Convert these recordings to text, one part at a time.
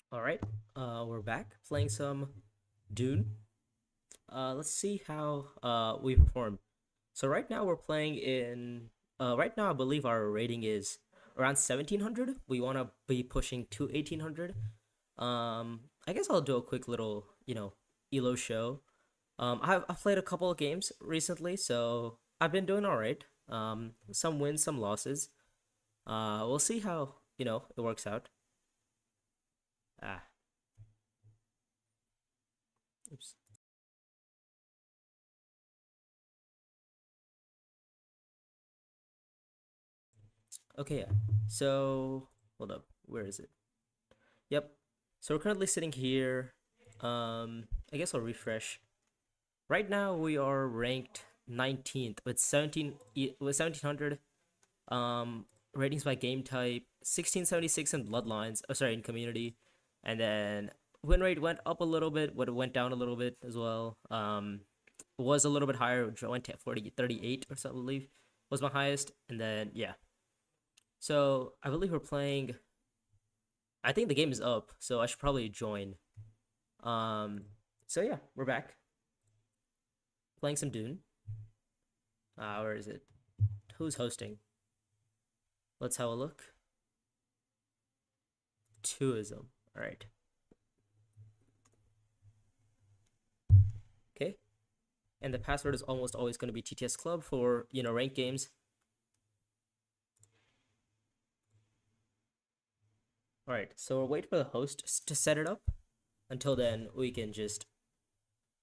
All right, we're back playing some Dune. Let's see how we perform. So right now we're playing in. Right now I believe our rating is around 1700. We want to be pushing to 1800. I guess I'll do a quick little elo show. I've played a couple of games recently, so I've been doing all right. Some wins, some losses. We'll see how it works out. Ah, oops. Okay, yeah. So hold up. Where is it? Yep. So we're currently sitting here. I guess I'll refresh. Right now we are ranked 19th with 1700 um ratings by game type, 1676 in Bloodlines. Oh, sorry, in community. And then win rate went up a little bit, but it went down a little bit as well. Was a little bit higher, went to 38 or something, I believe was my highest. And then yeah. So I believe we're playing. I think the game is up, so I should probably join. Um, so yeah, we're back playing some Dune. Where is it? Who's hosting? Let's have a look. Twoism. All right. Okay. And the password is almost always going to be TTS Club for ranked games. All right. So we'll wait for the host to set it up. Until then, we can just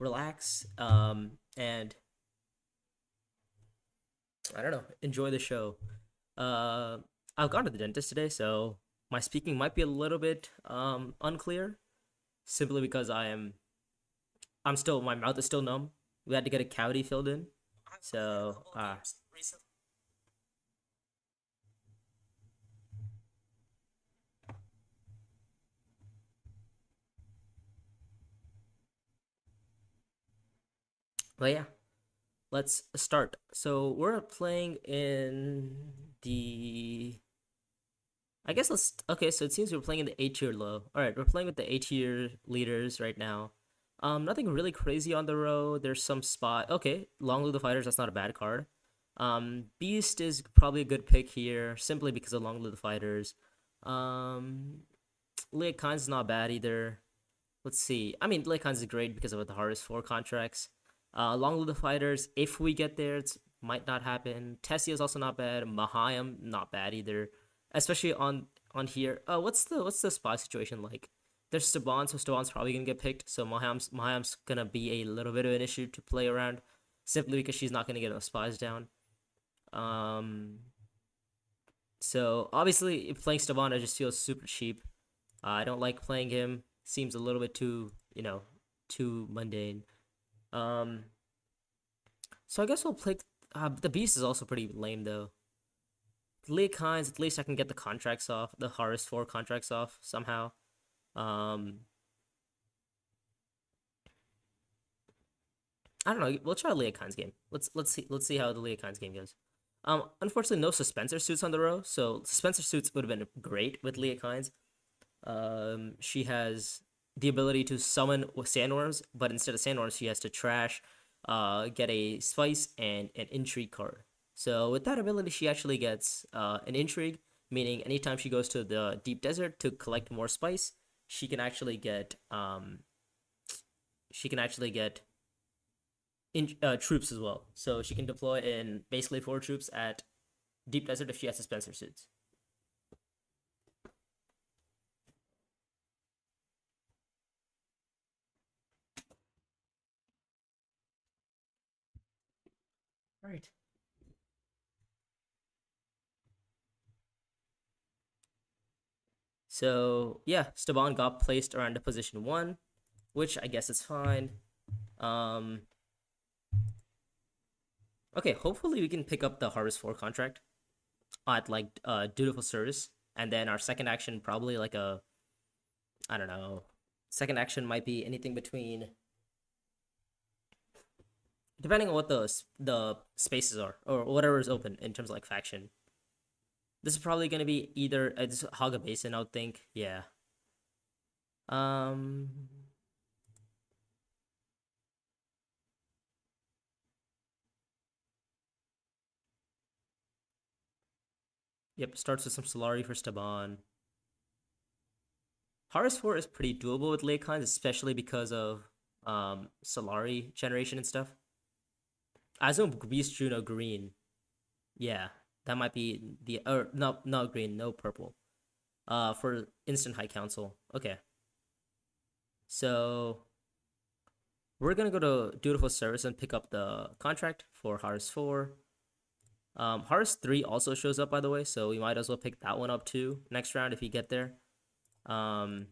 relax. And I don't know, enjoy the show. Uh, I've gone to the dentist today, so my speaking might be a little bit unclear, simply because I'm still my mouth is still numb. We had to get a cavity filled in, so but yeah, let's start. So we're playing in the. I guess let's. Okay, so it seems we're playing in the A tier low. All right, we're playing with the A tier leaders right now. Nothing really crazy on the row. There's some spot. Okay, Long Live the Fighters. That's not a bad card. Beast is probably a good pick here, simply because of Long Live the Fighters. Um, Leia Khan's not bad either. Let's see. I mean, Leia Khan's is great because of the Harvest 4 contracts. Long Live the Fighters, if we get there, it might not happen. Tessia is also not bad. Mahayam, not bad either. Especially on here. What's the spot situation like? There's Staban, so Staban's probably gonna get picked. So Mahayam's gonna be a little bit of an issue to play around, simply because she's not gonna get enough spies down. Um, so obviously, if playing Staban, I just feel super cheap. I don't like playing him. Seems a little bit too mundane. Um, so I guess we'll play. The Beast is also pretty lame though. League Hines, at least I can get the contracts off, the Harvest 4 contracts off somehow. Um, I don't know. We'll try a Leah Khan's game. Let's see how the Leah Khan's game goes. Unfortunately, no Suspensor suits on the row, so Suspensor suits would have been great with Leah Khan's. She has the ability to summon sandworms, but instead of sandworms, she has to trash, get a spice and an intrigue card. So with that ability, she actually gets an intrigue, meaning anytime she goes to the deep desert to collect more spice, she can actually get she can actually get troops as well. So she can deploy in basically 4 troops at deep desert if she has Spencer suits. All right. So yeah, Staban got placed around the position 1, which I guess is fine. Um, okay, hopefully we can pick up the Harvest 4 contract at like dutiful service, and then our second action probably like a, I don't know, second action might be anything between, depending on what the spaces are or whatever is open in terms of like faction. This is probably gonna be either it's Haga Basin, I would think. Yeah. Um, yep, starts with some Solari for Staban. Horus 4 is pretty doable with late cons, especially because of Solari generation and stuff. I assume Beast Juno green. Yeah, that might be the or no, not green, no purple. For instant high council. Okay. So we're gonna go to Dutiful Service and pick up the contract for Horus 4. Horus 3 also shows up, by the way, so we might as well pick that one up too next round if you get there. Um,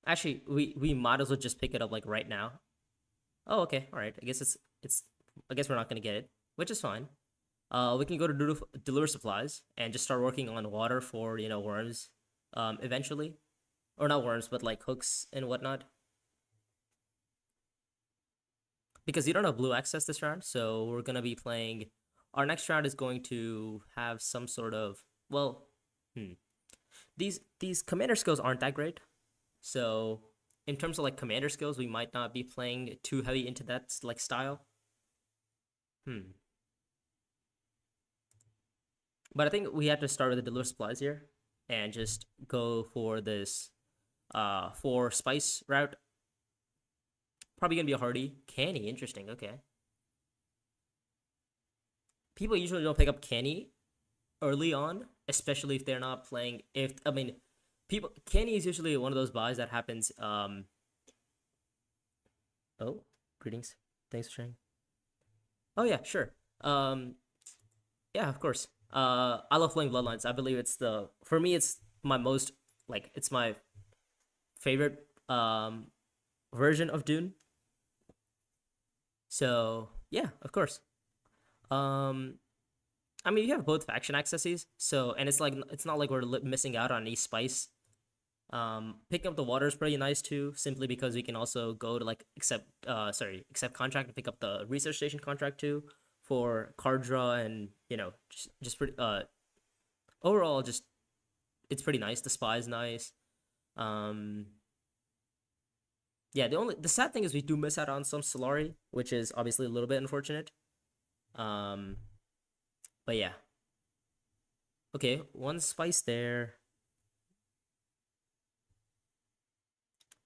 actually, we might as well just pick it up like right now. Oh, okay, all right. I guess it's. I guess we're not gonna get it, which is fine. We can go to deliver supplies and just start working on water for worms, eventually, or not worms, but like hooks and whatnot. Because you don't have blue access this round, so we're gonna be playing. Our next round is going to have some sort of these commander skills aren't that great, so in terms of like commander skills, we might not be playing too heavy into that like style. But I think we have to start with the deliver supplies here and just go for this for spice route. Probably gonna be a hardy. Canny, interesting, okay. People usually don't pick up Canny early on, especially if they're not playing if I mean people Canny is usually one of those buys that happens oh, greetings. Thanks for sharing. Oh yeah, sure. Yeah, of course. I love playing Bloodlines. I believe it's the for me it's my most like it's my favorite version of Dune. So yeah, of course. Um, I mean you have both faction accesses, so and it's like it's not like we're missing out on any spice. Picking up the water is pretty nice too, simply because we can also go to like accept contract and pick up the research station contract too for card draw and just pretty overall just it's pretty nice. The spy is nice. Um, yeah, the sad thing is we do miss out on some Solari, which is obviously a little bit unfortunate. Um, but yeah. Okay, one spice there.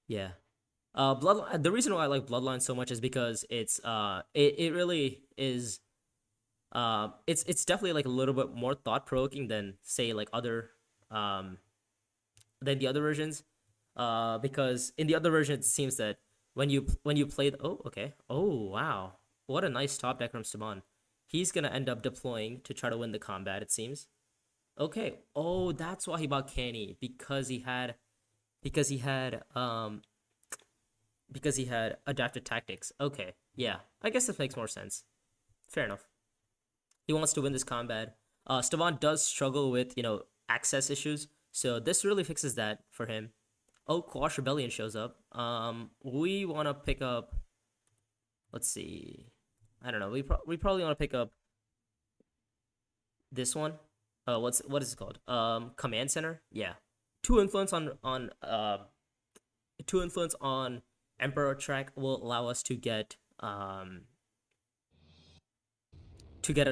Yeah. Bloodline. The reason why I like Bloodline so much is because it really is it's definitely like a little bit more thought provoking than say like other um than the other versions. Because in the other version it seems that when you play oh okay oh wow what a nice top deck from Saman. He's gonna end up deploying to try to win the combat. It seems. Okay. Oh, that's why he bought Canny because he had because he had adapted tactics. Okay, yeah, I guess this makes more sense. Fair enough. He wants to win this combat. Stavan does struggle with access issues, so this really fixes that for him. Oh, Quash Rebellion shows up. We want to pick up. Let's see. I don't know. We probably want to pick up this one. What is it called? Command Center. Yeah, two influence on two influence on Emperor track will allow us to get a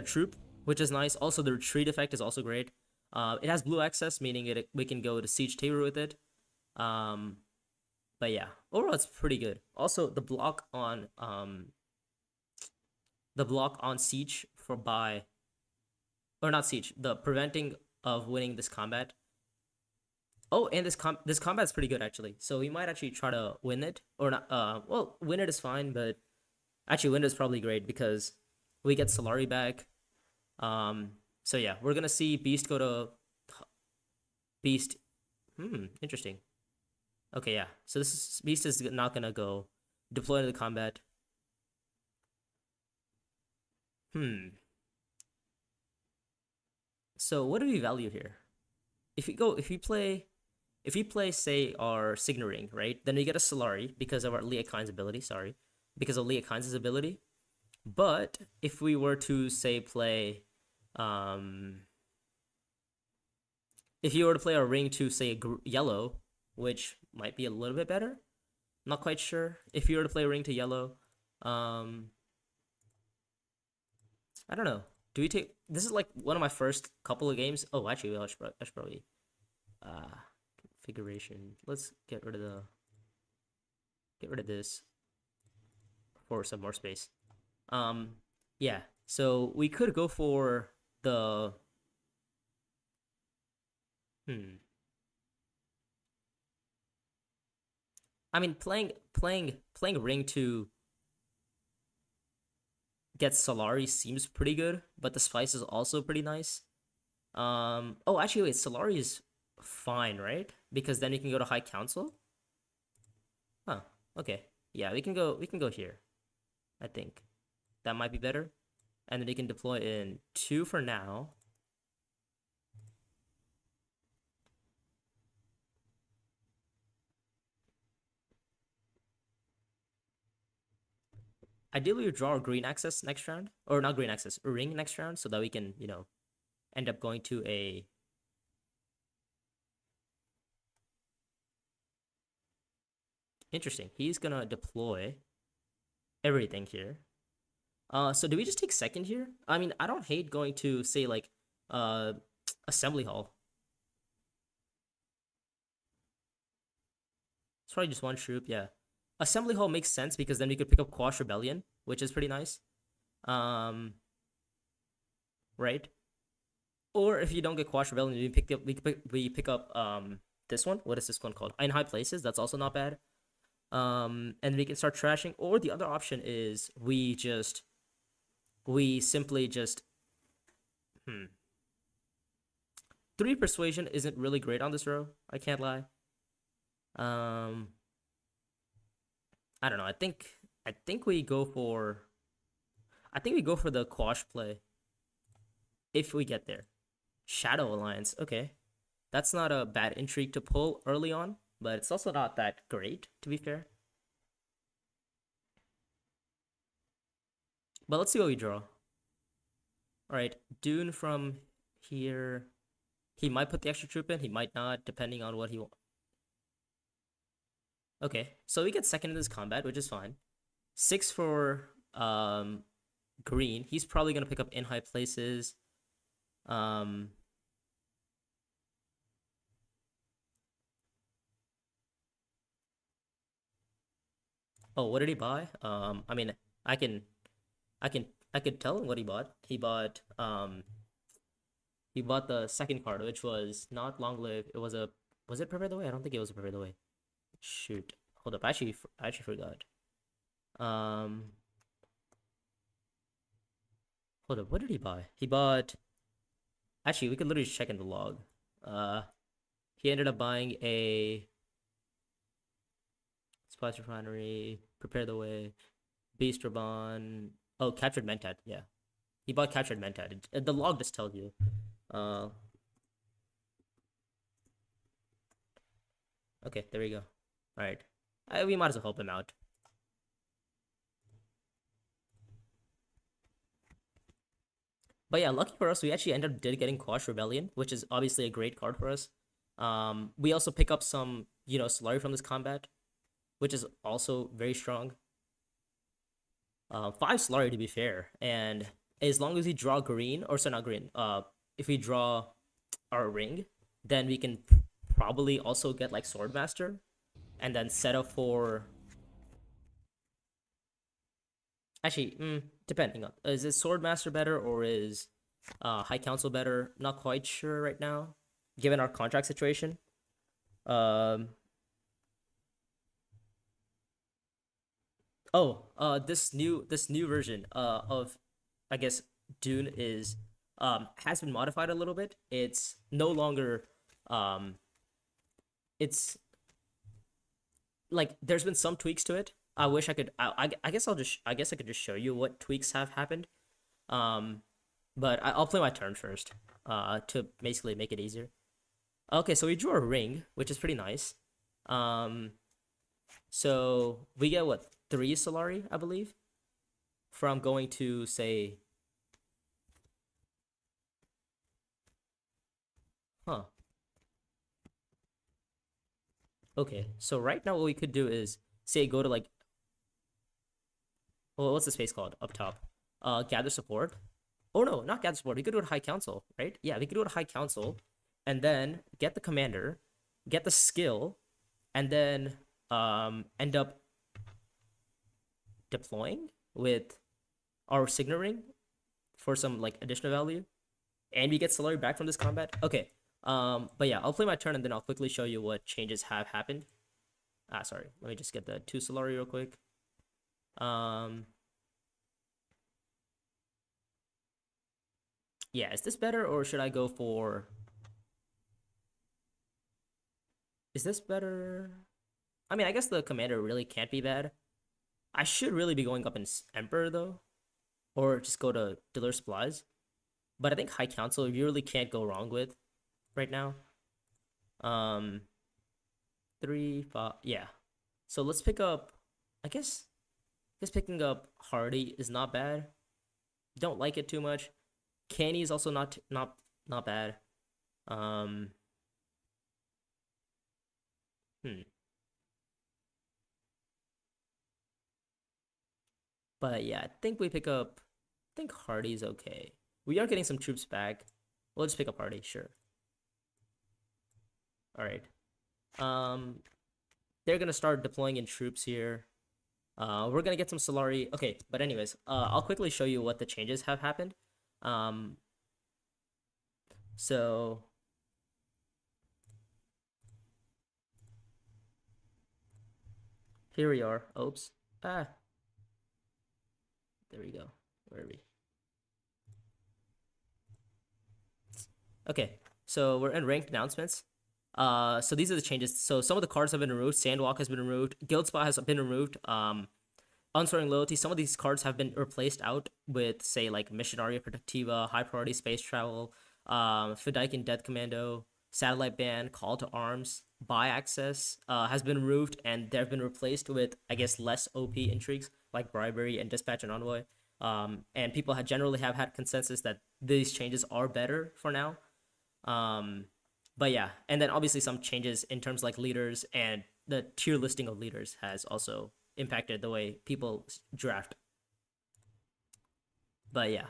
troop, which is nice. Also, the retreat effect is also great. It has blue access, meaning we can go to Siege Tabor with it. But yeah, overall it's pretty good. Also, the block on Siege for buy or not Siege, the preventing of winning this combat. Oh, and this combat's pretty good actually. So we might actually try to win it or not. Well, win it is fine, but actually win it is probably great because we get Solari back. So yeah, we're gonna see Beast go to Beast. Interesting. Okay, yeah. So Beast is not gonna go deploy into the combat. So what do we value here? If we play say our Signa Ring, right? Then we get a Solari because of our Leah Kine's ability. Sorry, because of Leah Kine's ability. But if we were to say play, um, if you were to play a ring to say yellow, which might be a little bit better, not quite sure. If you were to play a ring to yellow, I don't know. Do we take this is like one of my first couple of games. Oh, actually, I should probably configuration. Let's get rid of this for some more space. Yeah. So we could go for the I mean, playing ring to get Solari seems pretty good, but the spice is also pretty nice. Oh, actually, wait, Solari is fine, right? Because then we can go to High Council. Huh. Okay. Yeah, we can go here. I think that might be better, and then we can deploy in 2 for now. Ideally, we draw a green access next round, or not green access, a ring next round, so that we can, end up going to a. Interesting. He's gonna deploy everything here. So do we just take second here? I mean, I don't hate going to say like, assembly hall. It's probably just one troop, yeah. Assembly hall makes sense because then we could pick up Quash Rebellion, which is pretty nice. Right? Or if you don't get Quash Rebellion, we pick up this one. What is this one called? In High Places. That's also not bad. And we can start trashing. Or the other option is we simply just 3 persuasion isn't really great on this row. I can't lie. I don't know. I think we go for the Quash play if we get there. Shadow Alliance. Okay. That's not a bad intrigue to pull early on, but it's also not that great, to be fair. But let's see what we draw. Alright, Dune from here. He might put the extra troop in, he might not, depending on what he wants. Okay, so we get second in this combat, which is fine. 6 for green. He's probably gonna pick up in High Places. Oh, what did he buy? I mean, I could tell him what he bought. He bought the second card, which was not long lived. Was it Prepare the Way? I don't think it was Prepare the Way. Shoot. Hold up. I actually forgot. Hold up. What did he buy? He bought. Actually, we could literally check in the log. He ended up buying a Spice Refinery, Prepare the Way, Beast Raban. Oh, Captured Mentat. Yeah, he bought Captured Mentat. The log just tells you. Okay, there we go. All right, we might as well help him out. But yeah, lucky for us, we actually ended up getting Quash Rebellion, which is obviously a great card for us. We also pick up some, Solari from this combat, which is also very strong. 5 Solari to be fair, and as long as we draw green, or sorry, not green. If we draw our ring, then we can probably also get like Swordmaster, and then set up for. Actually, depending on, is it Swordmaster better or is High Council better? Not quite sure right now, given our contract situation. This new version of, I guess, Dune is has been modified a little bit. It's no longer it's like there's been some tweaks to it. I wish I could. I guess I guess I could just show you what tweaks have happened. But I'll play my turn first. To basically make it easier. Okay, so we drew a ring, which is pretty nice. So we get what, 3 Solari, I believe, from going to say. Huh. Okay, so right now what we could do is say go to like, well, what's the space called up top? Gather support. Oh no, not gather support. We could do it high council, right? Yeah, we could do it high council, and then get the commander, get the skill, and then end up deploying with our signet ring for some like additional value, and we get Solari back from this combat. Okay. But yeah, I'll play my turn and then I'll quickly show you what changes have happened. Sorry. Let me just get the 2 Solari real quick. Yeah, is this better or should I go for... Is this better? I mean, I guess the commander really can't be bad. I should really be going up in Emperor though, or just go to Dealer Supplies. But I think High Council you really can't go wrong with right now. 3, 5, yeah. So let's pick up. I guess picking up Hardy is not bad. Don't like it too much. Canny is also not bad. Um. But yeah, I think we pick up. I think Hardy's okay. We are getting some troops back. We'll just pick up Hardy, sure. All right. They're gonna start deploying in troops here. We're gonna get some Solari. Okay, but anyways, I'll quickly show you what the changes have happened. So here we are. Oops. There we go. Where are we? Okay, so we're in ranked announcements. So these are the changes. So some of the cards have been removed. Sandwalk has been removed. Guild Spot has been removed. Unswearing Loyalty. Some of these cards have been replaced out with, say, like Missionaria Protectiva, High Priority Space Travel, Fedaykin Death Commando, Satellite Ban, Call to Arms, Buy Access has been removed, and they've been replaced with, I guess, less OP intrigues like Bribery and Dispatch and Envoy. And people generally have had consensus that these changes are better for now. But yeah, and then obviously some changes in terms like leaders and the tier listing of leaders has also impacted the way people draft. But yeah,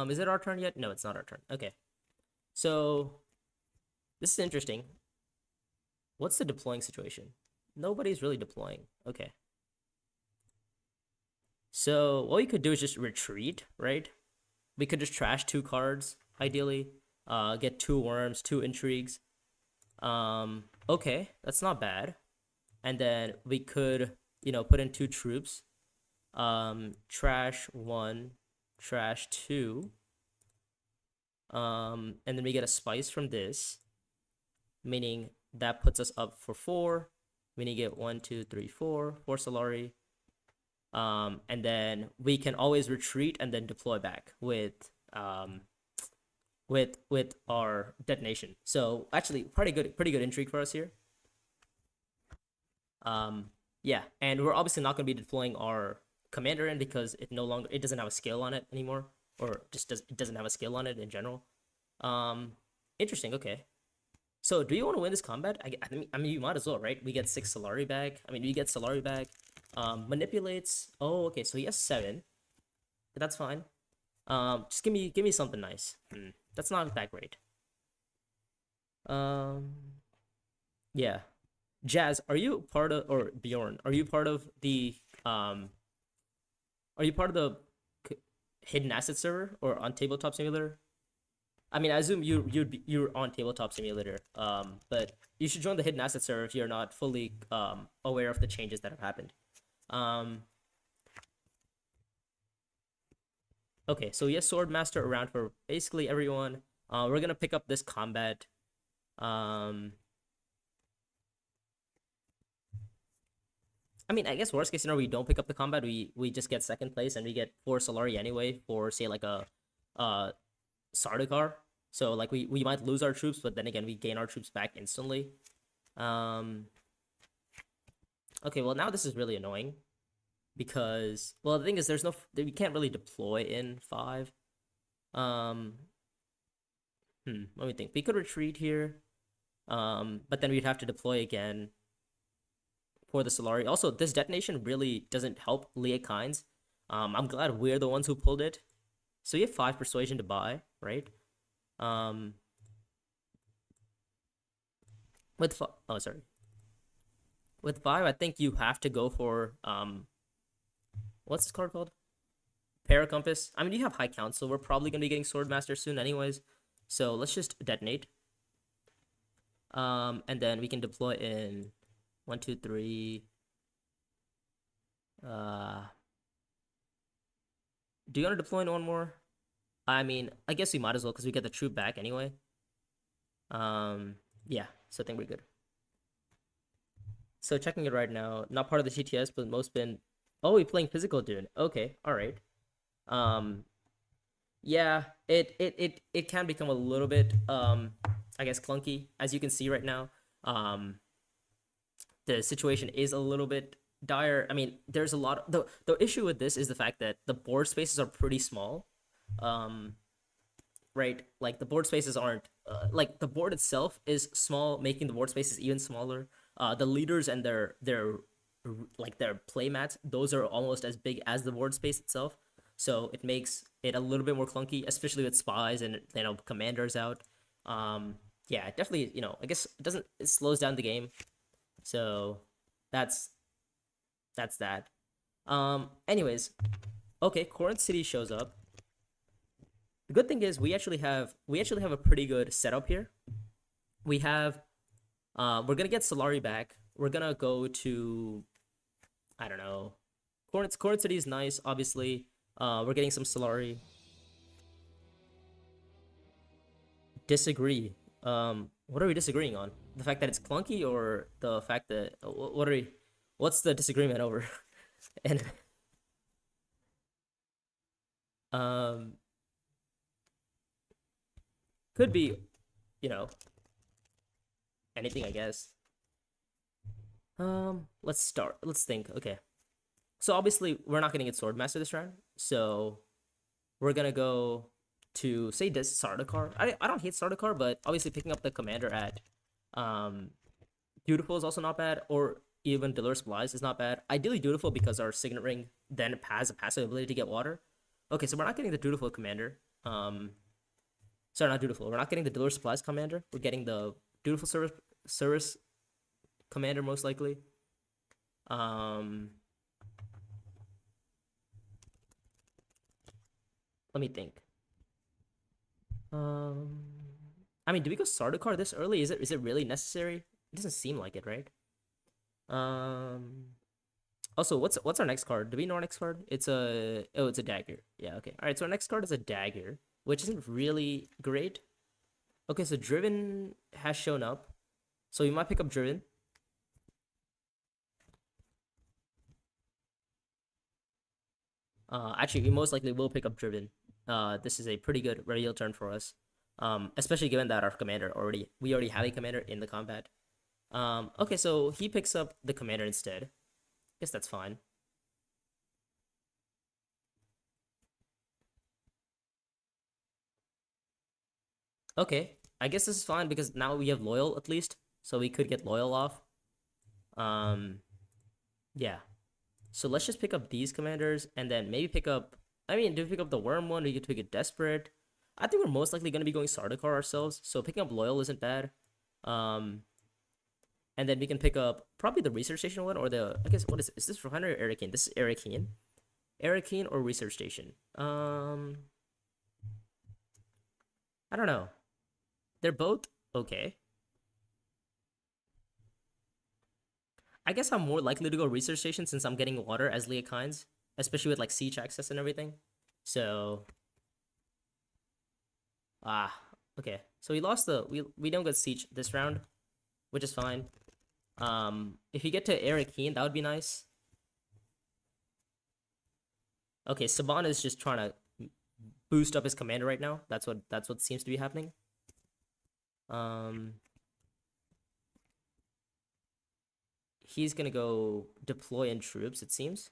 is it our turn yet? No, it's not our turn. Okay, so this is interesting. What's the deploying situation? Nobody's really deploying. Okay. So what we could do is just retreat, right? We could just trash 2 cards, ideally. Get 2 worms, 2 intrigues. Okay, that's not bad. And then we could, put in 2 troops. Trash 1, trash 2. And then we get a spice from this, meaning that puts us up for 4. Meaning get 1, 2, 3, 4 Solari. And then we can always retreat and then deploy back with our detonation. So actually pretty good intrigue for us here. Yeah, and we're obviously not going to be deploying our commander in because it doesn't have a skill on it anymore, or it doesn't have a skill on it in general. Interesting. Okay, so do you want to win this combat? I mean you might as well, right? We get 6 Solari back. I mean we get Solari back. Manipulates. Oh, okay, so he has 7. That's fine. Just give me something nice. That's not that great. Yeah. Jazz, are you part of, or Bjorn, are you part of the hidden asset server or on Tabletop Simulator? I mean, I assume you're on Tabletop Simulator. But you should join the hidden asset server if you're not fully aware of the changes that have happened. Okay, so yes, Swordmaster around for basically everyone. We're gonna pick up this combat. I mean, I guess worst case scenario, we don't pick up the combat. We just get 2nd place and we get 4 Solari anyway for, say, like a Sardaukar. So like we might lose our troops, but then again we gain our troops back instantly. Okay, well now this is really annoying because, well, the thing is we can't really deploy in 5. Let me think. We could retreat here. But then we'd have to deploy again. for the Solari. Also, this detonation really doesn't help Leah Kynes. I'm glad we're the ones who pulled it. So you have 5 persuasion to buy, right? Um, oh, sorry. With 5, I think you have to go for what's this card called? Paracompass. I mean, you have High Council. We're probably gonna be getting Swordmaster soon, anyways. So let's just detonate. And then we can deploy in 1, 2, 3. Do you want to deploy in one more? I mean, I guess we might as well because we get the troop back anyway. Yeah, so I think we're good. So checking it right now, not part of the TTS, but most been. Oh, we playing physical Dune. Okay, all right. Yeah, it can become a little bit I guess clunky as you can see right now. The situation is a little bit dire. I mean, there's a lot of, the issue with this is the fact that the board spaces are pretty small. Right? Like the board spaces aren't like the board itself is small, making the board spaces even smaller. The leaders and their like their play mats, those are almost as big as the board space itself. So it makes it a little bit more clunky, especially with spies and commanders out. Yeah, definitely. I guess it slows down the game. So that's that. Anyways, okay, Corinth City shows up. The good thing is we actually have a pretty good setup here. We have we're gonna get Solari back. We're gonna go to, I don't know. Corinth City is nice, obviously. We're getting some Solari. Disagree. What are we disagreeing on? The fact that it's clunky, or the fact that what's the disagreement over? And um, could be, anything, I guess. Let's think. Okay. So obviously we're not gonna get Swordmaster this round. So we're gonna go to say this Sardaukar. I don't hate Sardaukar, but obviously picking up the commander at Dutiful is also not bad, or even Delur Supplies is not bad. Ideally Dutiful because our Signet Ring then has a passive ability to get water. Okay, so we're not getting the Dutiful commander. Sorry, not Dutiful. We're not getting the Delur Supplies commander. We're getting the Dutiful service commander most likely. Let me think. I mean, do we go Sardaukar this early? Is it really necessary? It doesn't seem like it, right? Also, what's our next card? Do we know our next card? It's a dagger. Yeah, okay. All right, so our next card is a dagger, which isn't really great. Okay, so Driven has shown up. So we might pick up Driven. Actually, we most likely will pick up Driven. This is a pretty good radial turn for us. Especially given that our commander we already have a commander in the combat. Okay, so he picks up the commander instead. Guess that's fine. Okay, I guess this is fine because now we have Loyal at least, so we could get Loyal off. Yeah. So let's just pick up these commanders and then maybe pick up. I mean, do we pick up the Worm one? Or you could pick a Desperate. I think we're most likely going to be going Sardaukar ourselves, so picking up Loyal isn't bad. And then we can pick up probably the Research Station one, or I guess, what is it? Is this Refinery or Arakeen? This is Arakeen. Arakeen or Research Station? I don't know. They're both okay. I guess I'm more likely to go Research Station since I'm getting water as Leah Kynes, especially with like siege access and everything. So okay. So we lost we don't get siege this round, which is fine. If you get to Arakeen, that would be nice. Okay, Saban is just trying to boost up his commander right now. That's what seems to be happening. He's gonna go deploy in troops, it seems.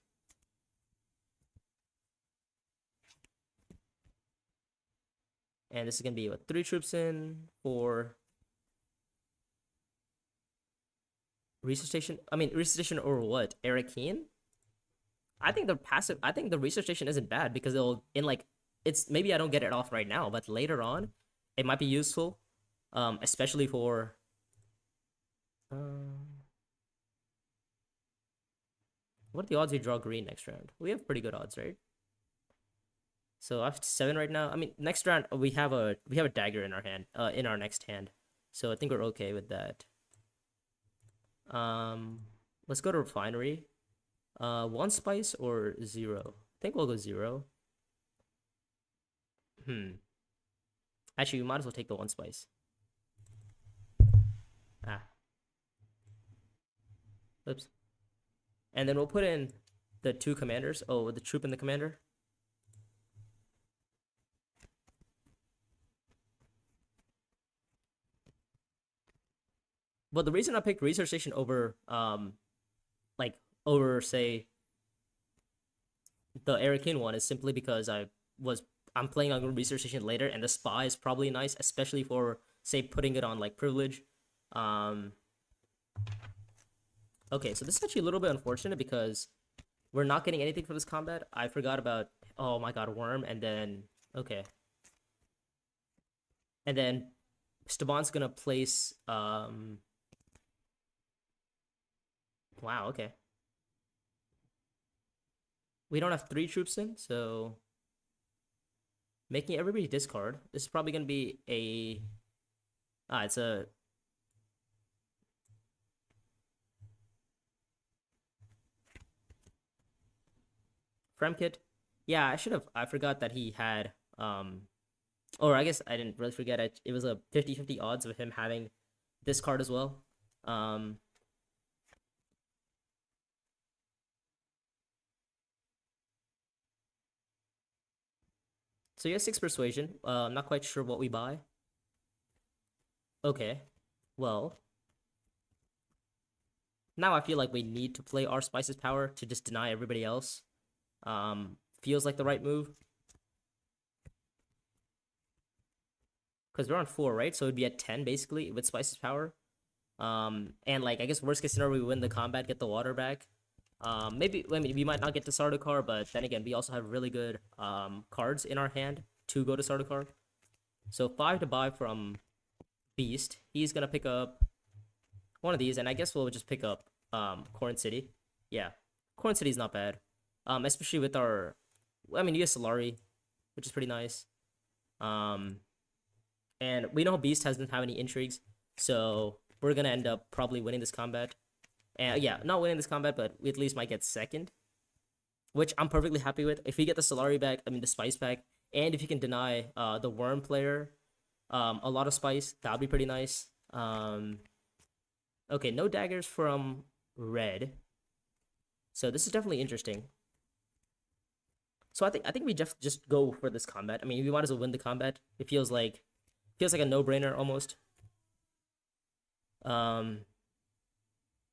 And this is gonna be 3 troops in, 4. Resuscitation. I mean, resuscitation or what? Arakeen? I think the passive. I think the resuscitation isn't bad because it'll in like it's maybe I don't get it off right now, but later on, it might be useful. Especially for. Um, what are the odds we draw green next round? We have pretty good odds, right? So I have 7 right now. I mean, next round we have a dagger in our hand. In our next hand, so I think we're okay with that. Um, let's go to refinery. 1 spice or 0? I think we'll go 0. Hmm. Actually, we might as well take the 1 spice. Ah, oops. And then we'll put in the 2 commanders. Oh, the troop and the commander. But the reason I picked research station over like over say the Arakin one is simply because I'm playing on research station later, and the spy is probably nice, especially for say putting it on like privilege. Um, okay, so this is actually a little bit unfortunate because we're not getting anything for this combat. I forgot about oh my god, worm, and then okay, and then Staban's gonna place wow, okay. We don't have 3 troops in, so making everybody discard. This is probably gonna be a it's a Fremkit. Yeah, I forgot that he had or I guess I didn't really forget it. It was a 50-50 odds of him having this card as well. Um so he has 6 persuasion. I'm not quite sure what we buy. Okay. Well, now I feel like we need to play our Spice's power to just deny everybody else. Feels like the right move. Because we're on 4, right? So it'd be at 10 basically with Spice's power. And like I guess worst case scenario, we win the combat, get the water back. Maybe I mean we might not get to Sardaukar, but then again, we also have really good cards in our hand to go to Sardaukar. So 5 to buy from Beast. He's gonna pick up one of these, and I guess we'll just pick up Corn City. Yeah, Corn City's not bad. Especially with our, I mean, you have Solari, which is pretty nice. Um, and we know Beast doesn't have any intrigues, so we're gonna end up probably winning this combat. And yeah, not winning this combat, but we at least might get second, which I'm perfectly happy with. If we get the Solari back, I mean the Spice back, and if you can deny the Worm player a lot of spice, that would be pretty nice. Okay, no daggers from red, so this is definitely interesting. So I think we just go for this combat. I mean, we might as well win the combat. It feels like a no-brainer almost. Um,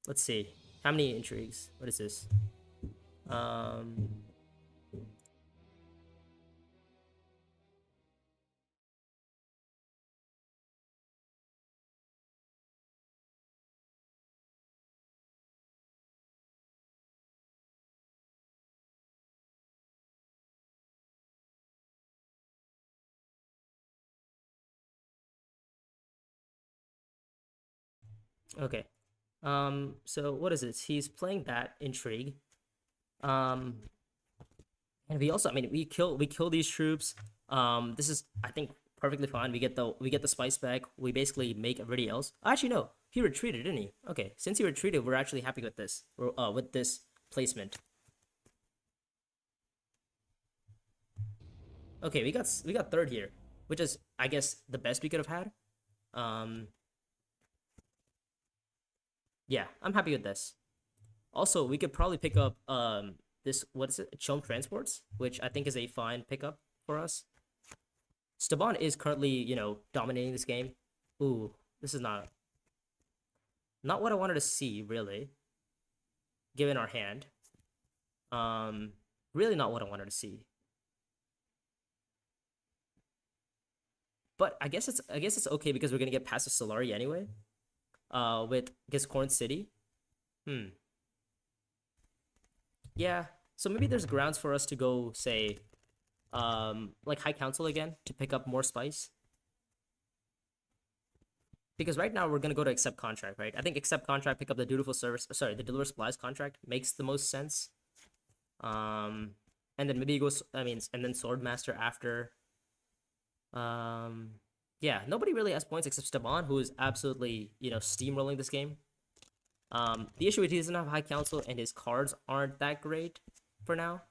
let's see. How many intrigues? What is this? Um, okay. So what is this? He's playing that intrigue. Um, and we also, I mean, we kill these troops. This is, I think, perfectly fine. We get the spice back. We basically make everybody else. Actually, no, he retreated, didn't he? Okay, since he retreated, we're actually happy with this. With this placement. Okay, we got third here, which is, I guess, the best we could have had. Um, yeah, I'm happy with this. Also, we could probably pick up this what is it? Chom Transports, which I think is a fine pickup for us. Staban is currently, dominating this game. Ooh, this is not what I wanted to see, really, given our hand. Um, really not what I wanted to see. But I guess it's okay because we're gonna get past the Solari anyway. With I guess Corn City. Hmm. Yeah. So maybe there's grounds for us to go say like High Council again to pick up more spice. Because right now we're gonna go to accept contract, right? I think accept contract, pick up the dutiful service. Sorry, the deliver supplies contract makes the most sense. Um, and then maybe you go. I mean, and then Swordmaster after. Um, yeah, nobody really has points except Staban, who is absolutely steamrolling this game. The issue is he doesn't have High Council and his cards aren't that great for now.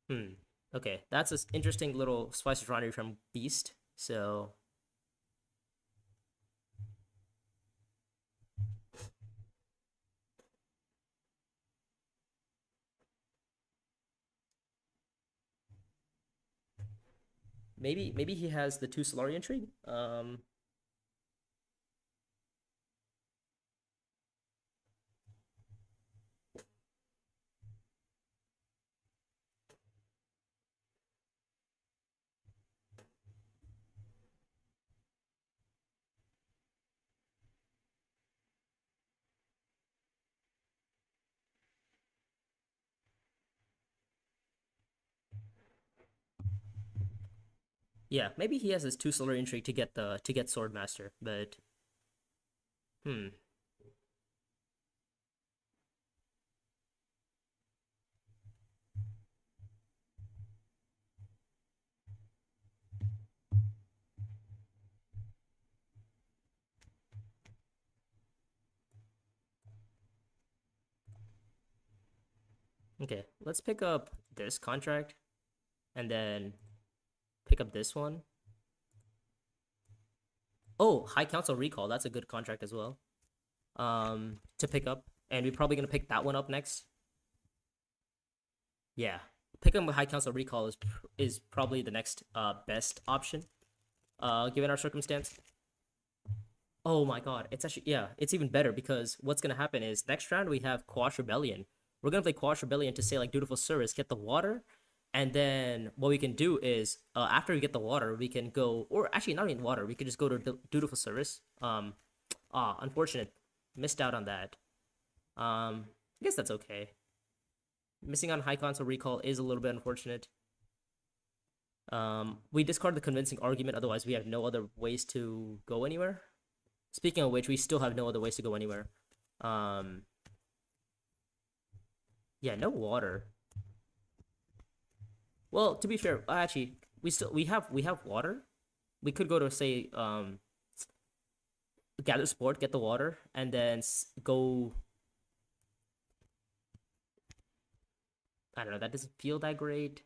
Hmm. Okay, that's an interesting little Spice Runner from Beast. So maybe he has the two Solari intrigue. Yeah, maybe he has his two Solari intrigue to get Swordmaster, but hmm. Okay, let's pick up this contract and then pick up this one. Oh, High Council Recall. That's a good contract as well. To pick up, and we're probably gonna pick that one up next. Yeah, picking up High Council Recall is probably the next best option. Given our circumstance. Oh my god, it's actually yeah, it's even better because what's gonna happen is next round we have Quash Rebellion. We're gonna play Quash Rebellion to say like Dutiful Service, get the water, and then what we can do is after we get the water, we can go or actually not even water, we could just go to Dutiful Service. Unfortunate, missed out on that. I guess that's okay. Missing on High Console Recall is a little bit unfortunate. We discard the convincing argument, otherwise we have no other ways to go anywhere. Speaking of which, we still have no other ways to go anywhere. Um, yeah, no water. Well, to be fair, actually, we have water. We could go to say gather sport, get the water, and then go. I don't know. That doesn't feel that great.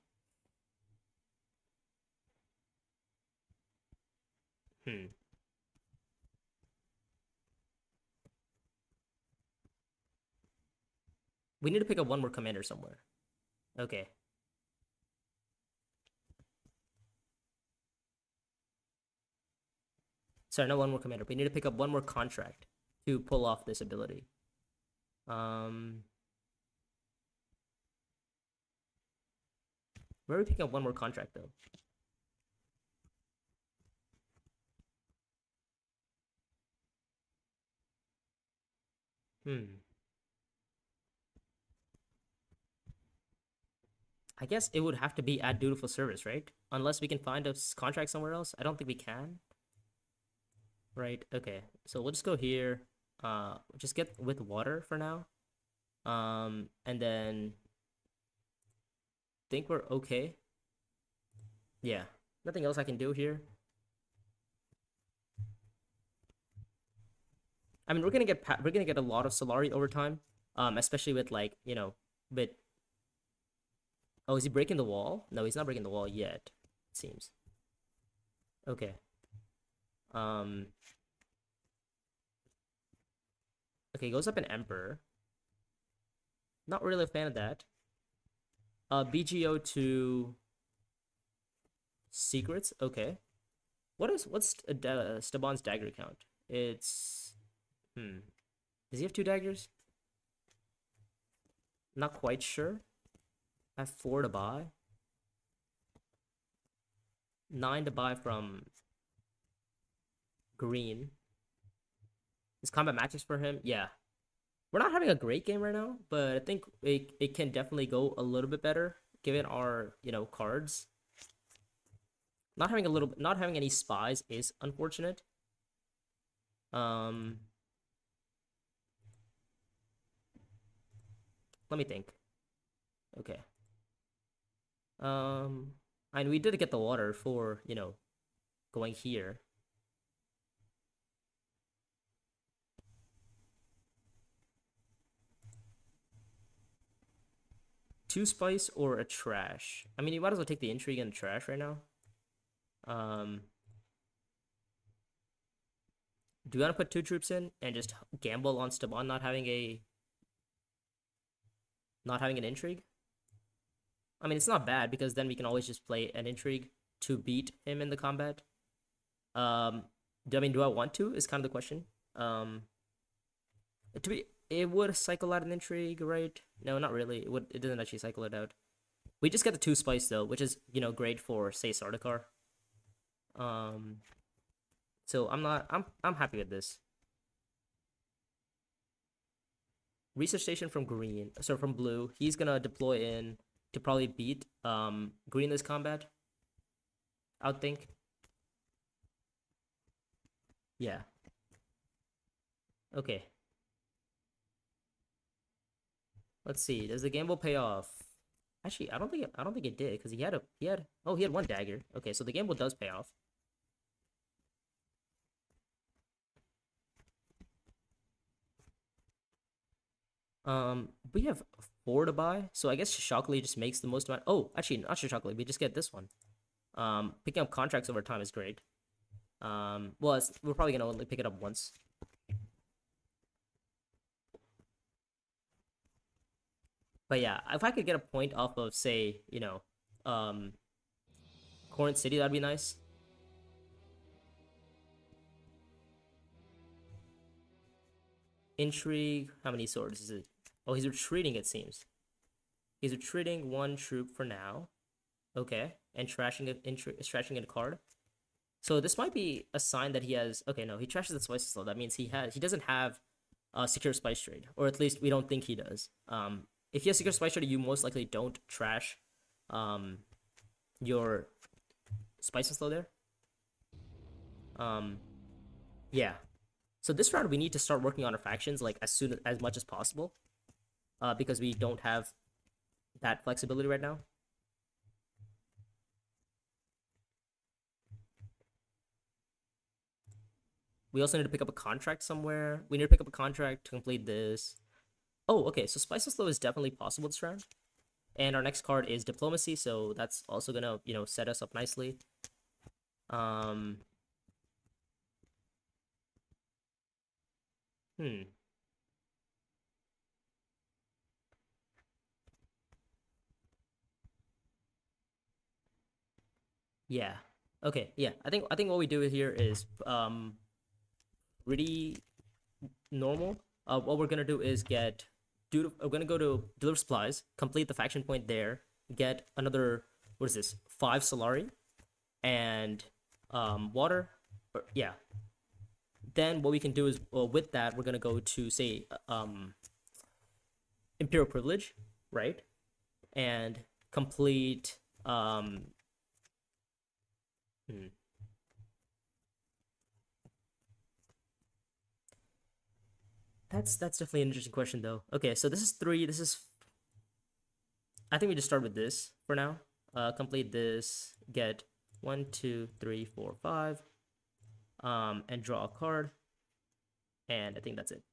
Hmm. We need to pick up one more commander somewhere. Okay. Sorry, not one more commander. We need to pick up one more contract to pull off this ability. Um, where are we picking up one more contract though? Hmm. I guess it would have to be at dutiful service, right? Unless we can find a contract somewhere else. I don't think we can. Right. Okay. So we'll just go here. Just get with water for now. And then think we're okay. Yeah. Nothing else I can do here. I mean, we're gonna get a lot of Solari over time. Especially with like with oh, is he breaking the wall? No, he's not breaking the wall yet. It seems. Okay. Um. Okay, goes up an Emperor. Not really a fan of that. BGO to secrets. Okay. What's Staban's dagger count? It's Does he have two daggers? Not quite sure. I have 4 to buy. 9 to buy from green. This combat matches for him. Yeah, we're not having a great game right now, but I think it can definitely go a little bit better given our cards. Not having any spies is unfortunate. Um, Let me think. Okay. And we did get the water for going here. Two spice or a trash. I mean, you might as well take the intrigue and the trash right now. Um, do you want to put two troops in and just gamble on Staban not having an intrigue? I mean, it's not bad because then we can always just play an intrigue to beat him in the combat. Do I want to? Is kind of the question. It would cycle out an intrigue, right? No, not really. It doesn't actually cycle it out. We just get the two spice though, which is great for say Sardaukar. So I'm happy with this. Research station from green, so from blue. He's gonna deploy in to probably beat green this combat. I would think. Yeah. Okay. Let's see. Does the gamble pay off? Actually, I don't think it did because he had one dagger. Okay, so the gamble does pay off. We have 4 to buy, so I guess Shockley just makes the most amount. Oh, actually, not Shockley. We just get this one. Picking up contracts over time is great. Well, we're probably gonna only pick it up once. But yeah, if I could get a point off of, say, Corinth City, that'd be nice. Intrigue. How many swords is it? Oh, he's retreating, it seems. He's retreating 1 troop for now. Okay. And trashing a card. So this might be a sign that he has. Okay, no, he trashes the spices though. That means he doesn't have a secure spice trade, or at least we don't think he does. If he has secure spice trade, you most likely don't trash your spices slow there. Yeah. So this round we need to start working on our factions like as much as possible, because we don't have that flexibility right now. We also need to pick up a contract somewhere. We need to pick up a contract to complete this. Oh, okay. So Spice and Slow is definitely possible this round. And our next card is Diplomacy, so that's also gonna, set us up nicely. Yeah. Okay, yeah. I think what we do here is really normal. What we're gonna do is we're gonna go to deliver supplies, complete the faction point there, get another, what is this, 5 Solari, and water. Yeah. Then what we can do is, with that, we're gonna go to, say, Imperial Privilege, right? And complete That's definitely an interesting question though. Okay, so this is 3. I think we just start with this for now. Complete this, get 1, 2, 3, 4, 5, and draw a card. And I think that's it.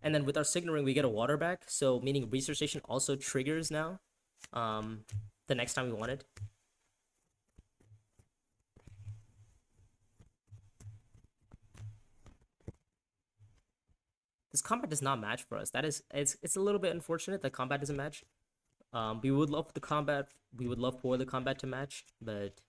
And then with our signaling, we get a water back. So meaning research station also triggers now. The next time we want it. This combat does not match for us. It's a little bit unfortunate that combat doesn't match. We would love the combat. We would love for the combat to match, but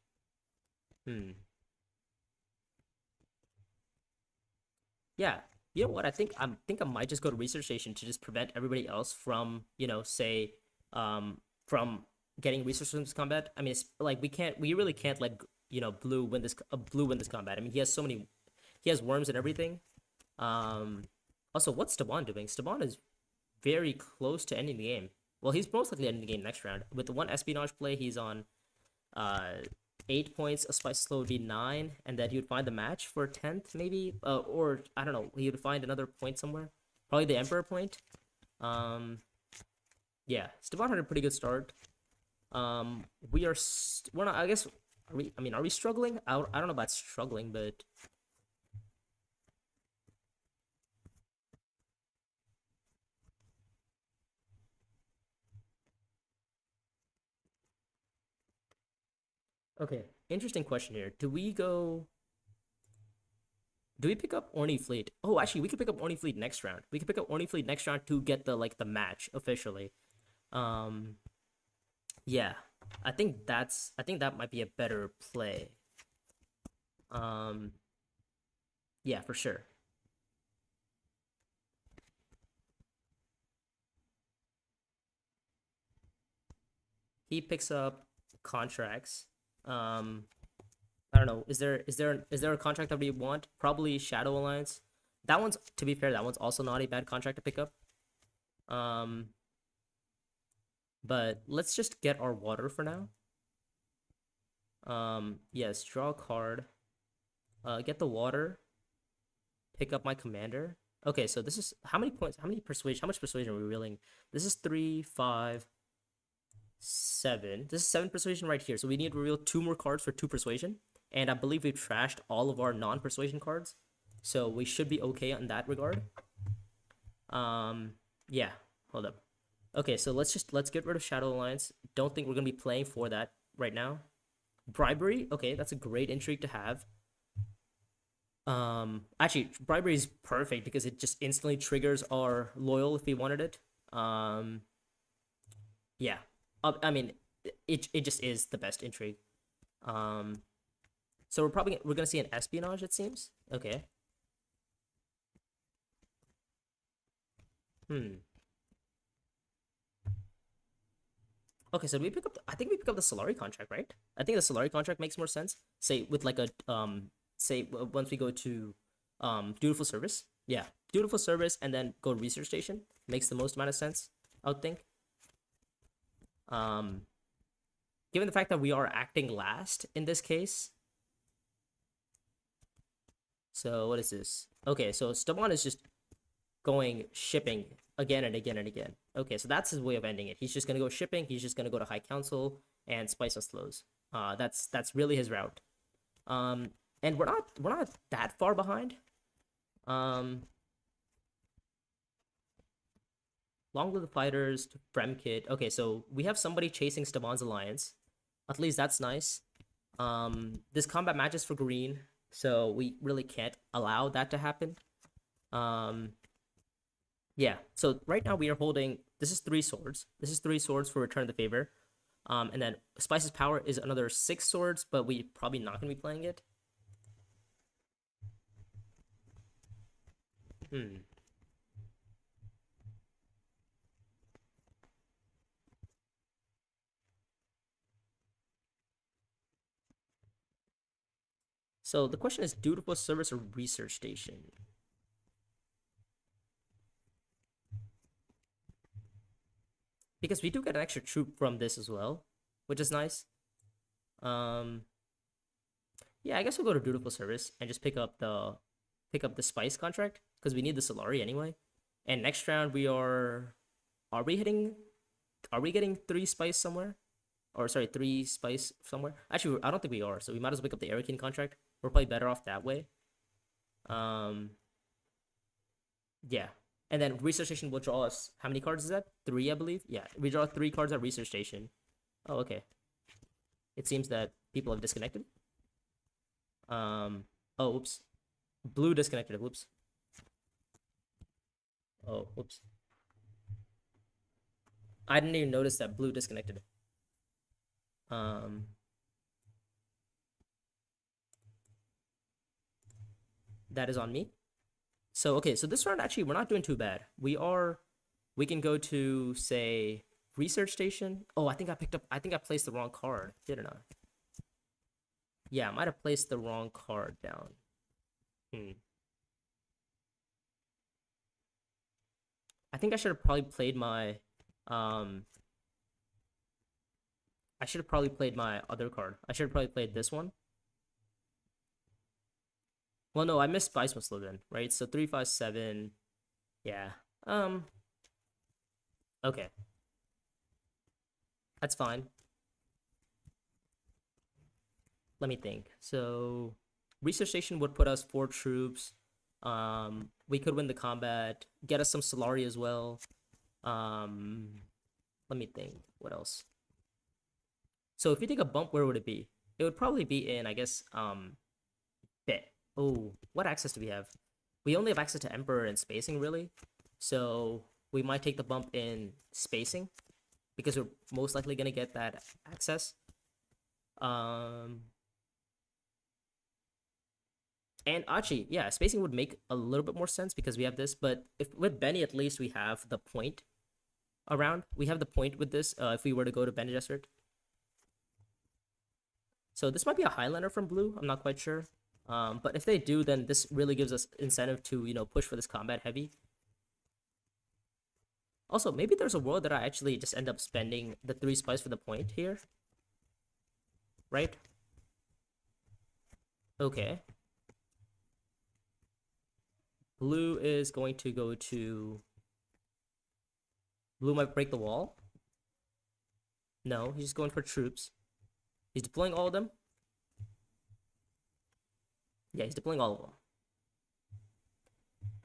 yeah. You know what? I think I might just go to research station to just prevent everybody else from, say, from getting research from this combat. I mean, it's like we really can't let blue win this combat. I mean, he has so many. he has worms and everything. Also, what's Steban doing? Steban is very close to ending the game. Well, he's most likely ending the game next round. With the one espionage play, he's on uh 8 points. A spice slow would be 9, and then he would find the match for 10th, maybe. Or I don't know. He would find another point somewhere. Probably the Emperor point. Yeah, Steban had a pretty good start. We're not. I guess. Are we? I mean, are we struggling? I don't know about struggling, but okay. Interesting question here. Do we pick up Orny Fleet? Oh, actually, we could pick up Orny Fleet next round. We could pick up Orny Fleet next round to get the match officially. Um, yeah, I think that might be a better play. Um, yeah, for sure. He picks up contracts. I don't know. Is there a contract that we want? Probably Shadow Alliance. That one's, to be fair, that one's also not a bad contract to pick up. Um, but let's just get our water for now. Yes, draw a card. Get the water. Pick up my commander. Okay, so this is how many points? How much persuasion are we reeling? This is 3, 5, 7. This is 7 persuasion right here. So we need to reveal 2 more cards for 2 persuasion. And I believe we've trashed all of our non-persuasion cards. So we should be okay in that regard. Yeah, hold up. Okay, so let's get rid of Shadow Alliance. Don't think we're gonna be playing for that right now. Bribery, okay, that's a great intrigue to have. Actually, bribery is perfect because it just instantly triggers our loyal if we wanted it. Yeah, I mean, it just is the best intrigue. So we're gonna see an espionage, it seems. Okay. Okay, so we pick up. I think we pick up the Solari contract, right? I think the Solari contract makes more sense. Say with like a once we go to dutiful service. Yeah, dutiful service, and then go to research station makes the most amount of sense. I would think. Um, Given the fact that we are acting last in this case. So what is this? Okay, so Stabon is just going shipping again and again and again. Okay, so that's his way of ending it. He's just gonna go shipping. He's just gonna go to High Council and spice us slows. That's really his route. And we're not that far behind. Long live the fighters, Fremkit. Okay, so we have somebody chasing Stabon's alliance. At least that's nice. This combat matches for green, so we really can't allow that to happen. Yeah, so right now we are holding, this is 3 swords. This is 3 swords for Return of the Favor. And then Spice's Power is another 6 swords, but we probably not going to be playing it. So the question is dutiful service or research station? Because we do get an extra troop from this as well, which is nice. Yeah, I guess we'll go to dutiful service and just pick up the spice contract because we need the Solari anyway. And next round we are we getting 3 spice somewhere? Or sorry, 3 spice somewhere? Actually, I don't think we are, so we might as well pick up the Arakin contract. We're probably better off that way. Yeah. And then research station will draw us, how many cards is that? 3, I believe. Yeah, we draw 3 cards at research station. Oh, okay. It seems that people have disconnected. Oh, oops. Blue disconnected. Whoops. Oh, whoops. I didn't even notice that blue disconnected. That is on me. So okay, so this round actually we're not doing too bad. We can go to say research station. Oh, I think I placed the wrong card, didn't I? Yeah, I might have placed the wrong card down. Hmm. I think I should have probably played my I should have probably played my other card. I should have probably played this one. Well, no, I missed Spice Muscle then, right? So 357. Yeah. Um. Okay, that's fine. Let me think. So, research station would put us 4 troops. We could win the combat. Get us some Solari as well. Um. Let me think. What else? So if you take a bump, where would it be? It would probably be in, I guess, bit. Oh, what access do we have? We only have access to Emperor and spacing, really. So we might take the bump in spacing because we're most likely gonna get that access. Um, and actually, yeah, spacing would make a little bit more sense because we have this. But if with Benny, at least we have the point around. We have the point with this. If we were to go to Bene Gesserit. So this might be a Highlander from blue. I'm not quite sure. But if they do, then this really gives us incentive to, push for this combat heavy. Also, maybe there's a world that I actually just end up spending the 3 spice for the point here. Right? Okay. Blue is going to go to... Blue might break the wall. No, he's just going for troops. He's deploying all of them. Yeah, he's deploying all of them.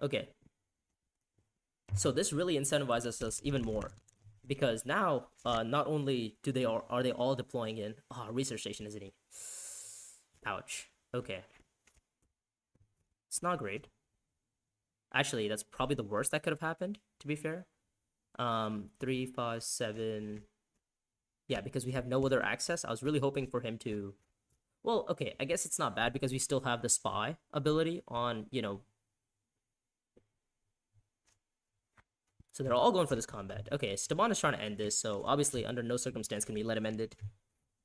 Okay. So this really incentivizes us even more. Because now, not only are they all deploying in... Ah, oh, research station, isn't he? Ouch. Okay. It's not great. Actually, that's probably the worst that could have happened, to be fair. 3, 5, 7. Yeah, because we have no other access. I was really hoping for him to... Well, okay, I guess it's not bad because we still have the spy ability on, So they're all going for this combat. Okay, Staban is trying to end this, so obviously under no circumstance can we let him end it.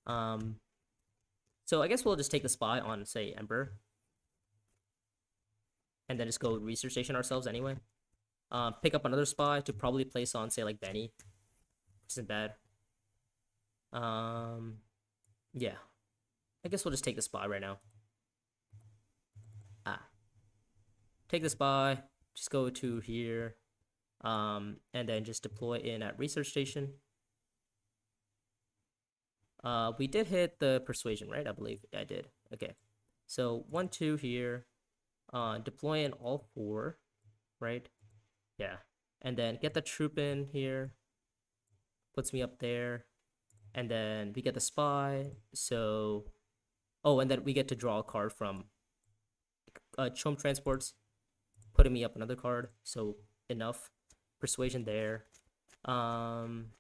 So I guess we'll just take the spy on, say, Emperor. And then just go research station ourselves anyway. Pick up another spy to probably place on, say, like Benny. Which isn't bad. Yeah. I guess we'll just take the spy right now. Take the spy. Just go to here. And then just deploy in at research station. We did hit the persuasion, right? I believe I did. Okay. So 1, 2 here. Deploy in all 4, right? Yeah. And then get the troop in here. Puts me up there. And then we get the spy. So, oh, and then we get to draw a card from Chom Transports, putting me up another card. So enough persuasion there. And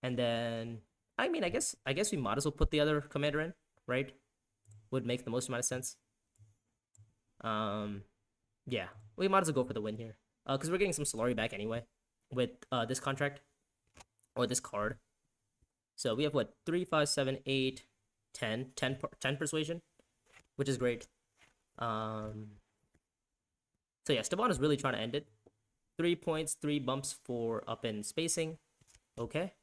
then I mean, I guess we might as well put the other commander in, right? Would make the most amount of sense. Yeah, we might as well go for the win here. Because we're getting some Solari back anyway with this contract or this card. So we have what 3, 5, 7, 8, 10 persuasion, which is great. So yeah, Staban is really trying to end it. 3 points, 3 bumps for up in spacing. Okay.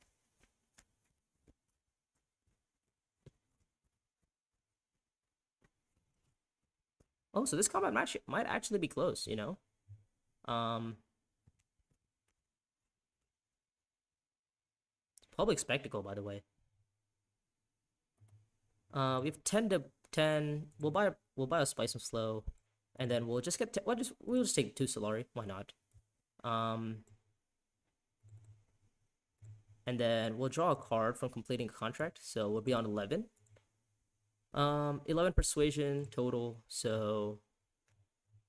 Oh, so this combat match might actually be close, Public spectacle, by the way. We have 10 to 10. We'll buy a spice and slow, and then we'll just get we'll just take 2 Solari. Why not? And then we'll draw a card from completing a contract. So we'll be on 11. 11 persuasion total. So,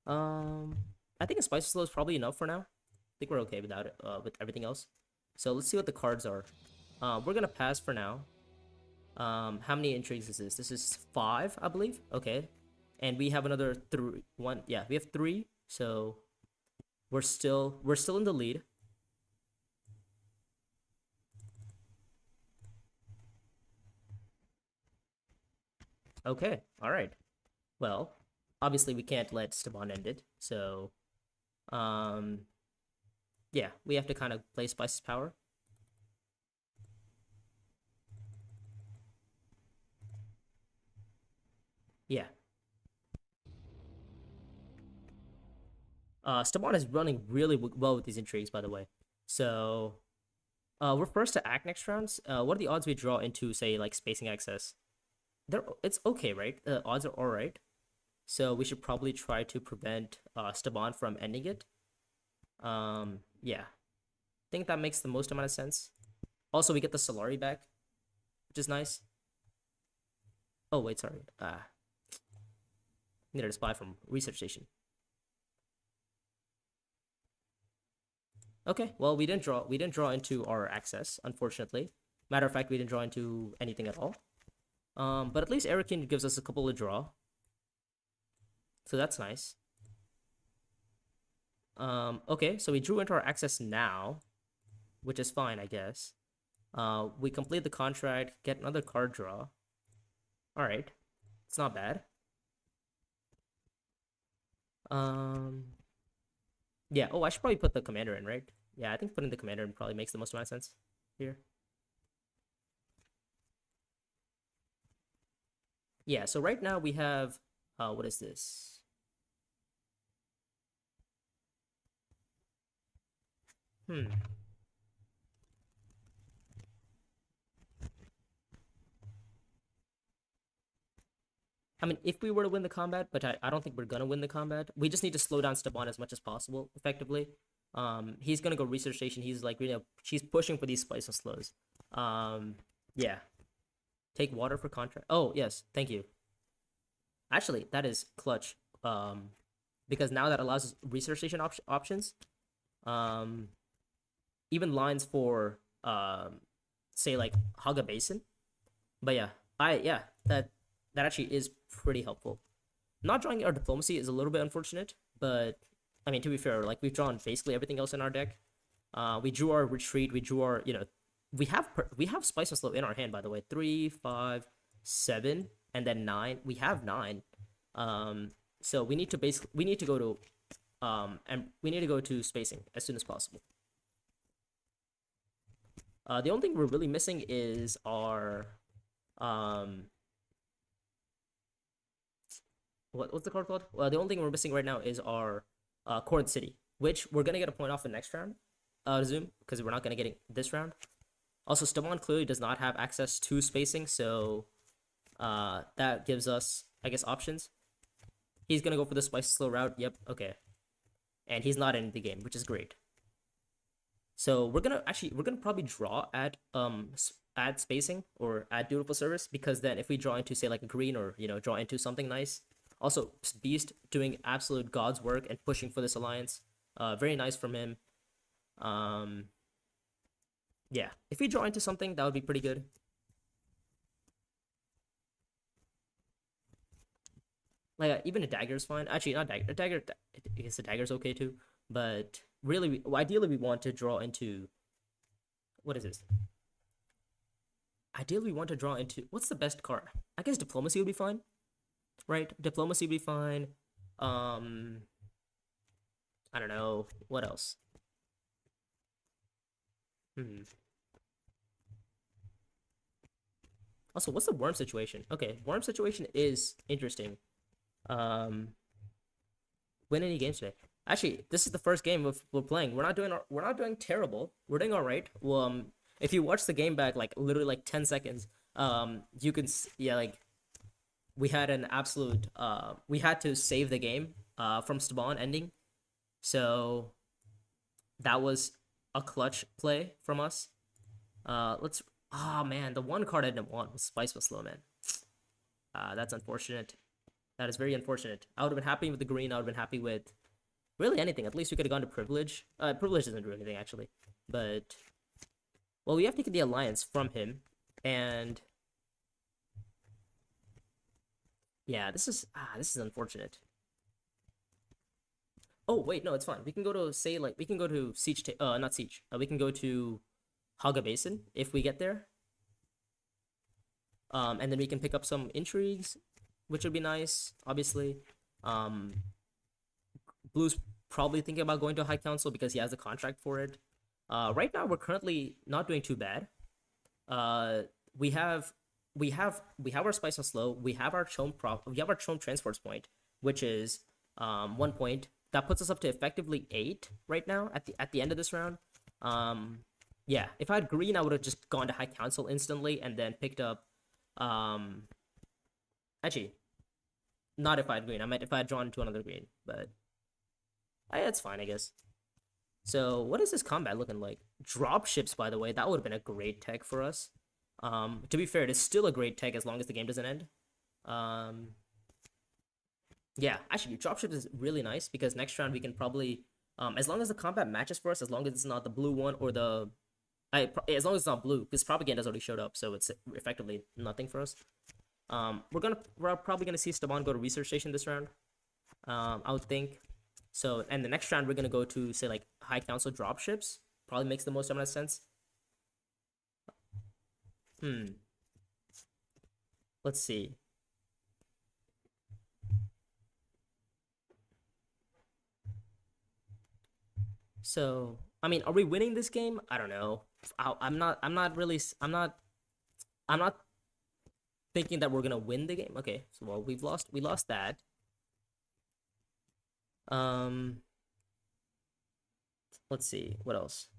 I think a spice slow is probably enough for now. I think we're okay without it. With everything else. So let's see what the cards are. We're gonna pass for now. How many intrigues is this? This is 5, I believe. Okay, and we have another 3. One, yeah, we have 3. So we're still in the lead. Okay, all right. Well, obviously we can't let Staban end it. So, yeah, we have to kind of play Spice's power. Yeah. Staban is running really well with these intrigues, by the way. So, we're first to act next round. What are the odds we draw into, say, like spacing access? It's okay, right? The odds are all right. So we should probably try to prevent Staban from ending it. Yeah, I think that makes the most amount of sense. Also, we get the Solari back, which is nice. Oh wait, sorry. Needed a spy from research station. Okay, well we didn't draw. We didn't draw into our access, unfortunately. Matter of fact, we didn't draw into anything at all. But at least Erikin gives us a couple of draw. So that's nice. Okay, so we drew into our access now, which is fine, I guess. We complete the contract, get another card draw. All right, it's not bad. Yeah. Oh, I should probably put the commander in, right? Yeah, I think putting the commander in probably makes the most amount of sense here. Yeah. So right now we have, what is this? Hmm. I mean, if we were to win the combat, but I don't think we're gonna win the combat. We just need to slow down Staban as much as possible, effectively. He's gonna go research station. He's like, she's pushing for these spice and slows. Yeah. Take water for contract. Oh yes, thank you. Actually, that is clutch. Because now that allows us research station options. Um, even lines for say like Haga Basin. But yeah, that actually is pretty helpful. Not drawing our diplomacy is a little bit unfortunate, but I mean, to be fair, like we've drawn basically everything else in our deck. We drew our retreat. We drew our, we have Spice and Slow in our hand, by the way. 3, 5, 7, and then 9. We have 9. So we need to go to and we need to go to spacing as soon as possible. The only thing we're really missing is our what's the card called? Well, the only thing we're missing right now is our Cord City, which we're gonna get a point off in next round. Zoom, because we're not gonna get it this round. Also, Staban clearly does not have access to spacing, so that gives us, I guess, options. He's gonna go for the spice slow route. Yep, okay. And he's not in the game, which is great. So we're gonna probably draw at add spacing or add dutiful service, because then if we draw into, say, like a green, or draw into something nice. Also, Beast doing absolute god's work and pushing for this alliance. Very nice from him. Yeah, if we draw into something, that would be pretty good. Like even a dagger is fine. Actually, not dagger. A dagger, I guess a dagger's okay too. But really, ideally, we want to draw into. What is this? Ideally, we want to draw into. What's the best card? I guess diplomacy would be fine, right? Diplomacy would be fine. I don't know what else. Also, what's the worm situation? Okay, worm situation is interesting. Win any games today? Actually, this is the first game we're playing. We're not doing terrible. We're doing all right. Well, if you watch the game back, like literally like 10 seconds, you can like we had an absolute we had to save the game from Staban ending, so that was a clutch play from us. Let's. Ah, man, the one card I didn't want was Spice was slow, man. That's unfortunate. That is very unfortunate. I would have been happy with the green. I would have been happy with really anything. At least we could have gone to privilege. Privilege doesn't do anything, actually. But, well, we have to get the alliance from him. And yeah, this is unfortunate. Oh, wait, no, it's fine. We can go to, say, like, we can go to Siege, not Siege. We can go to Haga Basin if we get there. And then we can pick up some intrigues, which would be nice, obviously. Blue's probably thinking about going to High Council because he has a contract for it. Right now, we're currently not doing too bad. Uh, we have our spice on slow. We have our chome transports point, which is 1 point. That puts us up to effectively 8 right now at the end of this round. Yeah, if I had green, I would have just gone to High Council instantly and then picked up. Actually, not if I had green. I meant if I had drawn to another green, but it's fine, I guess. So, what is this combat looking like? Drop ships, by the way, that would have been a great tech for us. To be fair, it is still a great tech as long as the game doesn't end. Yeah, actually, drop ships is really nice because next round we can probably, as long as the combat matches for us, as long as it's not the blue one or as long as it's not blue, because propaganda's already showed up, so it's effectively nothing for us. We're probably gonna see Staban go to research station this round. I would think. So, and the next round we're gonna go to say like High Council dropships. Probably makes the most amount of sense. Let's see. So, I mean, are we winning this game? I don't know. I'm not really. I'm not thinking that we're gonna win the game. Okay, so well, we lost that. Let's see what else.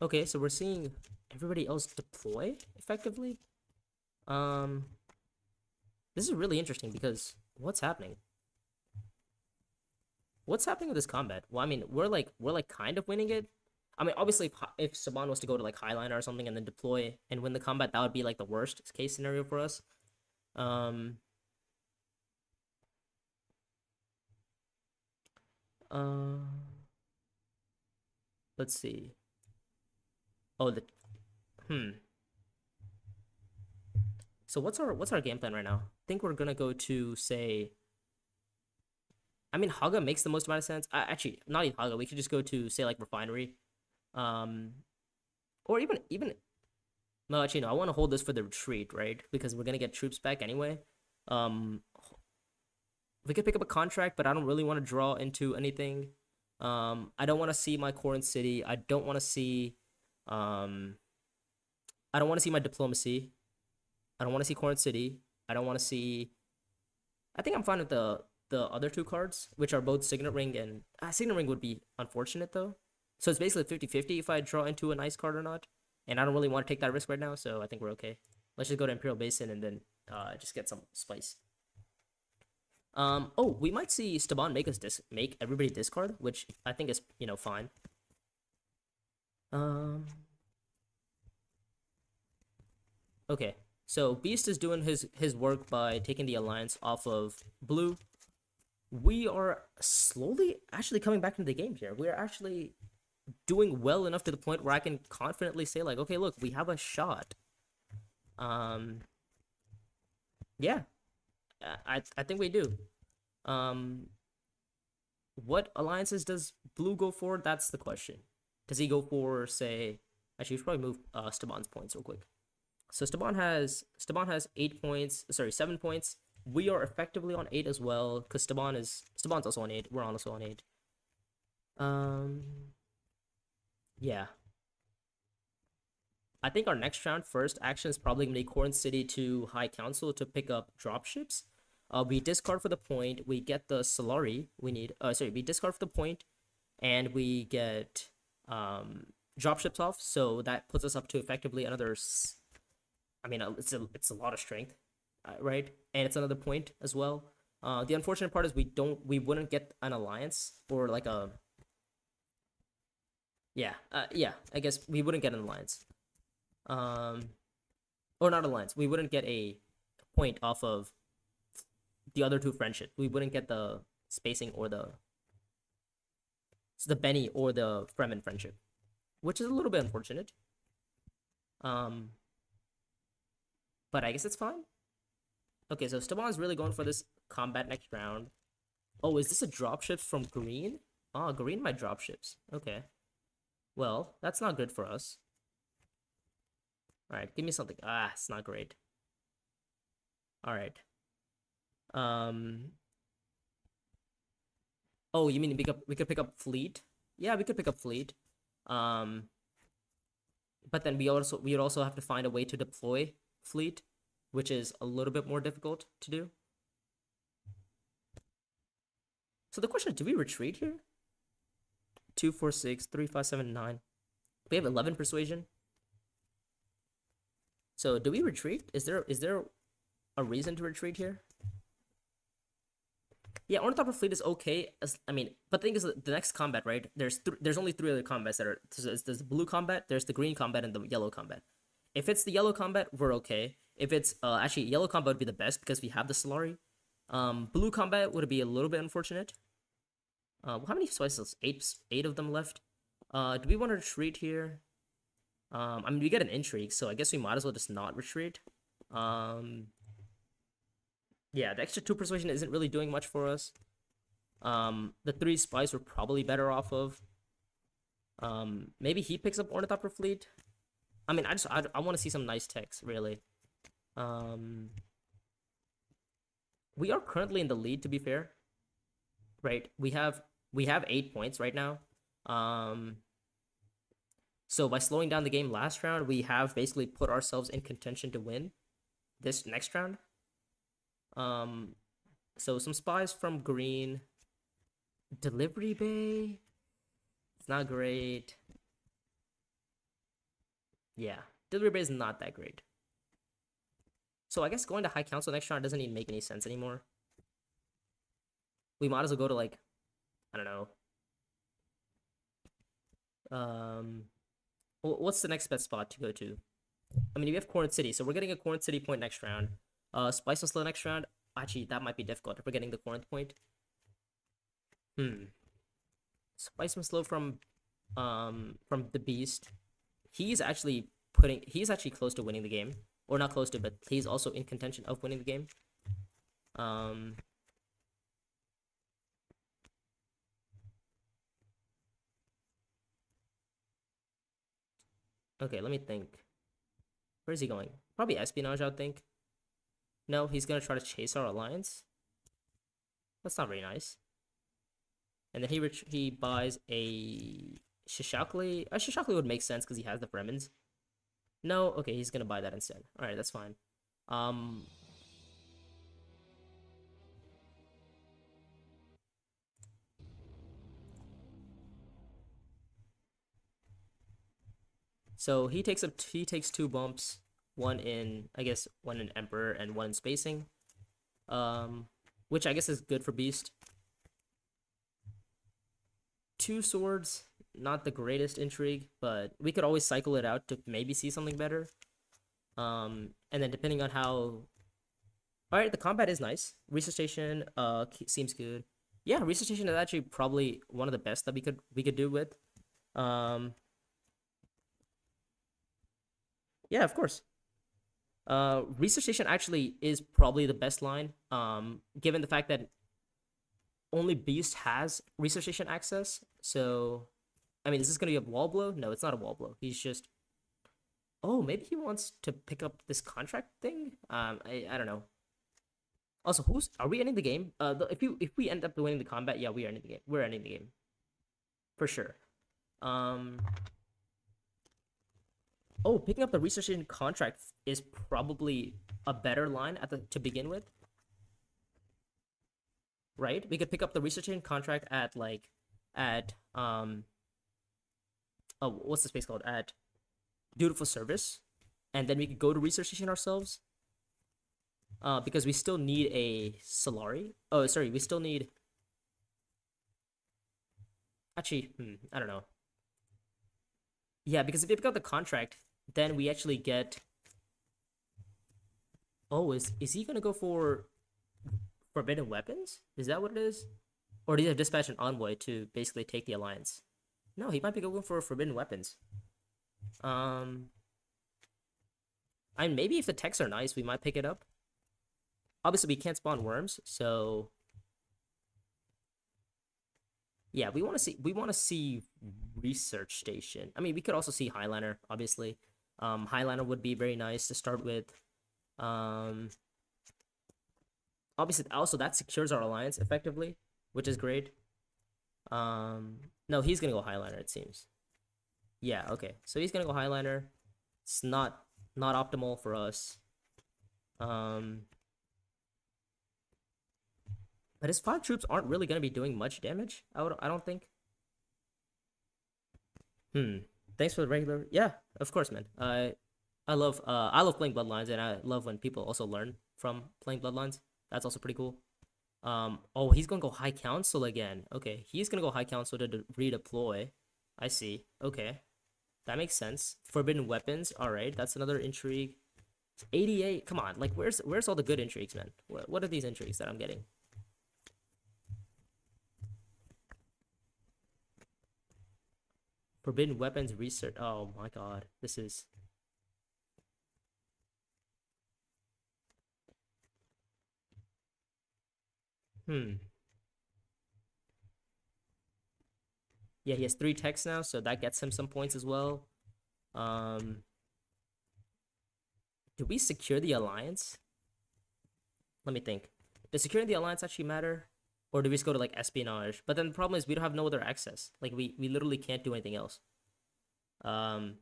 Okay, so we're seeing everybody else deploy effectively. This is really interesting because what's happening? What's happening with this combat? Well, I mean, we're like kind of winning it. I mean, obviously, if Saban was to go to like Highliner or something and then deploy and win the combat, that would be like the worst case scenario for us. Um. Uh. Let's see. Oh, the. So what's our game plan right now? I think we're gonna go to say. I mean, Haga makes the most amount of sense. Actually, not even Haga. We could just go to say like Refinery, um, or even. No, actually, no. I want to hold this for the retreat, right? Because we're gonna get troops back anyway. Um, we could pick up a contract, but I don't really want to draw into anything. I don't want to see my core in city. I don't want to see. I don't want to see my diplomacy. I don't want to see core in city. I don't want to see. I think I'm fine with the other two cards, which are both Signet Ring and Signet Ring would be unfortunate though. So it's basically 50-50 if I draw into a nice card or not. And I don't really want to take that risk right now, so I think we're okay. Let's just go to Imperial Basin and then just get some spice. Oh, we might see Staban make everybody discard, which I think is, fine. Okay. So Beast is doing his work by taking the alliance off of blue. We are slowly actually coming back into the game here. We're actually doing well enough to the point where I can confidently say like, okay, look, we have a shot. Yeah, I think we do. What alliances does blue go for? That's the question. Does he go for, say, actually, we should probably move Staban's points real quick. So Staban has 8 points. Sorry, 7 points. We are effectively on 8 as well because Staban's also on 8. We're also on 8. Yeah. I think our next round first action is probably gonna be Corn City to High Council to pick up dropships. We discard for the point. We get the Solari we need. We discard for the point, and we get dropships off. So that puts us up to effectively another. I mean, it's a lot of strength, right? And it's another point as well. The unfortunate part is we wouldn't get an alliance or like a. Yeah, I guess we wouldn't get an alliance. Or not alliance. We wouldn't get a point off of the other two friendships. We wouldn't get the spacing or the Benny or the Fremen friendship, which is a little bit unfortunate. But I guess it's fine. Okay, so Staban's really going for this combat next round. Oh, is this a dropship from green? Oh, green might dropships. Okay. Well, that's not good for us. All right, give me something. Ah, it's not great. All right. Um. Oh, you mean we could pick up fleet? Yeah, we could pick up fleet. Um. But then we would also have to find a way to deploy fleet, which is a little bit more difficult to do. So the question is, do we retreat here? 2, 4, 6, 3, 5, 7, 9. We have 11 persuasion. So do we retreat? Is there a reason to retreat here? Yeah, Ornithopter fleet is okay. I mean, but the thing is, the next combat, right? There's only 3 other combats that are. There's the blue combat, there's the green combat, and the yellow combat. If it's the yellow combat, we're okay. If it's actually yellow combat would be the best because we have the Solari. Blue combat would be a little bit unfortunate. How many spices? Eight of them left. Do we want to retreat here? I mean, we get an intrigue, so I guess we might as well just not retreat. Yeah, the extra 2 persuasion isn't really doing much for us. The 3 spies we're probably better off of. Maybe he picks up Ornithopter fleet. I mean, I want to see some nice techs, really. We are currently in the lead, to be fair. Right? We have 8 points right now. So by slowing down the game last round, we have basically put ourselves in contention to win this next round. So some spies from green. Delivery bay. It's not great. Yeah, delivery bay is not that great. So I guess going to High Council next round doesn't even make any sense anymore. We might as well go to, like, I don't know. What's the next best spot to go to? I mean, we have Corn City, so we're getting a Corn City point next round. Spice and Slow next round. Actually, that might be difficult if we're getting the Corinth point. Spice and Slow from the Beast. He's actually close to winning the game. Or not close to, but he's also in contention of winning the game. Okay, let me think. Where's he going? Probably espionage, I would think. No, he's gonna try to chase our alliance. That's not very nice. And then he buys a Shishakli. A Shishakli would make sense because he has the Fremens. No, okay, he's gonna buy that instead. All right, that's fine. So he takes 2 bumps, one in Emperor and one in spacing, which I guess is good for Beast. 2 swords, not the greatest intrigue, but we could always cycle it out to maybe see something better. And then depending on how. All right, the combat is nice. Resuscitation seems good. Yeah, resuscitation is actually probably one of the best that we could do with. Yeah, of course. Resuscitation actually is probably the best line. Given the fact that only Beast has resuscitation access. So, I mean, is this gonna be a wall blow? No, it's not a wall blow. He's just. Oh, maybe he wants to pick up this contract thing. I don't know. Also, are we ending the game? If we end up winning the combat, yeah, we are ending the game. We're ending the game for sure. Oh, picking up the resuscitation contract is probably a better line to begin with. Right? We could pick up the resuscitation contract at what's the space called? At Dutiful Service. And then we could go to resuscitation ourselves. Because we still need a Solari. Oh, sorry, we still need. Actually, I don't know. Yeah, because if we pick up the contract, then we actually get. Oh, is he gonna go for forbidden weapons? Is that what it is? Or do you have dispatch an envoy to basically take the alliance? No, he might be going for forbidden weapons. I mean, maybe if the techs are nice, we might pick it up. Obviously, we can't spawn worms, so Yeah, we want to see research station. I mean, we could also see Highliner, obviously. Highliner would be very nice to start with. Um, Obviously, also that secures our alliance effectively, which is great. No, he's gonna go Highliner, it seems. Yeah, okay. So he's gonna go Highliner. It's not optimal for us. Um, but his 5 troops aren't really gonna be doing much damage. I don't think. Hmm. Thanks for the regular. Yeah, of course, man. I love playing Bloodlines, and I love when people also learn from playing Bloodlines. That's also pretty cool. Oh, he's gonna go High Council again. Okay, he's gonna go High Council to redeploy. I see. Okay, that makes sense. Forbidden weapons. All right, that's another intrigue. 88. Come on, like where's all the good intrigues, man? What are these intrigues that I'm getting? Forbidden weapons research. Oh my god, this is. Hmm. Yeah, he has 3 techs now, so that gets him some points as well. Um, do we secure the alliance? Let me think. Does securing the alliance actually matter? Or do we just go to like espionage? But then the problem is we don't have no other access. Like we literally can't do anything else. Um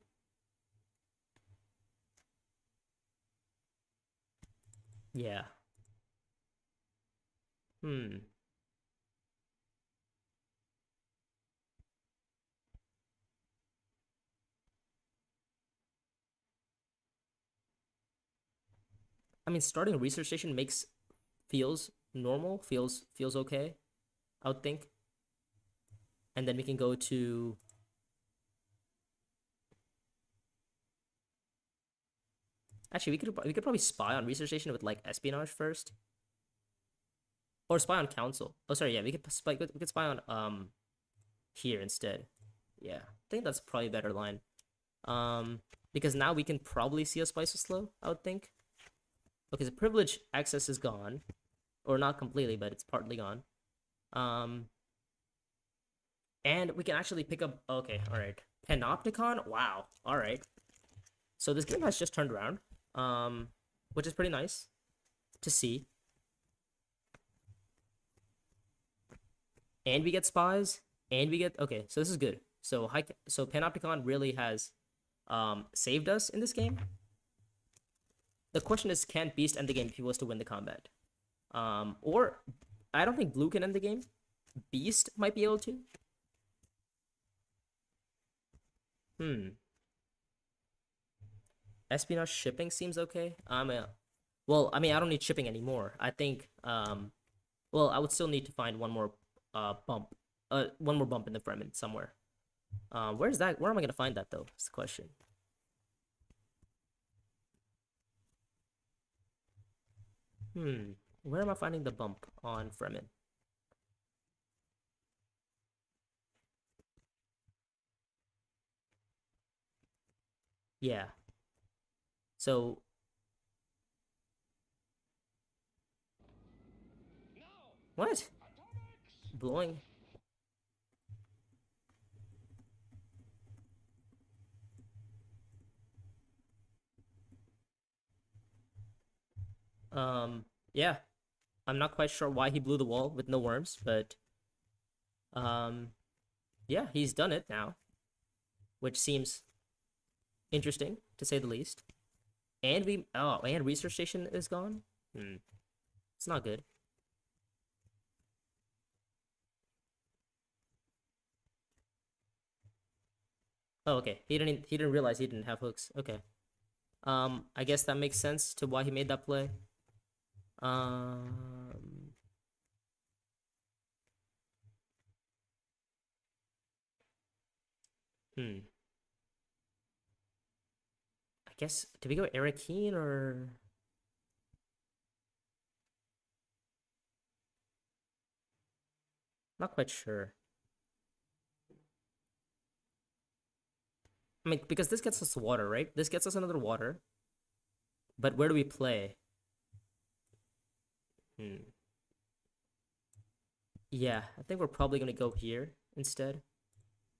yeah. Hmm. I mean starting a research station makes feels normal, feels okay, I would think. And then we can go to actually we could probably spy on research station with like espionage first. Or spy on council. Oh sorry, yeah, we could spy on here instead. Yeah. I think that's probably a better line. Because now we can probably see a spice with slow, I would think. Okay, so privilege access is gone. Or not completely, but it's partly gone. Um and we can actually pick up okay, alright. Panopticon? Wow. Alright. So this game has just turned around. Um which is pretty nice to see. And we get spies, and we get okay, so this is good. So Panopticon really has saved us in this game. The question is, can Beast end the game if he was to win the combat? Or I don't think Blue can end the game. Beast might be able to. Hmm. Espionage shipping seems okay. Well, I mean, I don't need shipping anymore. I think well, I would still need to find one more bump in the Fremen somewhere. Where's that? Where am I gonna find that though? That's the question. Hmm. Where am I finding the bump on Fremen? Yeah. So what? Blowing? Yeah. I'm not quite sure why he blew the wall with no worms, but um, yeah, he's done it now, which seems interesting to say the least. And research station is gone. Hmm. It's not good. Oh, okay. He didn't realize he didn't have hooks. Okay. I guess that makes sense to why he made that play. Um, hmm. I guess did we go Arakeen or not quite sure. I mean, because this gets us water, right? This gets us another water. But where do we play? Hmm. Yeah, I think we're probably gonna go here instead.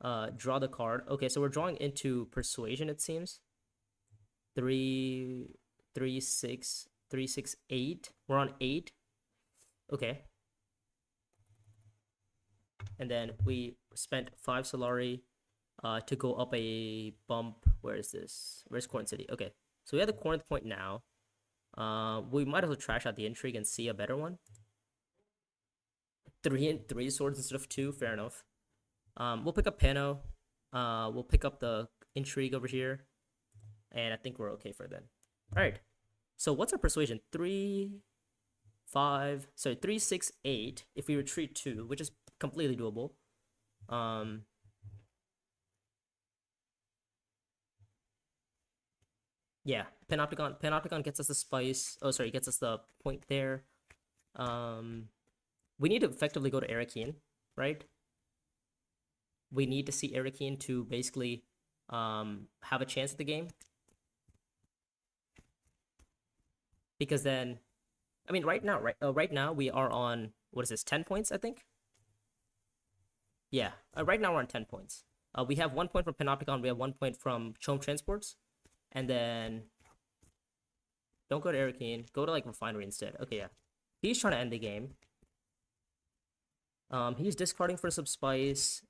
Draw the card. Okay, so we're drawing into Persuasion, it seems. 3, 3, 6, 3, 6, 8. We're on 8. Okay. And then we spent 5 Solari to go up a bump. Where is this? Where's Corn City? Okay. So we have the Corinth point now. We might as well trash out the Intrigue and see a better one. 3 swords instead of 2. Fair enough. We'll pick up Pano. We'll pick up the Intrigue over here. And I think we're okay for then. Alright. So what's our Persuasion? 3, 5. Sorry, 3, 6, 8. If we retreat 2, which is completely doable. Yeah, Panopticon gets us the spice. Oh, sorry, gets us the point there. We need to effectively go to Arakeen, right? We need to see Arakeen to basically have a chance at the game. Because then, I mean, right now we are on, what is this, 10 points, I think? Yeah, right now we're on 10 points. We have 1 point from Panopticon, we have 1 point from Chome Transports. And then, don't go to Arakeen, go to like Refinery instead. Okay, yeah. He's trying to end the game. He's discarding for some spice.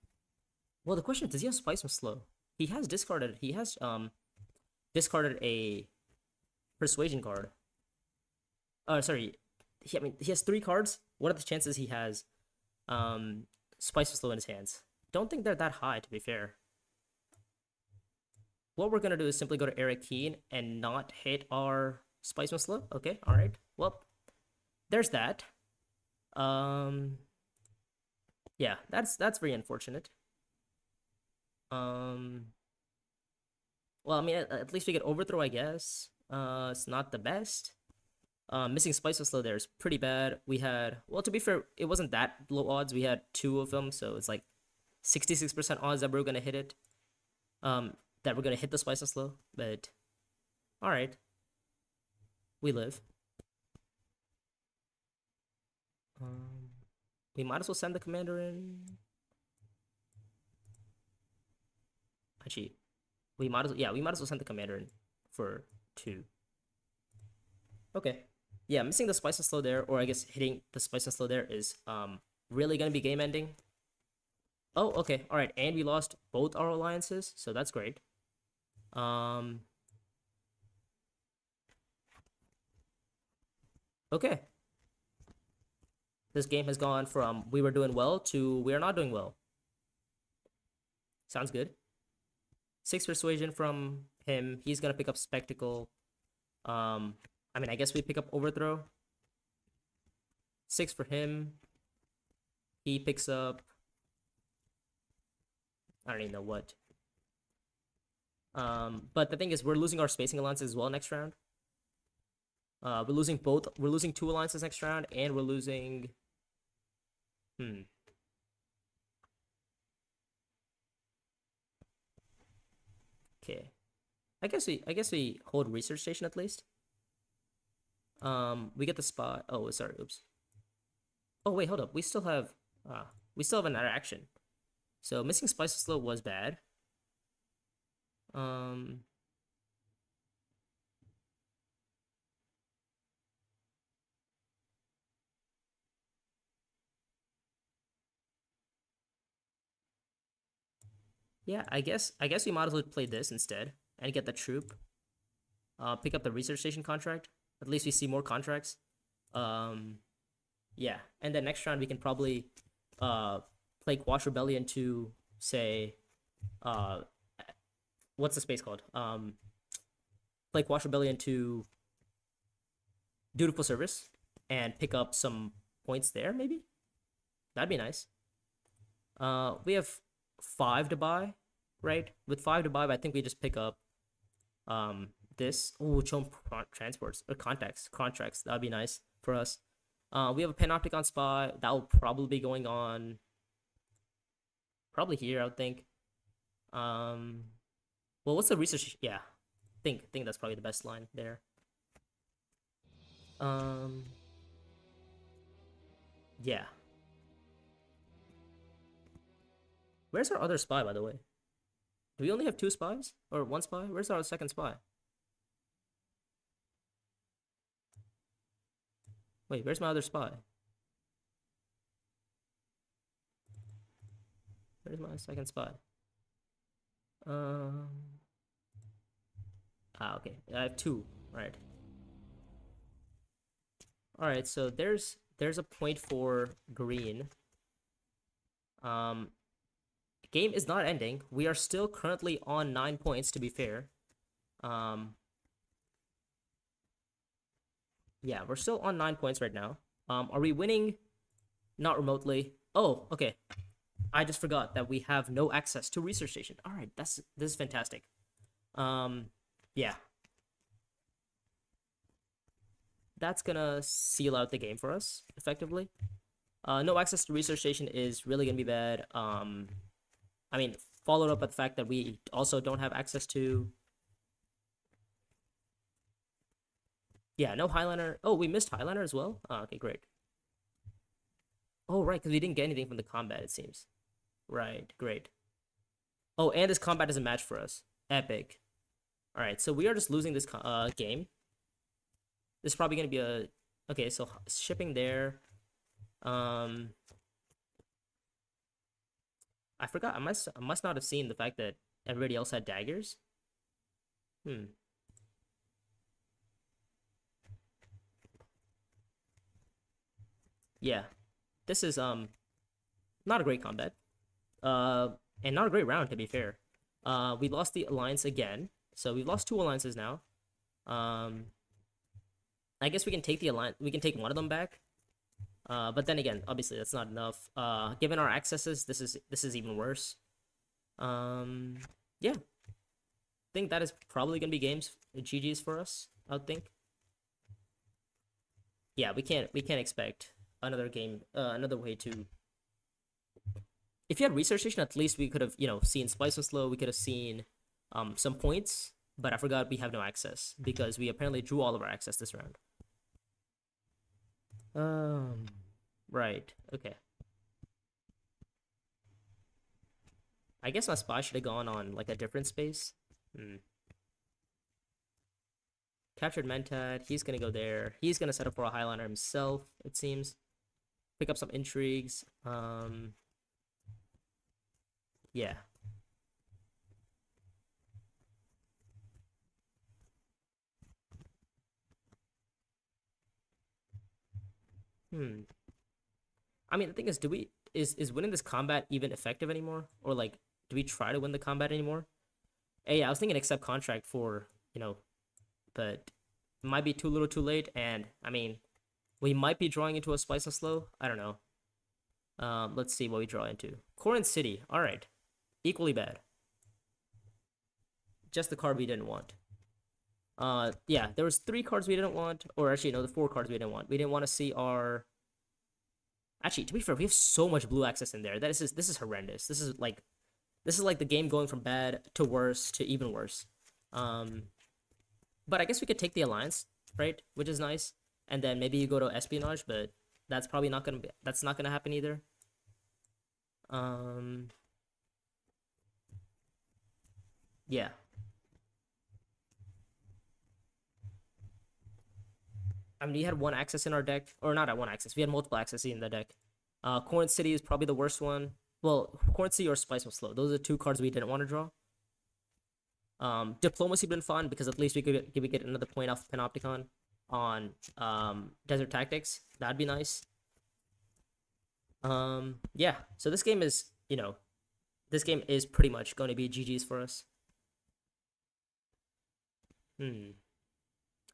Well, the question is, does he have spice from slow? He has discarded a Persuasion card. Sorry. I mean, he has 3 cards. What are the chances he has spice from slow in his hands? Don't think they're that high, to be fair. What we're gonna do is simply go to Arakeen and not hit our spice from slow. Okay, all right. Well, there's that. Yeah, that's very unfortunate. Well, I mean, at least we get overthrow, I guess. It's not the best. Missing spice was slow there is pretty bad. We had, well, to be fair, it wasn't that low odds. We had 2 of them, so it's like 66% odds that we're gonna hit it. That we're gonna hit the spice of slow, but all right, we live. We might as well send the commander in. Actually, we might as well send the commander in for 2. Okay. Yeah, missing the spice and slow there, or I guess hitting the spice and slow there is really gonna be game ending. Oh, okay, all right, and we lost both our alliances, so that's great. Okay. This game has gone from we were doing well to we are not doing well. Sounds good. 6 persuasion from him. He's gonna pick up spectacle. I mean, I guess we pick up overthrow. 6 for him. He picks up, I don't even know what. But the thing is, we're losing our spacing alliances as well next round. We're losing 2 alliances next round, and we're losing. Okay. I guess we hold research station at least. We get the spot. Oh, sorry. Oops. Oh wait, hold up. We still have another action. So missing spice slow was bad. Yeah, I guess we might as well play this instead and get the troop. Pick up the research station contract. At least we see more contracts. Yeah, and then next round we can probably play Quash Rebellion to say what's the space called? Play Quash Rebellion to Dutiful Service and pick up some points there, maybe? That'd be nice. We have 5 to buy, right? With 5 to buy, I think we just pick up this. Oh, Chome Transports or contracts. That'd be nice for us. We have a Panopticon spot that will probably be going on probably here, I would think. Well, what's the research? Yeah, think that's probably the best line there. Yeah. Where's our other spy, by the way? Do we only have 2 spies? Or 1 spy? Where's our second spy? Wait, where's my other spy? Where's my second spy? Um. Okay. I have 2. Right. All right. So there's a point for green. Game is not ending. We are still currently on 9 points. To be fair. Yeah, we're still on 9 points right now. Are we winning? Not remotely. Oh, okay. I just forgot that we have no access to research station. All right, this is fantastic. Yeah. That's gonna seal out the game for us effectively. No access to research station is really gonna be bad. I mean, followed up by the fact that we also don't have access to. Yeah, no Highliner. Oh, we missed Highliner as well. Oh, okay, great. Oh, right, because we didn't get anything from the combat, it seems. Right, great. Oh, and this combat doesn't match for us. Epic. All right, so we are just losing this game. This is probably gonna be a. Okay, so shipping there. I forgot. I must not have seen the fact that everybody else had daggers. Yeah, this is not a great combat. And not a great round to be fair. We lost the alliance again, so we've lost 2 alliances now. I guess we can take the alliance. We can take one of them back. But then again, obviously that's not enough. Given our accesses, this is even worse. Yeah. I think that is probably gonna be GG's for us, I would think. Yeah, we can't expect another game, another way to. If you had research station, at least we could have, seen Spice and Slow. We could have seen, some points. But I forgot we have no access because we apparently drew all of our access this round. Right. Okay. I guess my spy should have gone on like a different space. Captured Mentad. He's gonna go there. He's gonna set up for a Highliner himself, it seems. Pick up some intrigues. Yeah. I mean, the thing is, is winning this combat even effective anymore? Or like, do we try to win the combat anymore? Hey, yeah, I was thinking accept contract for, but it might be too little too late, and I mean, we might be drawing into a Spice and Slow. I don't know. Let's see what we draw into. Corinth City. All right. Equally bad. Just the card we didn't want. Yeah, there was 3 cards we didn't want, or actually, no, the 4 cards we didn't want. We didn't want to see our. Actually, to be fair, we have so much blue access in there. This is horrendous. This is like the game going from bad to worse to even worse. But I guess we could take the alliance, right? Which is nice, and then maybe you go to espionage, but that's probably not gonna be. That's not gonna happen either. Yeah. I mean, we had 1 access in our deck, or not at 1 access. We had multiple access in the deck. Corinth City is probably the worst one. Well, Corinth City or Spice was Slow. Those are 2 cards we didn't want to draw. Diplomacy been fun because at least we get another point off Panopticon on Desert Tactics. That'd be nice. Yeah. So this game is, this game is pretty much going to be GG's for us.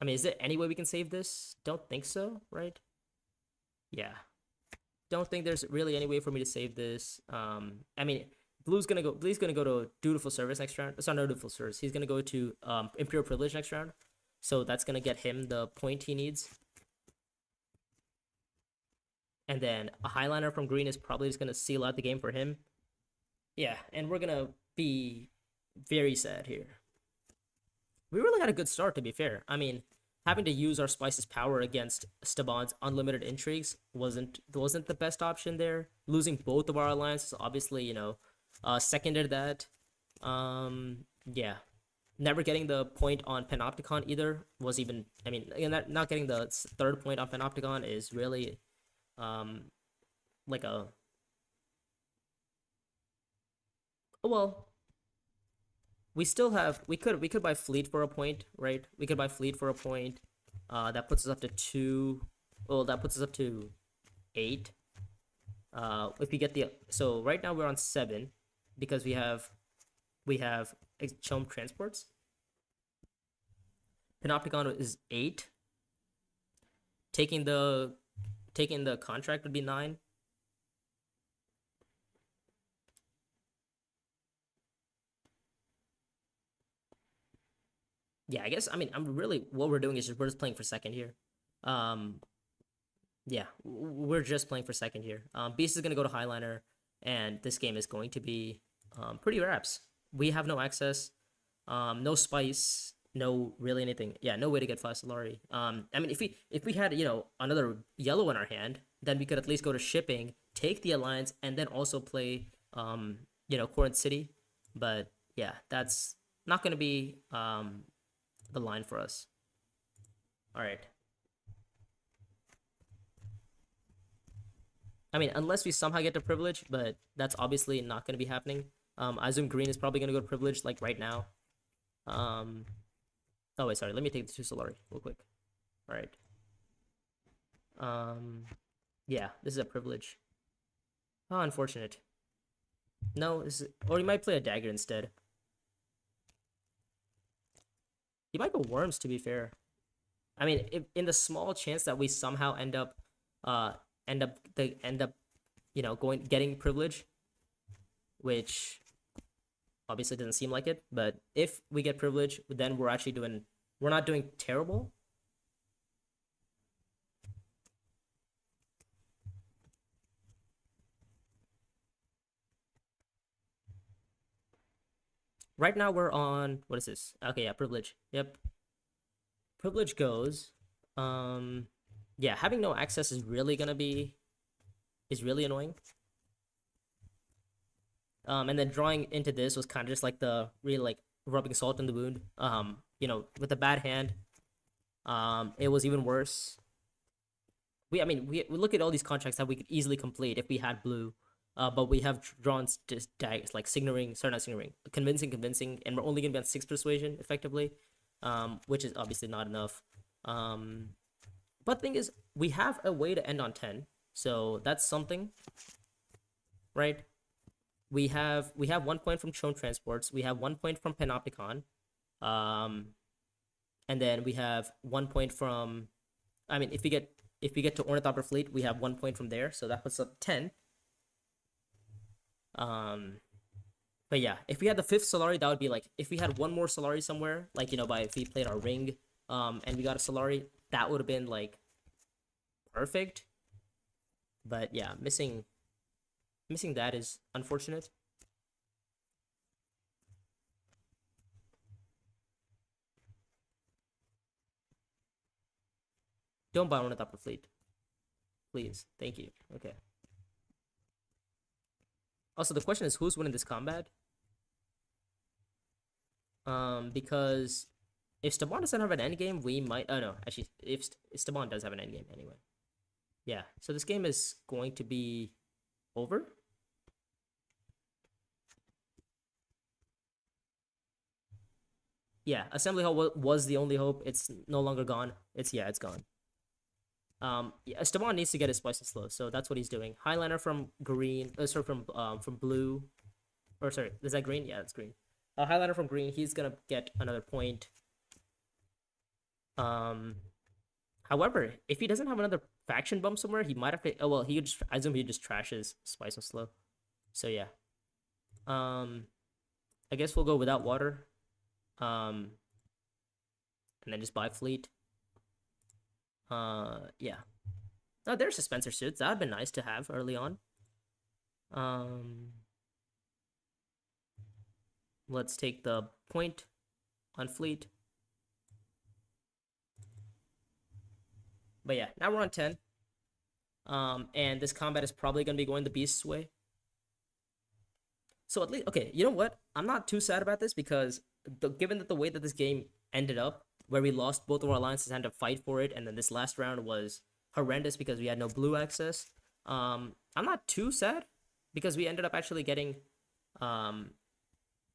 I mean, is there any way we can save this? Don't think so, right? Yeah. Don't think there's really any way for me to save this. I mean, Blue's gonna go to Dutiful Service next round. It's not no Dutiful Service. He's gonna go to Imperial Privilege next round. So that's gonna get him the point he needs. And then a Highliner from green is probably just gonna seal out the game for him. Yeah, and we're gonna be very sad here. We really had a good start, to be fair. I mean, having to use our Spice's power against Staban's unlimited intrigues wasn't the best option there. Losing both of our alliances, obviously, seconded that. Yeah, never getting the point on Panopticon either was even. I mean, not getting the third point on Panopticon is really like a well. We still have we could buy fleet for a point, right? We could buy fleet for a point. That puts us up to 2. Well, that puts us up to 8. If we get the so right now we're on 7 because we have Chom transports. Panopticon is 8. Taking the contract would be 9. Yeah, I guess I mean I'm really what we're doing is we're just playing for second here. Um, yeah, we're just playing for second here. Beast is gonna go to Highliner, and this game is going to be pretty raps. We have no access, no spice, no really anything. Yeah, no way to get 5 Solari. I mean, if we had another yellow in our hand, then we could at least go to shipping, take the alliance, and then also play Corinth City. But yeah, that's not gonna be the line for us. All right. I mean, unless we somehow get to privilege, but that's obviously not going to be happening. I assume green is probably going to go to privilege like right now. Oh wait, sorry. Let me take the 2 Solari real quick. All right. Yeah, this is a privilege. Oh, unfortunate. No, or you might play a dagger instead. You might go worms, to be fair. I mean, if, in the small chance that we somehow end up getting privilege, which obviously doesn't seem like it, but if we get privilege, then we're not doing terrible. Right now we're on, what is this? Okay, yeah, privilege. Yep. Privilege goes. Yeah, having no access is really annoying. And then drawing into this was kind of just like the really like rubbing salt in the wound. With a bad hand, it was even worse. I mean, we look at all these contracts that we could easily complete if we had blue. But we have drawn just daggers like signaling, sorry, not signaling, convincing, and we're only gonna be on 6 persuasion effectively, which is obviously not enough. But the thing is, we have a way to end on 10, so that's something, right? We have 1 point from Chone Transports, we have 1 point from Panopticon, and then we have 1 point from. I mean, if we get to Ornithopter Fleet, we have 1 point from there, so that puts up 10. But yeah, if we had the 5th Solari, that would be like if we had 1 more Solari somewhere, like if we played our ring, and we got a Solari, that would have been like perfect. But yeah, missing that is unfortunate. Don't buy one at the upper fleet, please. Thank you. Okay. Also, the question is who's winning this combat? Because if Staban doesn't have an endgame, we might. Oh no, actually, if Staban does have an endgame anyway. Yeah. So this game is going to be over. Yeah, Assembly Hall was the only hope. It's no longer gone. It's gone. Yeah, Esteban needs to get his spice and slow, so that's what he's doing. Highliner from green, sorry, from blue, or sorry, is that green? Yeah, it's green. Highliner from green, he's gonna get another point. However, if he doesn't have another faction bump somewhere, he might have to. Oh well, I assume he just trashes spice and slow. So yeah. I guess we'll go without water. And then just buy fleet. Yeah. Oh, there's dispenser suits. That would have been nice to have early on. Let's take the point on fleet. But yeah, now we're on 10. And this combat is probably going to be going the beast's way. So at least, okay, you know what? I'm not too sad about this because given that the way that this game ended up, where we lost both of our alliances and had to fight for it, and then this last round was horrendous because we had no blue access. I'm not too sad because we ended up actually getting, um,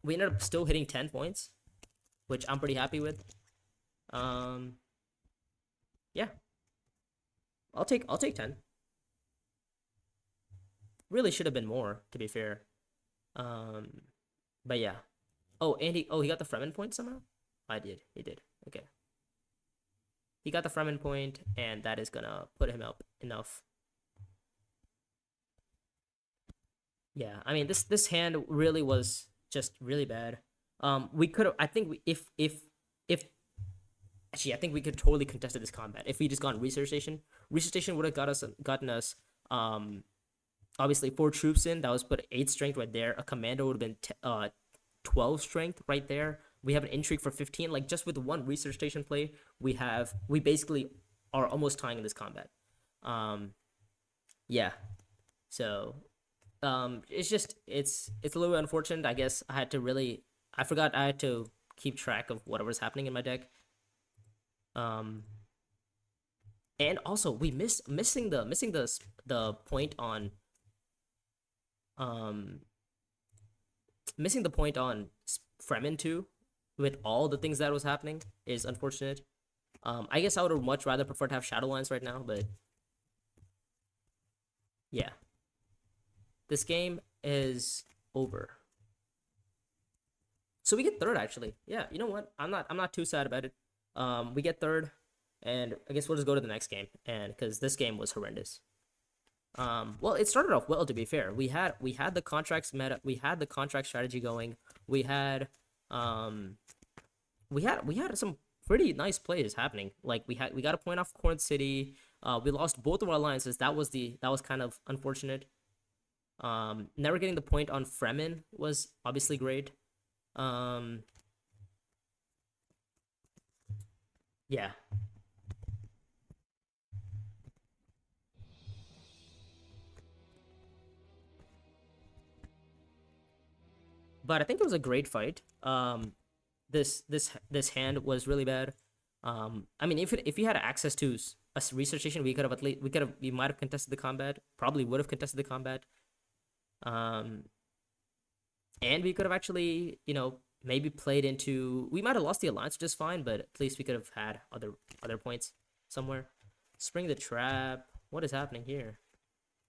we ended up still hitting 10 points, which I'm pretty happy with. Um, yeah, I'll take 10. Really should have been more, to be fair. Um, but yeah. Oh, and he got the Fremen point somehow? I did. He did. Okay. He got the Fremen point, and that is gonna put him up enough. Yeah, I mean this hand really was just really bad. We could have. I think if actually I think we could totally contested this combat if we just gone research station. Research station would have gotten us obviously 4 troops in. That was put 8 strength right there. A commander would have been 12 strength right there. We have an intrigue for 15. Like just with one research station play, we basically are almost tying in this combat. Um, yeah. So it's a little unfortunate. I guess I forgot I had to keep track of whatever's happening in my deck. Um, and also we missing the point on um missing the point on Fremen too, with all the things that was happening is unfortunate. I guess I would have much rather preferred to have Shadowlands right now, but yeah, this game is over. So we get third actually. Yeah, you know what? I'm not too sad about it. We get third, and I guess we'll just go to the next game, and because this game was horrendous. Well, it started off well to be fair. We had the contracts meta, we had the contract strategy going. We had um we had some pretty nice plays happening. Like we got a point off Corn City. We lost both of our alliances. That was kind of unfortunate. Never getting the point on Fremen was obviously great. Um, yeah, but I think it was a great fight. This hand was really bad. I mean, if we had access to a research station, we might have contested the combat. Probably would have contested the combat. Um, and we could have actually, maybe played into. We might have lost the alliance just fine, but at least we could have had other points somewhere. Spring the trap. What is happening here?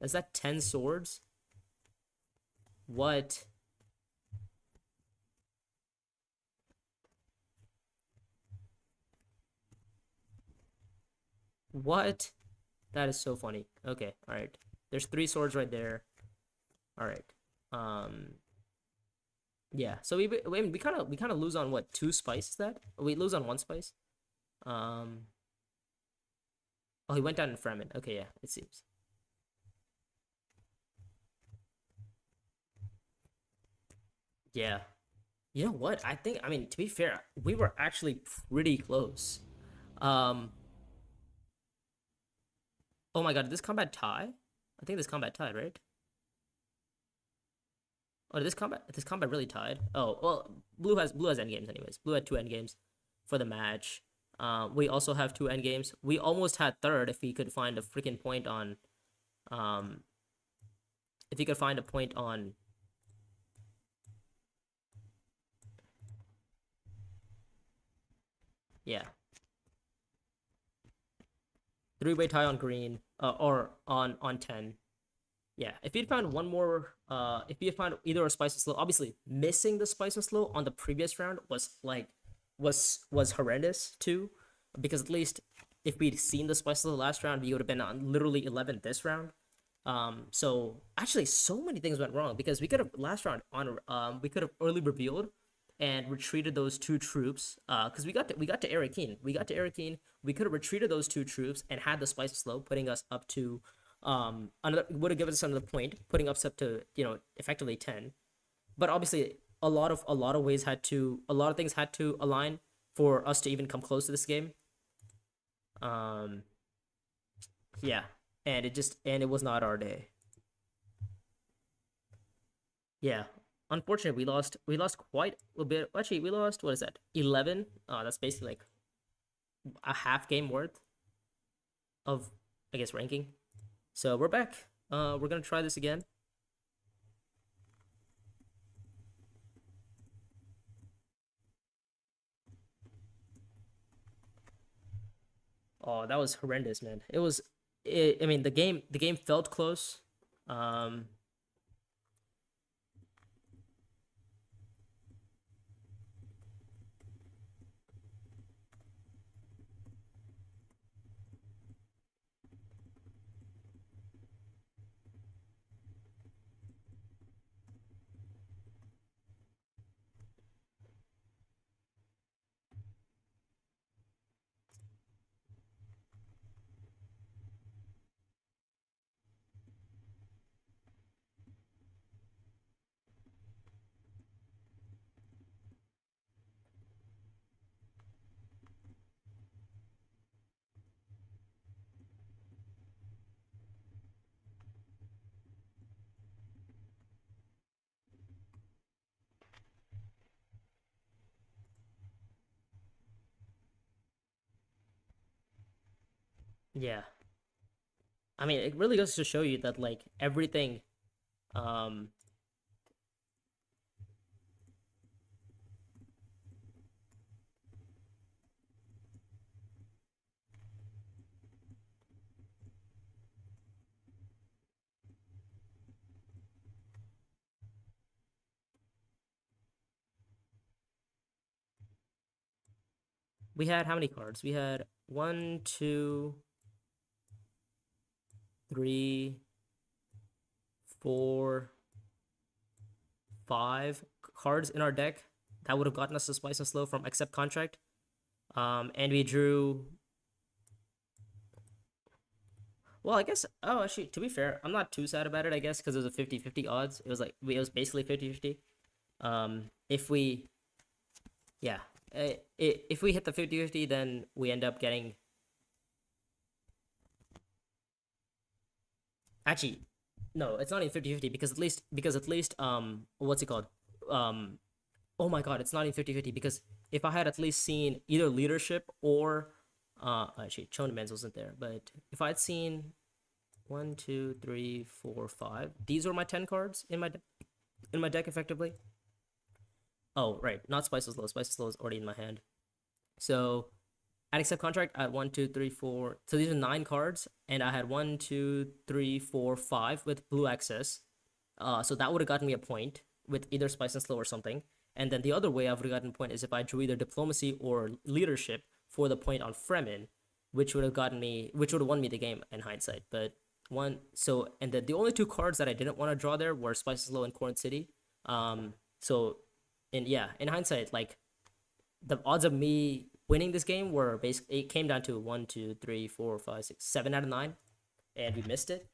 Is that 10 swords? What? What? That is so funny. Okay, all right. There's 3 swords right there. All right. Um, yeah. So we kind of lose on what, 2 spice? Is that we lose on 1 spice? Um. Oh, he went down in Fremen. Okay, yeah. It seems. Yeah. You know what? I mean, to be fair, we were actually pretty close. Um. Oh my God, did this combat tie? I think this combat tied, right? Oh, did this combat really tied? Oh, well, blue has end games anyways. Blue had 2 end games for the match. We also have 2 end games. We almost had third if we could find a freaking point on um if you could find a point on yeah, 3-way tie on green, or on 10. Yeah, if you'd found one more, if you had found either a spice or slow, obviously missing the spice or slow on the previous round was horrendous too, because at least if we'd seen the spice or slow last round, we would have been on literally 11 this round. So actually, so many things went wrong because we could have last round on we could have early revealed and retreated those 2 troops. Because we got to Arakeen. We got to Arakeen. We could have retreated those 2 troops and had the spice slow, putting us up to another would have given us another point, putting us up to effectively 10. But obviously, a lot of things had to align for us to even come close to this game. Um, yeah, and it was not our day. Yeah. unfortunately, we lost quite a bit. Actually, we lost, what is that, 11? That's basically like a half game worth of, I guess, ranking. So we're back. We're gonna try this again. Oh, that was horrendous, man. I mean, the game felt close. Um, yeah. I mean, it really goes to show you that like everything. Um, we had how many cards? We had one, two, three, four, five cards in our deck that would have gotten us the Spice and Slow from Accept Contract. And we drew. Well, I guess. Oh, actually, to be fair, I'm not too sad about it. I guess because it was a 50-50 odds. It was like it was basically 50-50. If we, yeah, if we hit the 50-50, then we end up getting. Actually, no, it's not even 50-50 because at least what's it called? Um, oh my god, it's not even 50-50 because if I had at least seen either leadership or actually Chonemans wasn't there, but if I'd seen one, two, three, four, five, these were my 10 cards in my deck effectively. Oh right, not Spice's Low. Spice's Low is already in my hand. So at accept contract, I had one, two, three, four. So these are 9 cards, and I had one, two, three, four, five with blue access. So that would have gotten me a point with either Spice and Slow or something. And then the other way I would have gotten a point is if I drew either Diplomacy or Leadership for the point on Fremen, which would have won me the game in hindsight. But and then the only 2 cards that I didn't want to draw there were Spice and Slow and Corn City. So, in hindsight, like the odds of me winning this game were basically it came down to 1, 2, 3, 4, 5, 6, 7 out of 9, and we missed it.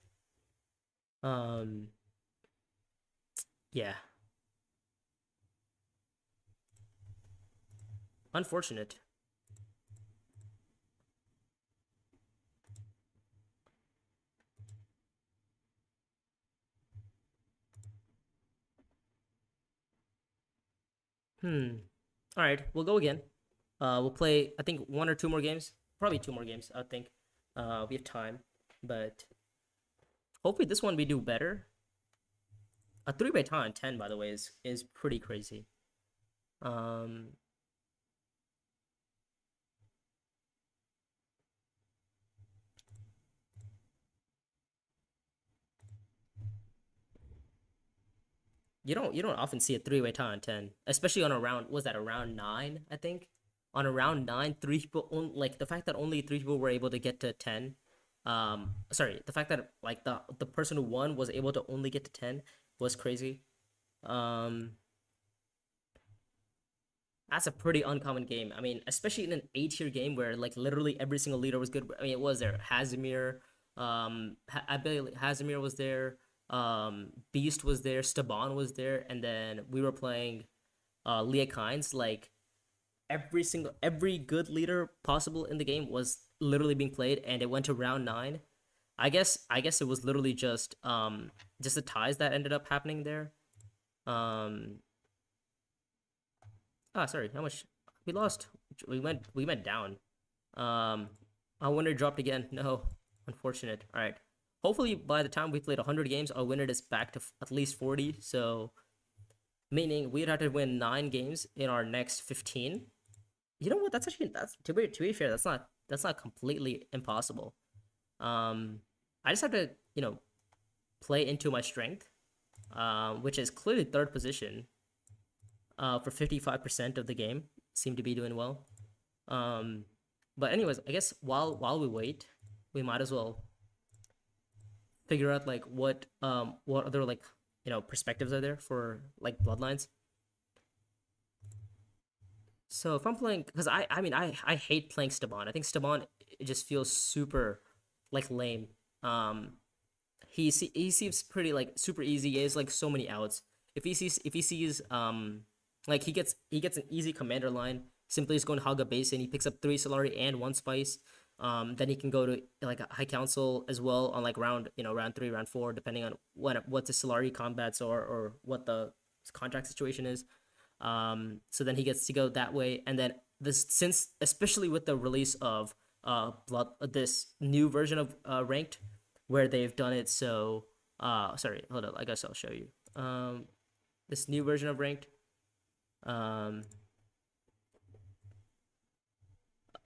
Um, yeah, unfortunate. Hmm. All right, we'll go again. We'll play. I think 1 or 2 more games. Probably 2 more games. I think. We have time, but hopefully this one we do better. A 3 by tie on 10, by the way, is pretty crazy. Um, you don't often see a 3 way tie on 10, especially on a round. Was that a round 9? I think on a round 9, 3 people like the fact that only 3 people were able to get to 10. Sorry, the fact that like the person who won was able to only get to 10 was crazy. Um, that's a pretty uncommon game. I mean, especially in an A-tier game where like literally every single leader was good. I mean, it was there. Hazimir, I believe Hazimir was there. Beast was there. Staban was there, and then we were playing Leah Kynes. Like every good leader possible in the game was literally being played, and it went to round 9. I guess it was literally just the ties that ended up happening there. Um, sorry, how much we lost? We went down. Um, our winner dropped again. No, unfortunate. All right. Hopefully, by the time we played 100 games, our winner is back to at least 40. So, meaning we'd have to win 9 games in our next 15. You know what? That's to be fair. That's not completely impossible. I just have to play into my strength, which is clearly third position. For 55% of the game, seem to be doing well. Um, but anyways, I guess while we wait, we might as well figure out like what other like perspectives are there for like bloodlines. So if I'm playing, because I hate playing Staban. I think Staban, it just feels super like lame. Um, he seems pretty like super easy. He has like so many outs. If he sees like he gets an easy commander line. Simply just going to hog a base and he picks up 3 Solari and 1 spice. Then he can go to like a high council as well on like round 3, round 4, depending on what the Solari combats or what the contract situation is. So then he gets to go that way, and then this, since especially with the release of this new version of ranked, where they've done it so sorry, hold on, I guess I'll show you. This new version of ranked. Um,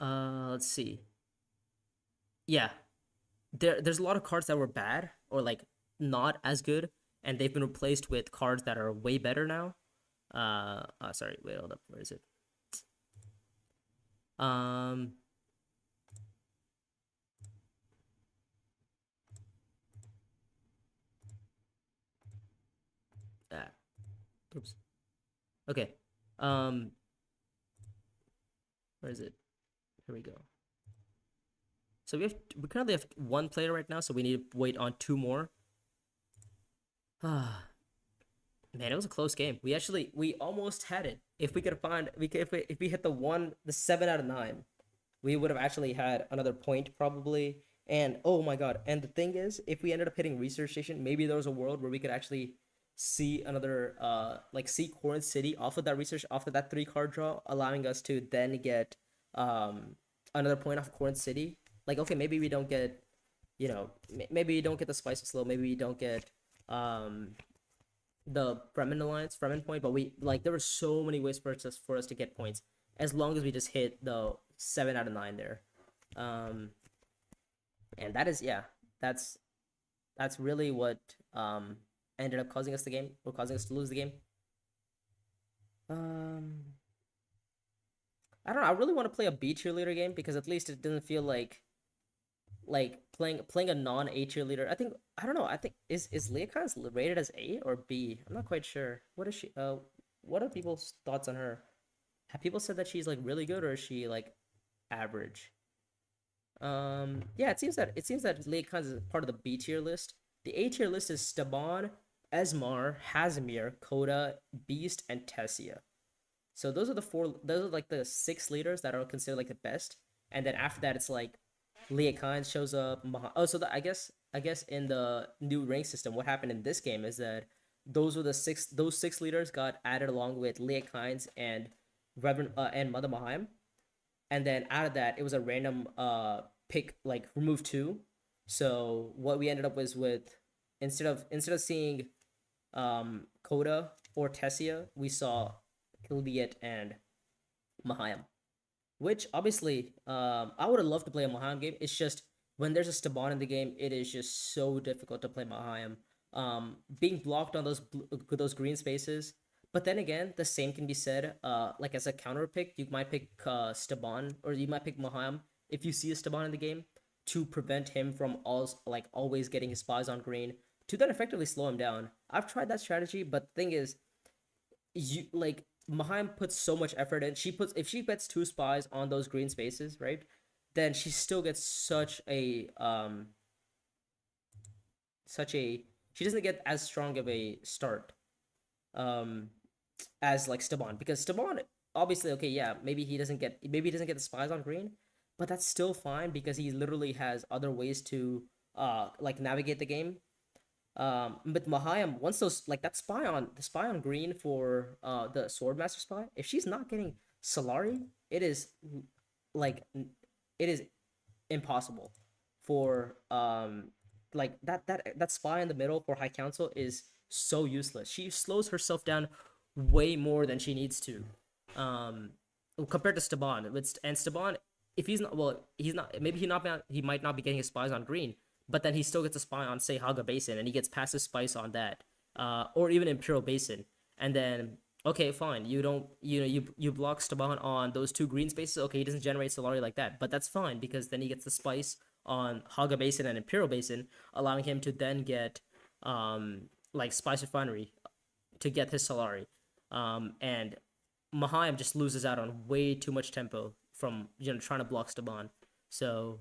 let's see. Yeah, there's a lot of cards that were bad or like not as good, and they've been replaced with cards that are way better now. Sorry, wait, hold up, where is it? Um, ah, oops. Okay. Um, where is it? Here we go. So we currently have 1 player right now, so we need to wait on 2 more. Ah, man, it was a close game. We almost had it. If we could find we could, if we hit the 7 out of 9, we would have actually had another point probably. And oh my god! And the thing is, if we ended up hitting research station, maybe there was a world where we could actually see another like see Corinth City off of that research, off of that 3 card draw, allowing us to then get another point off of Corinth City. Like, okay, maybe we don't get maybe you don't get the spice of slow, maybe you don't get um the Fremen alliance, Fremen point, but we like there were so many ways for us to get points as long as we just hit the 7 out of 9 there. Um, and that is, yeah, that's that's really what ended up causing us the game or causing us to lose the game. Um, I don't know. I really want to play a B cheerleader game because at least it doesn't feel like playing a non A cheerleader. I don't know. I think is Leocon's rated as A or B? I'm not quite sure. What is she? What are people's thoughts on her? Have people said that she's like really good or is she like average? Yeah, it seems that Leocon's is part of the B tier list. The A tier list is Staban, Esmar, Hazimir, Koda, Beast, and Tessia. So those are the four. Those are like the 6 leaders that are considered like the best. And then after that, it's like Leah Khan shows up. Oh, so I guess in the new rank system, what happened in this game is that those were the six. Those 6 leaders got added along with Leah Kynes and Reverend and Mother Mahaim, and then out of that, it was a random pick, like remove 2. So what we ended up was with, instead of seeing Coda or Tessia, we saw Hildiet and Mahayam. Which obviously, I would have loved to play a Mahayam game. It's just when there's a Staban in the game, it is just so difficult to play Mahayam. Being blocked on those green spaces. But then again, the same can be said. Like as a counter pick, you might pick Staban or you might pick Mahayam if you see a Staban in the game to prevent him from always getting his spies on green to then effectively slow him down. I've tried that strategy, but the thing is, you like Mahim puts so much effort in. If she puts 2 spies on those green spaces, right? Then she still gets such a she doesn't get as strong of a start um as like Staban, because Staban, obviously, okay, yeah, maybe he doesn't get the spies on green, but that's still fine because he literally has other ways to like navigate the game. With Mahayam, once those like that spy on the spy on green for the Swordmaster spy, if she's not getting Solari, it is like it is impossible for like that spy in the middle for High Council is so useless. She slows herself down way more than she needs to. Um Compared to Staban. And Staban, if he's not well, he's not maybe he might not be getting his spies on green, but then he still gets a spy on say Haga Basin and he gets passive spice on that. Or even Imperial Basin. And then okay, fine. You don't you block Staban on those two green spaces. Okay, he doesn't generate Solari like that, but that's fine because then he gets the spice on Haga Basin and Imperial Basin, allowing him to then get like Spice Refinery to get his Solari. And Mahayam just loses out on way too much tempo from trying to block Staban. So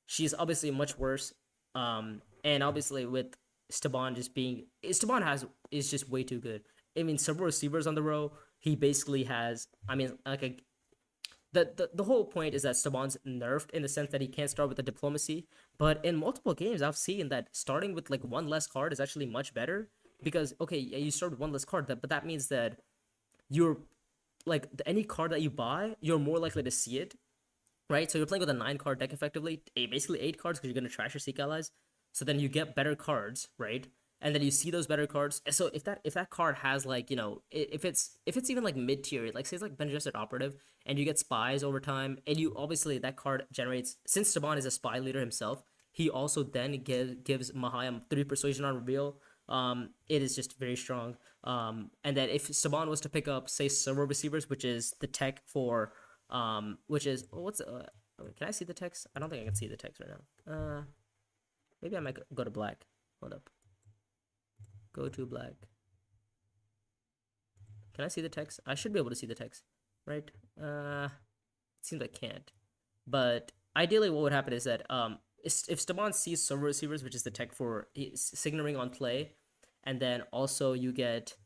she's obviously much worse. And obviously with Staban just being Staban has is just way too good. I mean, several receivers on the row. He basically has. I mean, like the whole point is that Staban's nerfed in the sense that he can't start with the diplomacy. But in multiple games, I've seen that starting with like one less card is actually much better because okay, yeah, you start with one less card, but that means that you're like any card that you buy, you're more likely to see it, right? So you're playing with a 9 card deck effectively, basically 8 cards because you're gonna trash your Seek allies. So then you get better cards, right? And then you see those better cards. So if that card has like if it's even like mid tier, like say it's like Benjested Operative, and you get spies over time, and you obviously that card generates since Staban is a spy leader himself, he also then gives Mahayam 3 persuasion on reveal. It is just very strong. And that if Staban was to pick up say server receivers, which is the tech for which is what's can I see the text? I don't think I can see the text right now. Maybe I might go to black. Hold up. Go to black. Can I see the text? I should be able to see the text, right? It seems I can't. But ideally, what would happen is that if Staban sees server receivers, which is the tech for signaling on play, and then also you get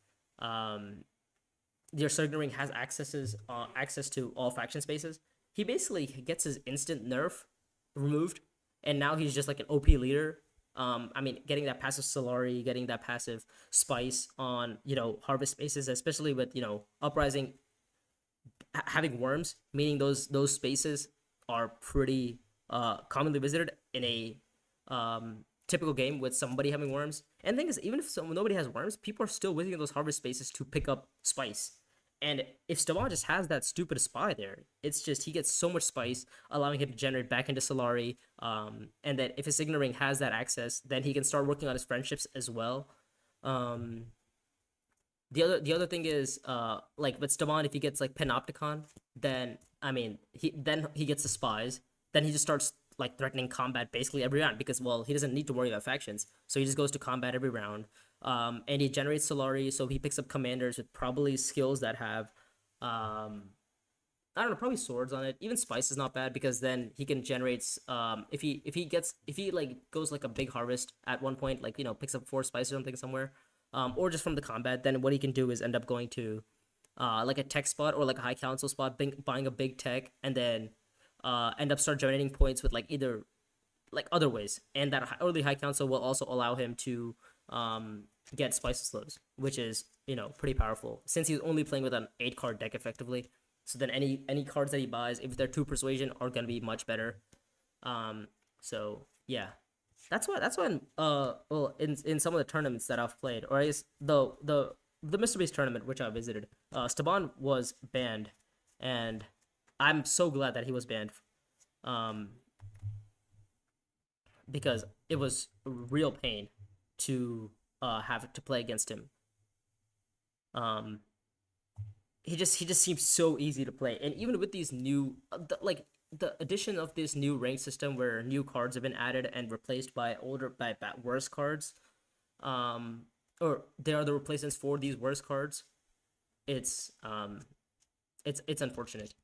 your signaling has access to all faction spaces. He basically gets his instant nerf removed, and now he's just like an OP leader. I mean, getting that passive Solari, getting that passive Spice on harvest spaces, especially with Uprising having worms, meaning those spaces are pretty commonly visited in a typical game with somebody having worms. And the thing is, even if nobody has worms, people are still visiting those harvest spaces to pick up Spice. And if Staban just has that stupid spy there, it's just he gets so much spice, allowing him to generate back into Solari. And that if his Ignoring has that access, then he can start working on his friendships as well. The other thing is like with Staban, if he gets like Panopticon, then I mean he gets the spies. Then he just starts like threatening combat basically every round because well he doesn't need to worry about factions, so he just goes to combat every round. And he generates Solari, so he picks up commanders with probably skills that have, I don't know, probably swords on it. Even Spice is not bad because then he can generate, if he like goes like a big harvest at one point, like picks up 4 spices or something somewhere, or just from the combat. Then what he can do is end up going to, like a tech spot or like a high council spot, buying a big tech, and then, end up start generating points with like either, like other ways, and that early high council will also allow him to get spice slows, which is pretty powerful since he's only playing with an 8 card deck effectively. So then any cards that he buys, if they're 2 persuasion, are gonna be much better. So yeah, that's why well in some of the tournaments that I've played, or I guess the Mr. Beast tournament which I visited, Staban was banned, and I'm so glad that he was banned. Because it was a real pain to have to play against him. He just seems so easy to play, and even with these new the addition of this new rank system where new cards have been added and replaced by worse cards, or there are the replacements for these worse cards. It's unfortunate.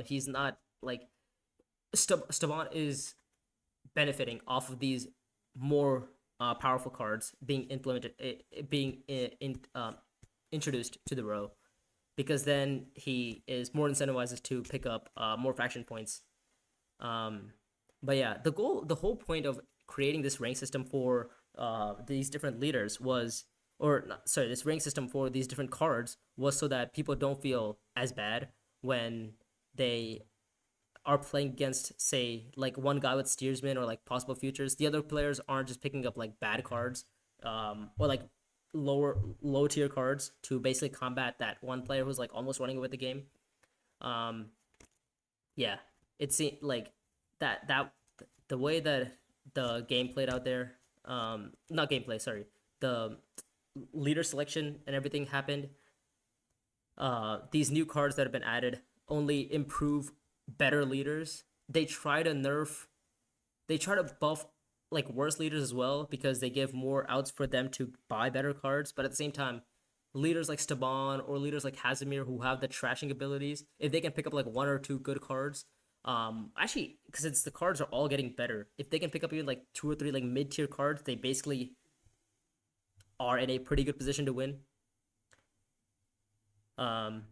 He's not like Staban is benefiting off of these more powerful cards being implemented, introduced to the row, because then he is more incentivized to pick up more faction points. But yeah, the whole point of creating this rank system for these different leaders was, or not, sorry, this rank system for these different cards was so that people don't feel as bad when they are playing against, say, like one guy with steersman or like possible futures. The other players aren't just picking up like bad cards, or like low tier cards to basically combat that one player who's like almost running with the game. Um, yeah, it seemed like that the way that the game played out there, not gameplay, sorry, the leader selection and everything happened. These new cards that have been added only improve better leaders. They try to buff like worse leaders as well because they give more outs for them to buy better cards. But at the same time, leaders like Staban or leaders like Hazimir who have the trashing abilities, if they can pick up like one or two good cards, actually, because it's the cards are all getting better. If they can pick up even like two or three like mid tier cards, they basically are in a pretty good position to win. Um,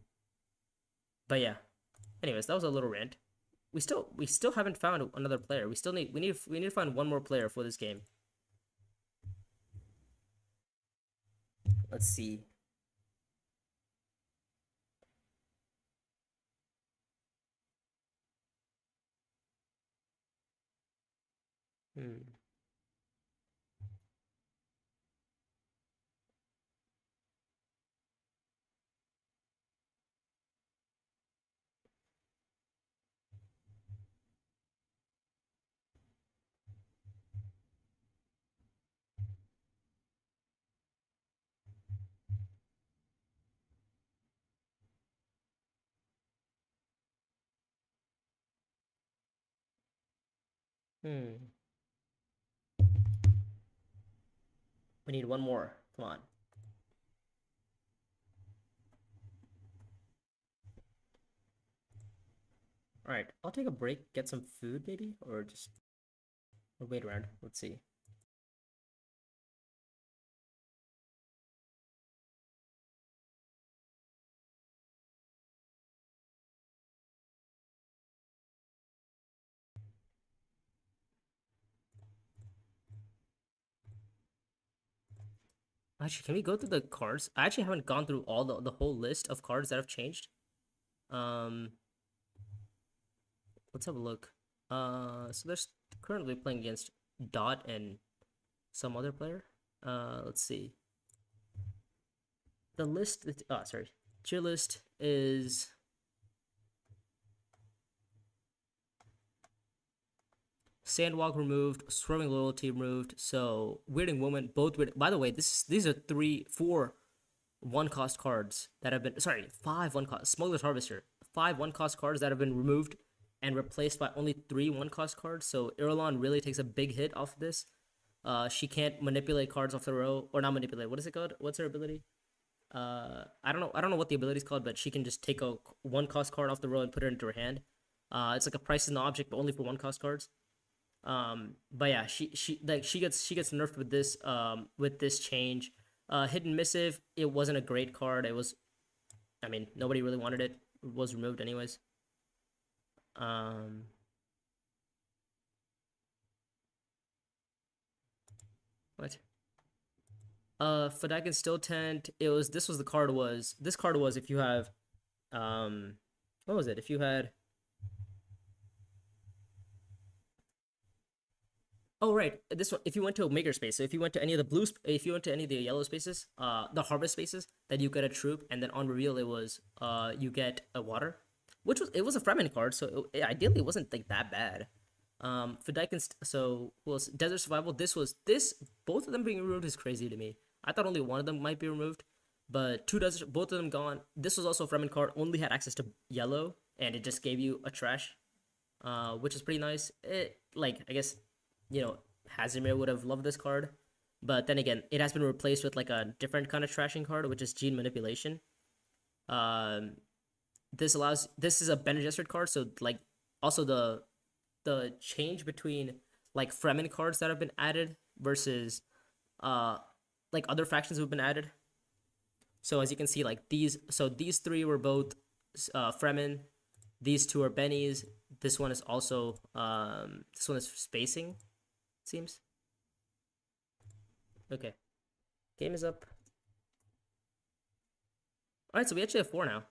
but yeah. Anyways, that was a little rant. We still haven't found another player. We need to find one more player for this game. Let's see. Hmm. Hmm. We need one more. Come on. All right. I'll take a break, get some food maybe, or just or wait around. Let's see. Actually, can we go through the cards? I actually haven't gone through all the whole list of cards that have changed. Um, let's have a look. So there's currently playing against Dot and some other player. Let's see. The list. Oh, sorry. Tier list is Sandwalk removed, Swerving Loyalty removed. So Weirding Woman, both weird. By the way, these are four one cost cards that have been, sorry, five one cost. Smuggler's Harvester, five one cost cards that have been removed and replaced by only three one cost cards. So Irulan really takes a big hit off of this. She can't manipulate cards off the row, or not manipulate. What is it called? What's her ability? I don't know. I don't know what the ability is called, but she can just take a one cost card off the row and put it into her hand. It's like a price in the object, but only for one cost cards. But yeah, she gets nerfed with this change. Hidden Missive, it wasn't a great card. It was, I mean, nobody really wanted it. It was removed anyways. Um, what? Fadakin Still Tent. This was the card was this card was if you have, um, what was it? If you had, oh right, this one. If you went to a maker space, so if you went to any of the if you went to any of the yellow spaces, the harvest spaces, then you get a troop, and then on reveal it was, you get a water, which was a Fremen card, so ideally it wasn't like that bad. For Daikin, so who else? Desert Survival. This both of them being removed is crazy to me. I thought only one of them might be removed, but both of them gone. This was also a Fremen card, only had access to yellow, and it just gave you a trash, which is pretty nice. Like I guess, you know, Hazimir would have loved this card, but then again, it has been replaced with like a different kind of trashing card, which is Gene Manipulation. Um, this is a Bene Gesserit card, so like also the change between like Fremen cards that have been added versus uh like other factions have been added. So as you can see, like these three were both Fremen. These two are Bennies. This one is also this one is spacing, it seems. Okay. Game is up. All right, so we actually have 4 now.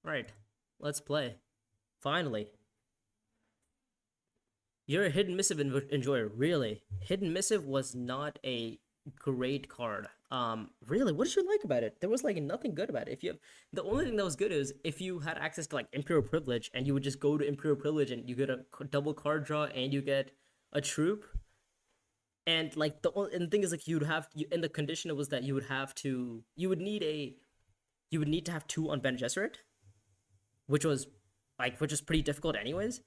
All right, let's play. Finally. You're a Hidden Missive enjoyer, really. Hidden Missive was not a great card. Really, what did you like about it? There was like nothing good about it. If you have the only thing that was good is if you had access to like Imperial Privilege and you would just go to Imperial Privilege and you get a double card draw and you get a troop. And like the thing is like you'd have in the condition it was that you would need to have 2 on Ben Gesserit, which was which is pretty difficult anyways.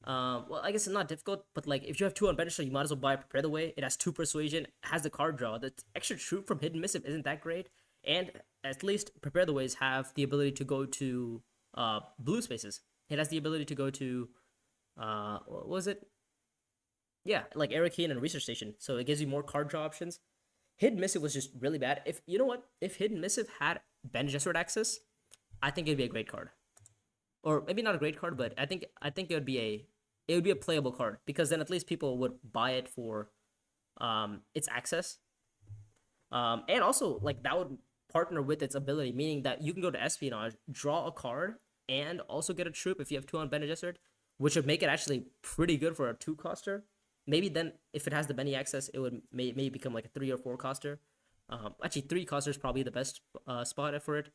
Well, I guess it's not difficult, but like if you have 2 on bench, so you might as well buy Prepare the Way. It has 2 persuasion, has the card draw. The extra troop from Hidden Missive isn't that great, and at least Prepare the Ways have the ability to go to blue spaces. It has the ability to go to what was it? Yeah, like Arrakeen and Research Station. So it gives you more card draw options. Hidden Missive was just really bad. If you know what, if Hidden Missive had Ben Gesserit access, I think it'd be a great card. Or maybe not a great card, but I think it would be a playable card because then at least people would buy it for its access. And also like that would partner with its ability, meaning that you can go to Espionage, draw a card, and also get a troop if you have 2 on Bene Gesserit, which would make it actually pretty good for a 2-coster. Maybe then if it has the Benny access, it would maybe become like a 3 or 4-coster. Actually, 3-coster is probably the best spot for it.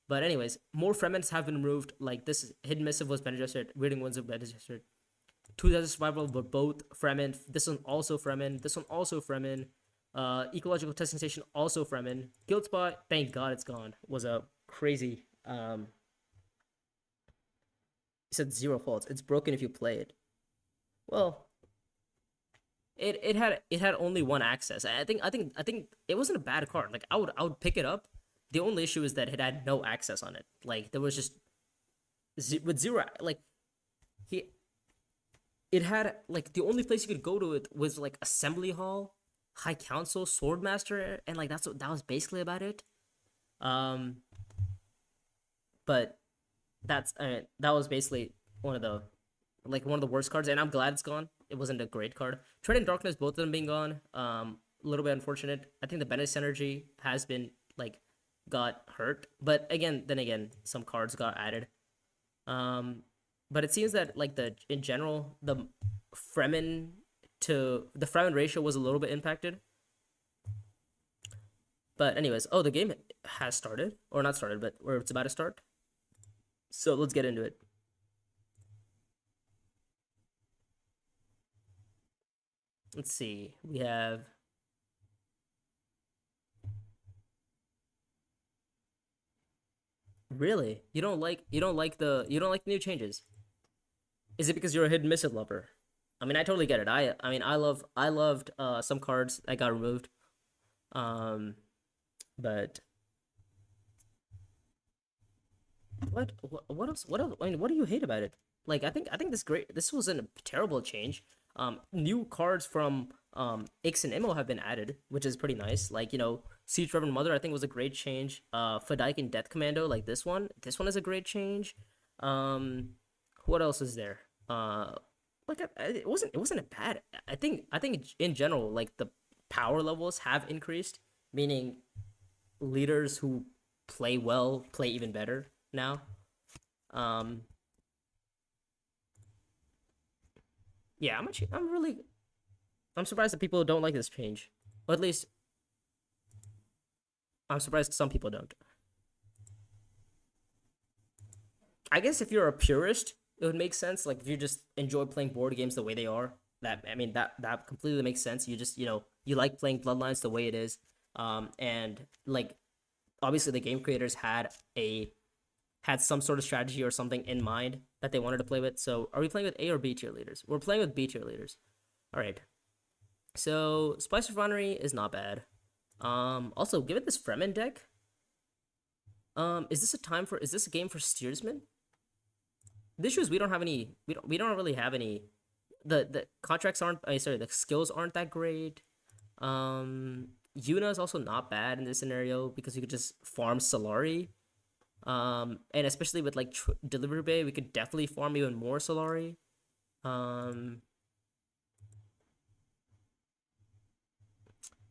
But anyways, more Fremens have been removed. Like this Hidden Missive was Bene Gesserit, Reading Winds of Bene Gesserit. 2 Desert Survival were both Fremen. This one also Fremen. This one also Fremen. Ecological Testing Station also Fremen. Guild Spot, thank God it's gone. Was a crazy. It said 0 faults. It's broken if you play it. Well, it had only 1 access. I think it wasn't a bad card. Like I would pick it up. The only issue is that it had no access on it. Like there was just with 0 like it had like the only place you could go to it was like Assembly Hall, High Council, Swordmaster, and like that was basically about it. But that was basically one of the worst cards, and I'm glad it's gone. It wasn't a great card. Tread in Darkness, both of them being gone. A little bit unfortunate. I think the Bennis Energy has been like got hurt, but then some cards got added. But it seems that like in general the Fremen ratio was a little bit impacted. But anyways, the game has started, or not started, but it's about to start. So let's get into it. Let's see. We have really you don't like the new changes. Is it because you're a Hidden Missive lover? I mean, I totally get it. I mean, I loved some cards that got removed. But what else? I mean, what do you hate about it? Like, I think this wasn't a terrible change. New cards from Ix and Immo have been added, which is pretty nice. Like, Siege Reverend Mother, I think was a great change. Fadaikin Death Commando, like this one is a great change. What else is there? It wasn't a bad. I think in general, like the power levels have increased, meaning leaders who play well play even better now. Yeah, I'm surprised that people don't like this change. Or at least I'm surprised some people don't. I guess if you're a purist, it would make sense. Like if you just enjoy playing board games the way they are, that completely makes sense. You just you like playing Bloodlines the way it is, and like obviously the game creators had some sort of strategy or something in mind that they wanted to play with. So are we playing with A or B tier leaders? We're playing with B tier leaders. All right. So Spice Refinery is not bad. Also given this Fremen deck, is this a game for steersmen? The issue is we don't really have any. The contracts aren't. The skills aren't that great. Yuna is also not bad in this scenario because you could just farm Solari. And especially with like Delivery Bay, we could definitely farm even more Solari.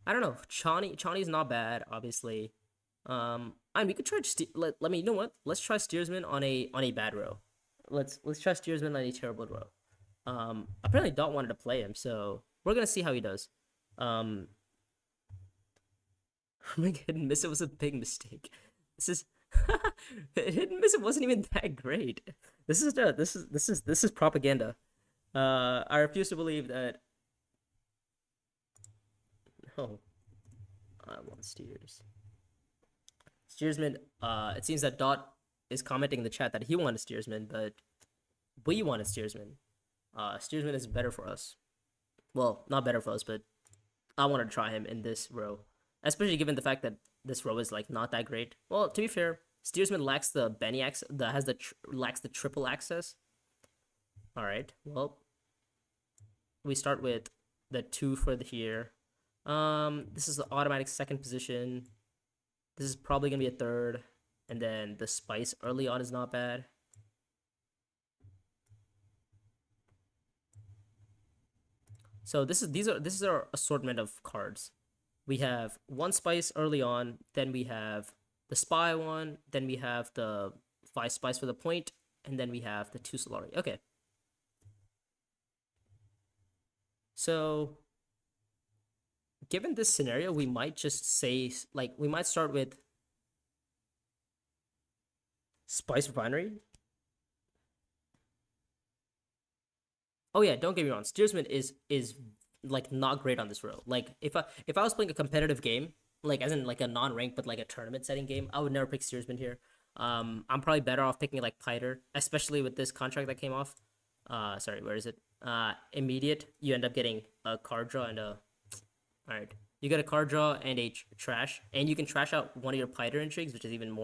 I I don't know. Chani's not bad, obviously. And we could try let me, you know what? Let's try steersman on a bad row. Let's try steersman on a terrible row. Apparently Dot wanted to play him, so we're gonna see how he does. Oh my god, miss it was a big mistake. This is hidden miss it wasn't even that great. This is propaganda. I refuse to believe that. No, I want steers. Steersman. It seems that Dot is commenting in the chat that he wanted steersman, but we wanted steersman. Steersman is better for us. Well, not better for us, but I wanted to try him in this row, especially given the fact that this row is like not that great. Well, to be fair, steersman lacks the Benny access. That has the lacks the triple access. All right. Well, we start with the 2 for the here. This is the automatic second position. This is probably gonna be a third, and then the spice early on is not bad. So this is our assortment of cards. We have 1 spice early on, then we have the spy one, then we have the 5 spice for the point, and then we have the 2 Solari. Okay. So given this scenario, we might just say, like, we might start with Spice Refinery. Oh yeah, don't get me wrong. Steersman is like not great on this row. Like if I was playing a competitive game, like as in like a non-ranked but like a tournament setting game, I would never pick Steersman here. I'm probably better off picking like Piter, especially with this contract that came off. Sorry, where is it? Immediate. You end up getting a card draw and a. All right, you get a card draw and a trash, and you can trash out one of your Piter intrigues, which is even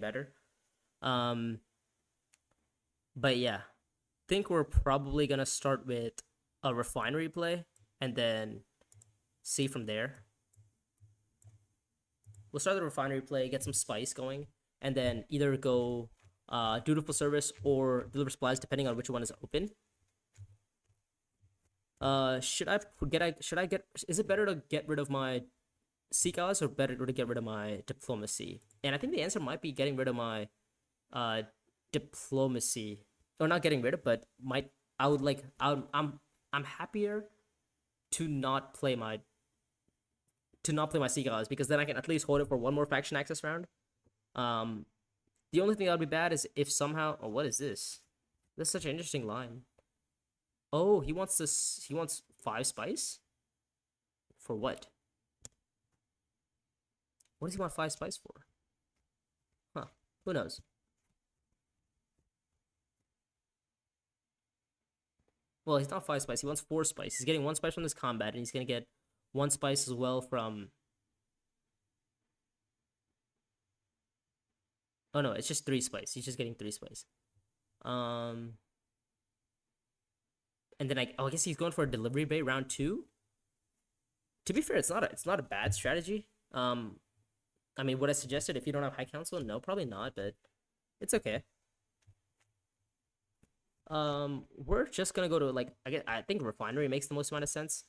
better. But yeah, think we're probably gonna start with a refinery play and then see from there. We'll start the refinery play, get some spice going, and then either go dutiful service or deliver supplies depending on which one is open. Should I get is it better to get rid of my Seek Allies or better to get rid of my diplomacy? And I think the answer might be getting rid of my diplomacy, or not getting rid of, but I'm happier to not play my Seek Allies, because then I can at least hold it for one more faction access round. The only thing that would be bad is if somehow, oh, what is this? This is such an interesting line. Oh, he wants 5 spice? For what? What does he want 5 spice for? Huh, who knows? Well, he's not 5 spice, he wants 4 spice. He's getting 1 spice from this combat, and he's gonna get 1 spice as well from... Oh no, it's just 3 spice. He's just getting 3 spice. And then I guess he's going for a delivery bay round 2. To be fair, it's not a bad strategy. I mean, would I suggest it if you don't have high council? No, probably not, but it's okay. We're just gonna go to, like, I think refinery makes the most amount of sense.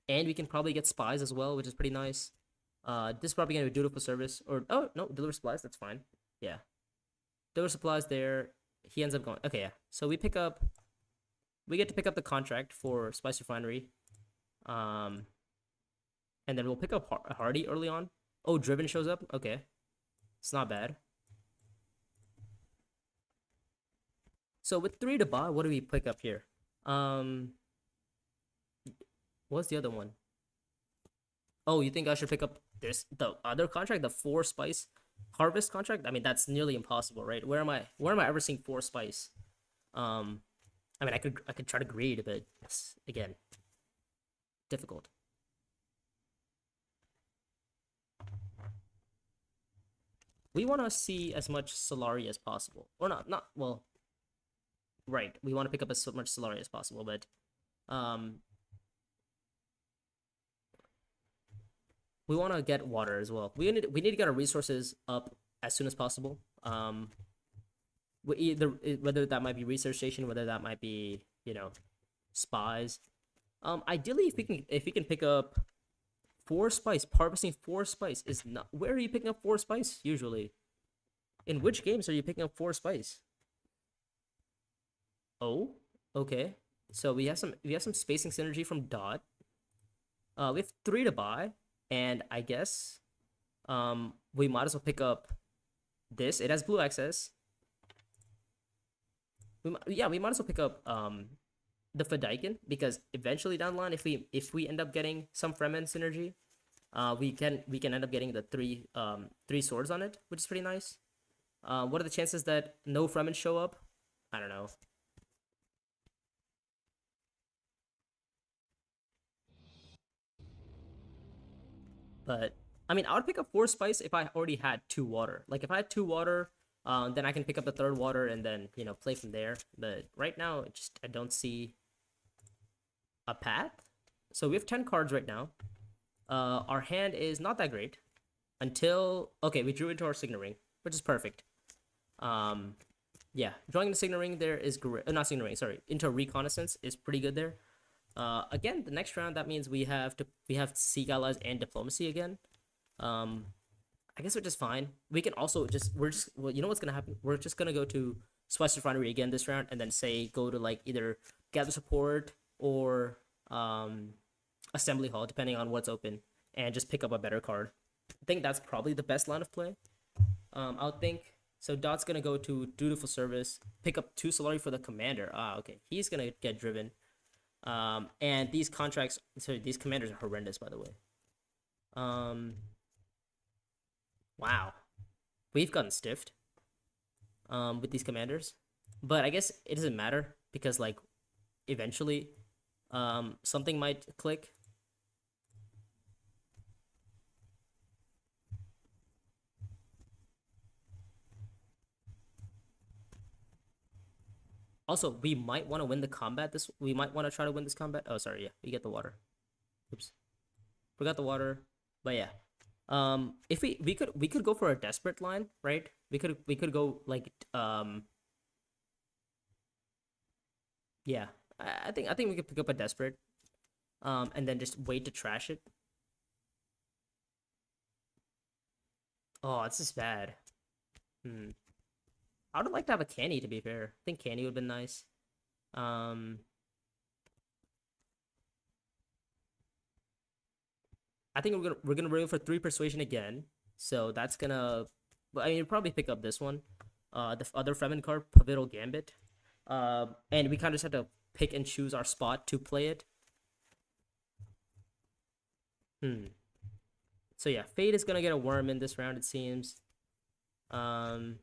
And we can probably get spies as well, which is pretty nice. This is probably gonna be dutiful service, or oh no, deliver supplies, that's fine. Yeah. Deliver supplies there. He ends up going, okay, yeah. So we get to pick up the contract for Spice Refinery. And then we'll pick up Hardy early on. Oh, Driven shows up? Okay. It's not bad. So with 3 to buy, what do we pick up here? What's the other one? Oh, you think I should pick up this the other contract, the 4 spice harvest contract? I mean, that's nearly impossible, right? Where am I ever seeing 4 spice? I mean, I could try to greed, but it's, again, difficult. We want to see as much Solari as possible, or not well. Right, we want to pick up as much Solari as possible, but we want to get water as well. We need to get our resources up as soon as possible. Whether that might be research station, whether that might be, you know, spies. Ideally, if we can pick up 4 spice, harvesting 4 spice is not. Where are you picking up 4 spice usually? In which games are you picking up 4 spice? Oh, okay. So we have some spacing synergy from Dot. We have 3 to buy, and I guess we might as well pick up this. It has blue access. We might as well pick up the Fedaikin, because eventually down the line, if we end up getting some Fremen synergy, we can end up getting the three swords on it, which is pretty nice. What are the chances that no Fremen show up? I don't know. But I mean, I would pick up 4 spice if I already had 2 water. Like if I had 2 water, then I can pick up the third water and then play from there. But right now, I don't see a path. So we have 10 cards right now. Our hand is not that great until we drew into our Signet Ring, which is perfect. Yeah, drawing the Signet Ring there is great. Not Signet Ring, sorry, into a Reconnaissance is pretty good there. Again, the next round that means we have Seek Allies and Diplomacy again. I guess we're just fine. We can also well, you know what's gonna happen? We're just gonna go to Spice Refinery again this round, and then go to like either Gather Support or Assembly Hall, depending on what's open, and just pick up a better card. I think that's probably the best line of play. I would think so. Dot's gonna go to Dutiful Service, pick up 2 Solari for the Commander. Okay, he's gonna get driven. And these commanders are horrendous, by the way. Wow, we've gotten stiffed. With these commanders, but I guess it doesn't matter because like, eventually, something might click. Also, we might want to win the combat. We might want to try to win this combat. Oh, sorry, yeah, we get the water. Oops, forgot the water. But yeah, if we could go for a desperate line, right? We could go like yeah. I think we could pick up a desperate, and then just wait to trash it. Oh, this is bad. Hmm. I would like to have a canny, to be fair. I think canny would have been nice. Um, I think we're gonna roll for 3 persuasion again. So that's gonna. I mean, you'll probably pick up this one. The other Fremen card, Pivotal Gambit. And we kind of just have to pick and choose our spot to play it. So yeah, Fate is gonna get a worm in this round, it seems. Um.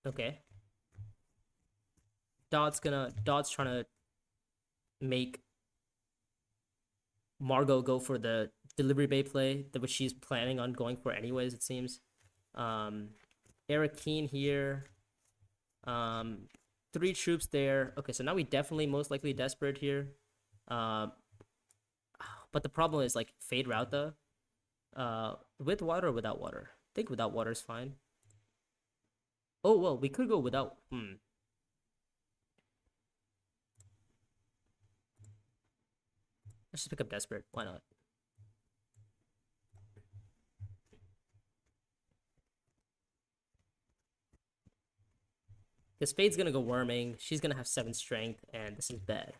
Okay. Dot's trying to make Margot go for the delivery bay play, which she's planning on going for anyways, it seems. Eric Keen here. 3 troops there. Okay, so now we definitely most likely desperate here. But the problem is like Fade Rauta. With water or without water? I think without water is fine. Oh well, we could go without. Let's just pick up desperate. Why not? Because Fade's gonna go worming. She's gonna have 7 strength, and this is bad.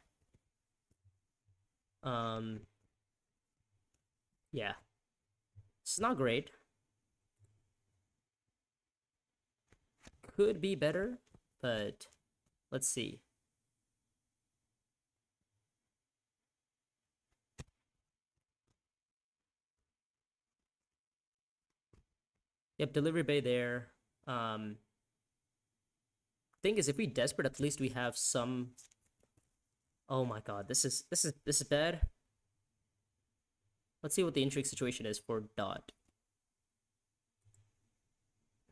Yeah. It's not great. Could be better, but let's see. Yep, delivery bay there. Thing is, if we desperate, at least we have some. Oh my god, this is bad. Let's see what the intrigue situation is for Dot.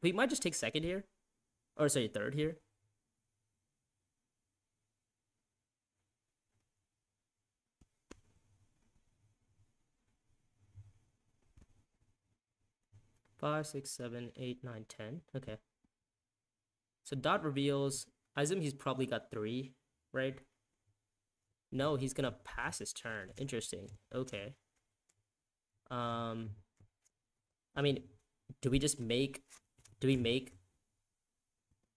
We might just take second here, or sorry, third here. Five, six, seven, eight, nine, 10. Okay. So Dot reveals I assume he's probably got 3, right? No, he's gonna pass his turn. Interesting. Okay. I mean, do we just make do we make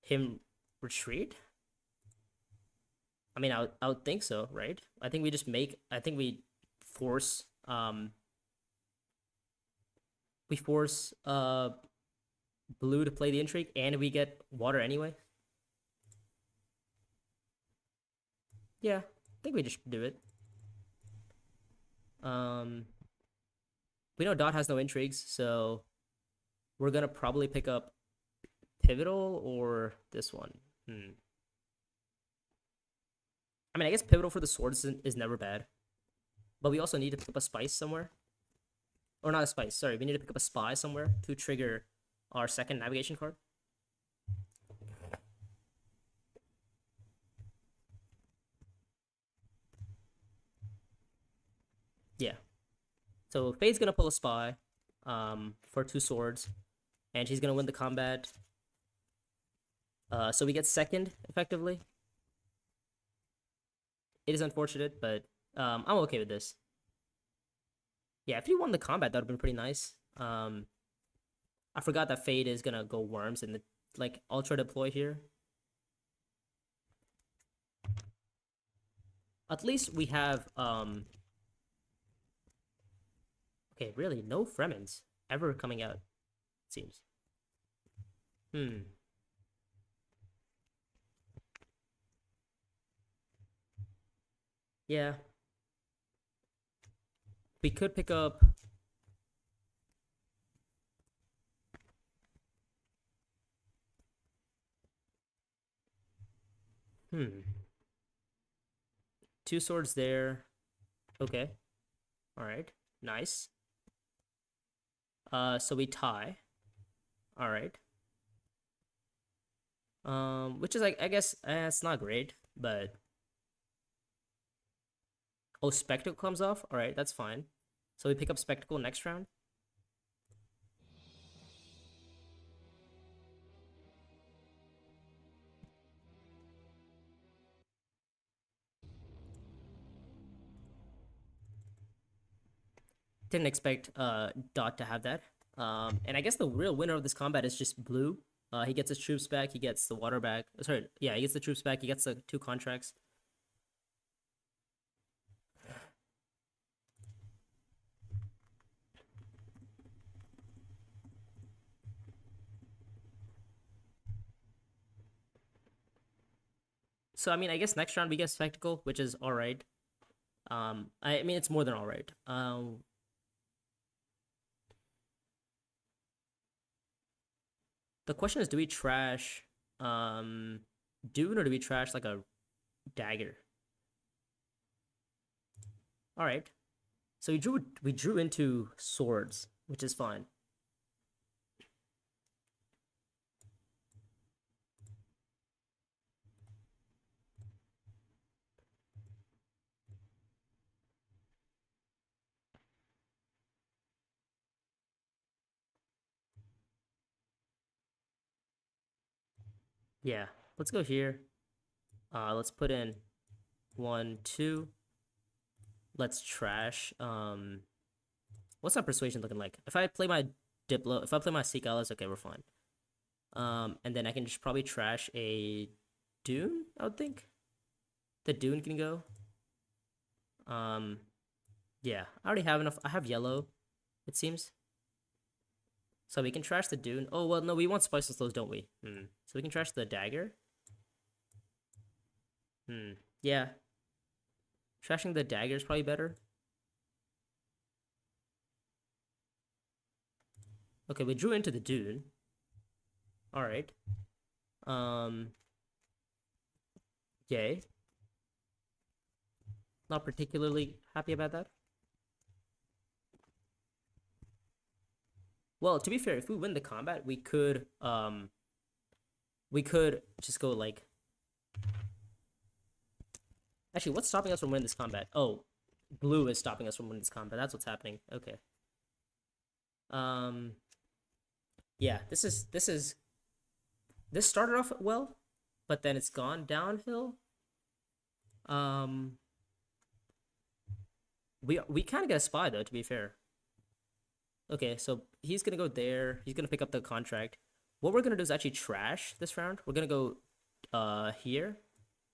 him retreat? I mean, I would think so, right? I think we just make I think force we force blue to play the intrigue and we get water anyway. Yeah, I think we just do it. We know Dot has no intrigues, so we're gonna probably pick up Pivotal or this one. I mean, I guess Pivotal for the swords is never bad, but we also need to pick up a spice somewhere, or not a spice. Sorry, we need to pick up a spy somewhere to trigger our second navigation card. Yeah. So Faye's gonna pull a spy, for 2 swords, and she's gonna win the combat. So we get second effectively. It is unfortunate, but I'm okay with this. Yeah, if he won the combat, that would have been pretty nice. I forgot that Fade is gonna go worms and like ultra deploy here. At least we have okay, really no Fremens ever coming out, it seems. Yeah. We could pick up Hmm. 2 swords there. Okay. All right. Nice. So we tie. All right. Which is like I guess it's not great, but oh, Spectacle comes off. All right, that's fine. So we pick up Spectacle next round. Didn't expect Dot to have that. And I guess the real winner of this combat is just Blue. He gets his troops back. He gets the water back. Sorry, yeah, he gets the troops back. He gets the 2 contracts. So I mean, I guess next round we get Spectacle, which is all right. I mean, it's more than all right. The question is, do we trash Dune or do we trash like a dagger? All right. So we drew into swords, which is fine. Yeah, let's go here. Let's put in 1, 2. Let's trash. What's our persuasion looking like? If I play my Diplo, if I play my Seek Allies, okay, we're fine. And then I can just probably trash a Dune, I would think. The Dune can go. Yeah, I already have enough. I have yellow, it seems. So we can trash the Dune. Oh, well, no, we want Spice and Slows, don't we? So we can trash the Dagger. Yeah. Trashing the Dagger is probably better. Okay, we drew into the Dune. Alright. Yay. Not particularly happy about that. Well, to be fair, if we win the combat, we could just go like actually, what's stopping us from winning this combat? Oh, blue is stopping us from winning this combat. That's what's happening. Okay. Yeah, this started off well. but then it's gone downhill. Um, we kind of get a spy though, to be fair. Okay, so he's gonna go there. He's gonna pick up the contract. What we're gonna do is actually trash this round. We're gonna go here,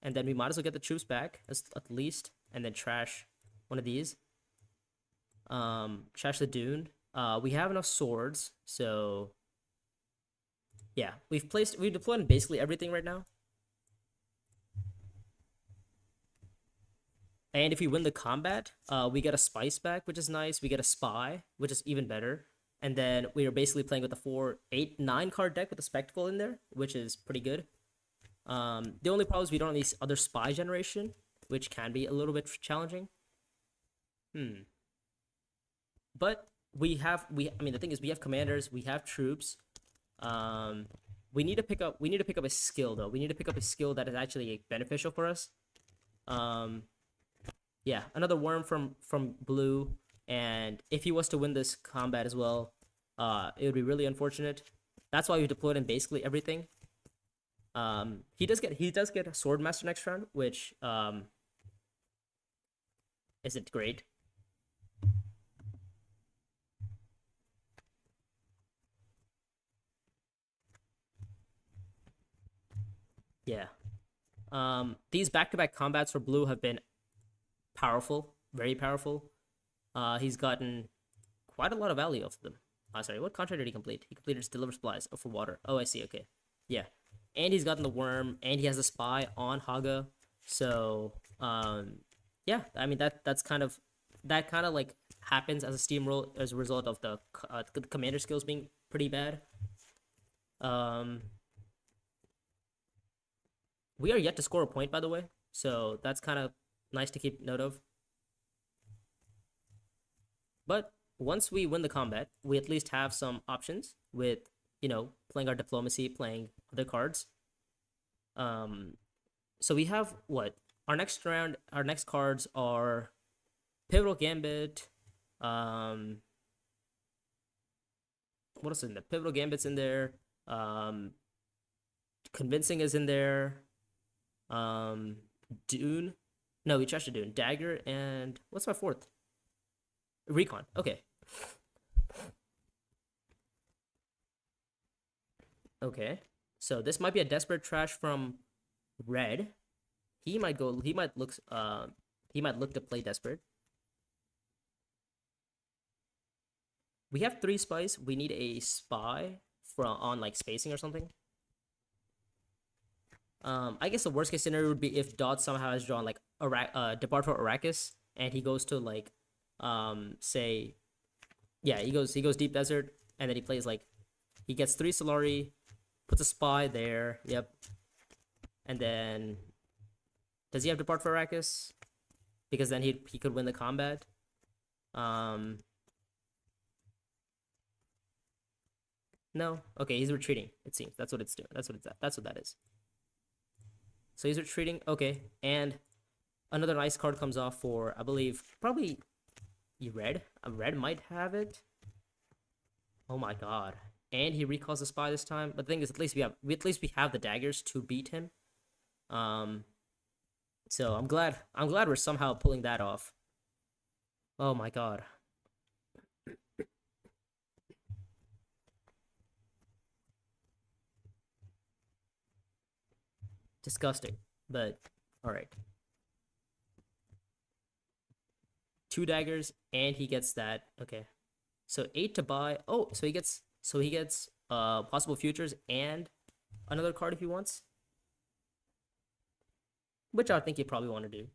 and then we might as well get the troops back at least, and then trash one of these. Trash the dune. We have enough swords, so yeah, we've deployed basically everything right now. And if we win the combat, we get a spice back, which is nice. We get a spy, which is even better. And then we are basically playing with a 4, 8, 9 card deck with a spectacle in there, which is pretty good. The only problem is we don't have these other spy generation, which can be a little bit challenging. But I mean the thing is we have commanders, we have troops. We need to pick up a skill though. We need to pick up a skill that is actually beneficial for us. Yeah, another worm from blue, and if he was to win this combat as well, it would be really unfortunate. That's why we deployed in basically everything. He does get a Swordmaster next round, which isn't great. Yeah. These back-to-back combats for blue have been powerful, very powerful. He's gotten quite a lot of value off of them. Sorry, what contract did he complete? He completed deliver supplies for water. Oh, I see. Okay, yeah, and he's gotten the worm, and he has the spy on Haga. So, yeah, I mean that's kind of like happens as a steamroll as a result of the commander skills being pretty bad. We are yet to score a point, by the way, so that's kind of nice to keep note of. But once we win the combat, we at least have some options with, playing our diplomacy, playing other cards. So we have what? Our next cards are Pivotal Gambit. What else is in there? Pivotal Gambit's in there. Convincing is in there. Dune. No, we trashed a Dune. Dagger and what's my fourth? Recon. Okay. Okay. So this might be a desperate trash from red. He might look to play desperate. We have 3 spies. We need a spy on like spacing or something. I guess the worst case scenario would be if Dot somehow has drawn like Depart for Arrakis, and he goes to like say, yeah, he goes Deep Desert, and then he plays like, he gets 3 Solari, puts a spy there, yep, and then does he have Depart for Arrakis? Because then he could win the combat. No, okay, he's retreating. It seems that's what it's doing. That's what that is. So he's retreating. Okay, and another nice card comes off for, I believe, probably red. A red might have it. Oh my god! And he recalls the spy this time. But the thing is, at least we have the daggers to beat him. So I'm glad we're somehow pulling that off. Oh my god. Disgusting, but all right. 2 daggers, and he gets that. Okay, so 8 to buy. Oh, so he gets possible futures and another card if he wants, which I think he probably want to do.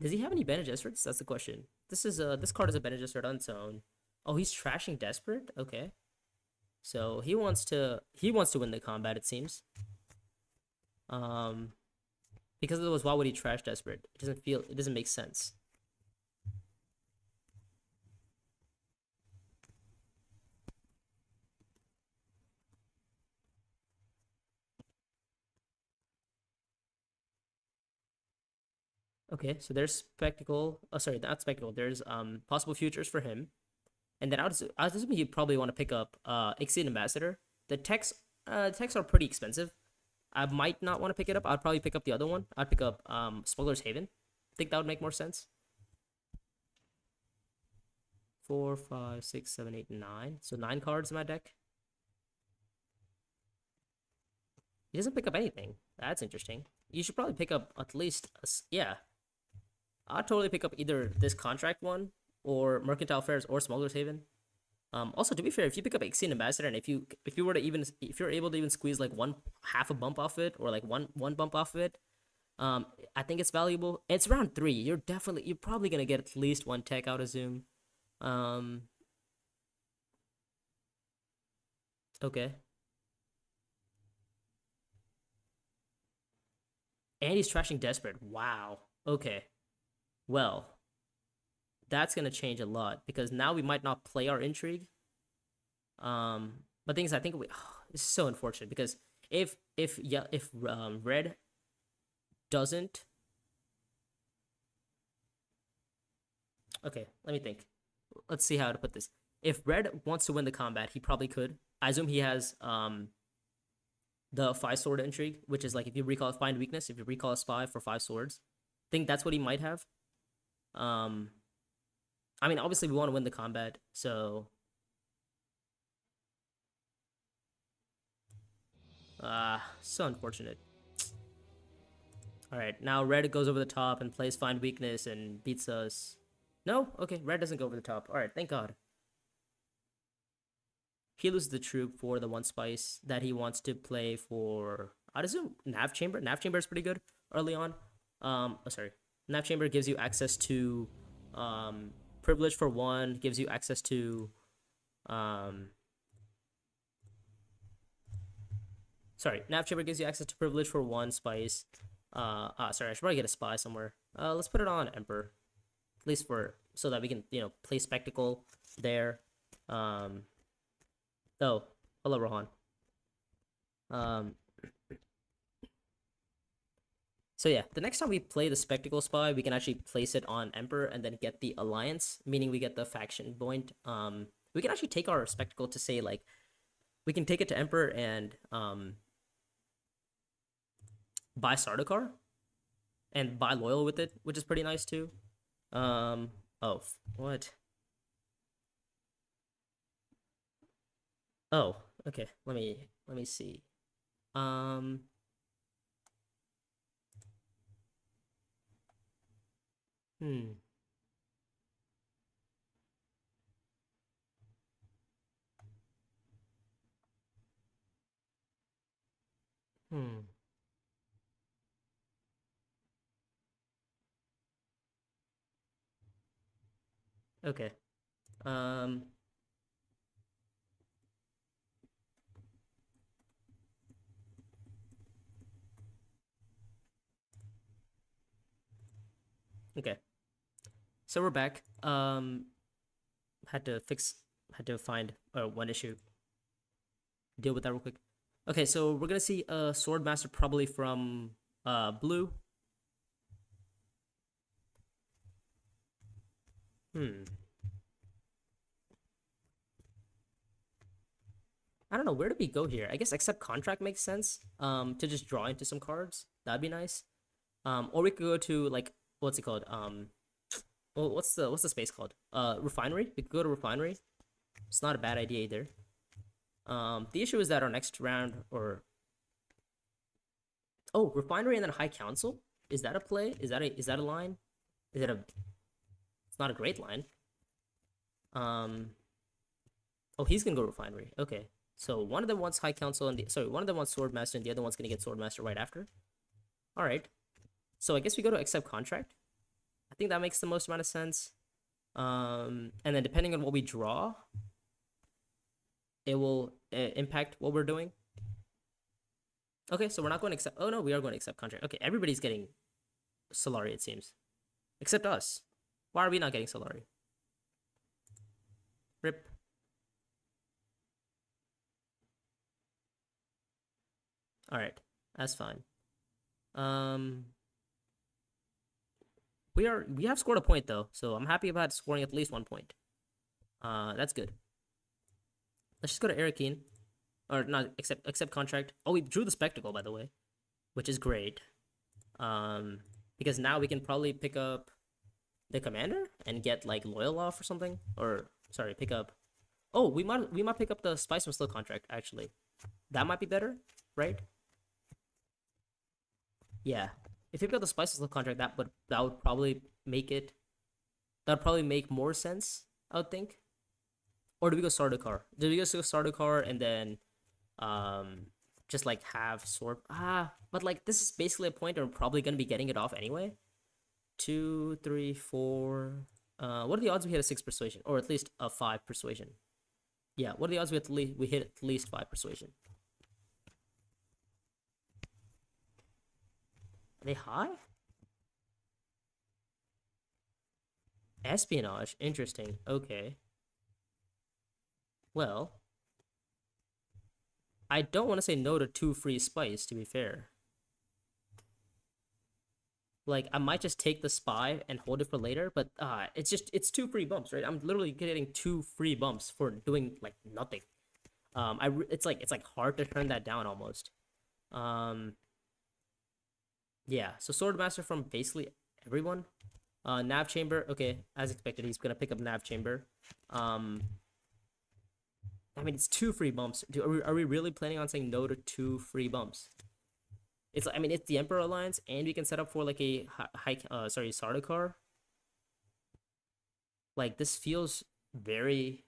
Does he have any Bene Gesserits? That's the question. This card is a Bene Gesserit on its own. Oh, he's trashing Desperate. Okay. So he wants to win the combat, it seems. Because otherwise, why would he trash Desperate? It doesn't make sense. Okay, so there's Spectacle. Oh, sorry, not Spectacle. There's possible futures for him. And then I was assuming you probably want to pick up Exceed Ambassador. The techs are pretty expensive. I might not want to pick it up. I'd probably pick up the other one. I'd pick up Smuggler's Haven. I think that would make more sense. 4, 5, 6, 7, 8, 9. So 9 cards in my deck. He doesn't pick up anything. That's interesting. You should probably pick up at least yeah. I'd totally pick up either this contract one or Mercantile Affairs or Smuggler's Haven. Also, to be fair, if you pick up Exceed Ambassador and if you were to even if you're able to even squeeze like half a bump off it or like one bump off of it, I think it's valuable. It's round 3. You're probably gonna get at least one tech out of Zoom. Okay. And he's trashing Desperate. Wow. Okay. Well, that's gonna change a lot because now we might not play our intrigue. But things I think this is so unfortunate because if red doesn't. Okay, let me think. Let's see how to put this. If red wants to win the combat, he probably could. I assume he has the 5 sword intrigue, which is like if you recall find weakness, if you recall a spy for 5 swords. I think that's what he might have. I mean, obviously we want to win the combat, so so unfortunate. All right, now red goes over the top and plays find weakness and beats us. No, okay, red doesn't go over the top. All right, thank God. He loses the troop for the 1 spice that he wants to play for. I'd assume Nav Chamber. Nav Chamber is pretty good early on. Sorry, Nav Chamber gives you access to privilege for 1. Gives you access to sorry, Nav Chamber gives you access to privilege for 1 spice. Sorry, I should probably get a spy somewhere. Let's put it on Emperor, at least for so that we can play Spectacle there. Oh, hello, Rohan. So yeah, the next time we play the Spectacle Spy, we can actually place it on Emperor and then get the Alliance, meaning we get the faction point. We can actually take our Spectacle to say like, we can take it to Emperor and buy Sardaukar and buy Loyal with it, which is pretty nice too. Oh, what? Oh, okay. Let me see. Hmm. Hmm. Okay. Um. Okay. So we're back. Had to find one issue. Deal with that real quick. Okay, so we're gonna see a Swordmaster probably from blue. I don't know, where do we go here? I guess accept contract makes sense. To just draw into some cards. That'd be nice. Or we could go to like what's it called? Well, what's the space called? Refinery. We could go to refinery. It's not a bad idea either. The issue is that our next round refinery and then high council. Is that a play? Is that a line? Is it a? It's not a great line. Oh, he's gonna go refinery. Okay, so one of them wants high council and one of them wants swordmaster and the other one's gonna get swordmaster right after. All right, so I guess we go to accept contract. I think that makes the most amount of sense. And then depending on what we draw, it will impact what we're doing. Okay, so we're not going to accept. Oh no, we are going to accept contract. Okay, everybody's getting Solari, it seems, except us. Why are we not getting Solari? Rip. All right, that's fine. We have scored a point though, so I'm happy about scoring at least 1 point. That's good. Let's just go to Arakeen. Or not, accept contract. Oh, we drew the spectacle, by the way, which is great. Because now we can probably pick up the commander and get like loyal off or something. Or sorry, pick up. Oh, we might pick up the Spice and Slow contract actually. That might be better, right? Yeah. If you pick up the Spice and Slow contract, that would probably make it. That would probably make more sense, I would think. Or do we go Sardaukar? Do we go Sardaukar and then just like have sword? But like this is basically a point where we're probably gonna be getting it off anyway. 2, 3, 4. What are the odds we hit a 6 persuasion, or at least a 5 persuasion? Yeah, what are the odds we hit at least 5 persuasion? Are they high? Espionage, interesting. Okay. Well, I don't want to say no to 2 free spice, to be fair. Like, I might just take the spy and hold it for later, but it's 2 free bumps, right? I'm literally getting 2 free bumps for doing like nothing. It's like hard to turn that down almost. Yeah. So Swordmaster from basically everyone. Nav Chamber, okay, as expected, he's gonna pick up Nav Chamber. I mean, it's 2 free bumps. Are we really planning on saying no to 2 free bumps? I mean, it's the Emperor Alliance, and we can set up for like a Sardaukar. Like this feels very,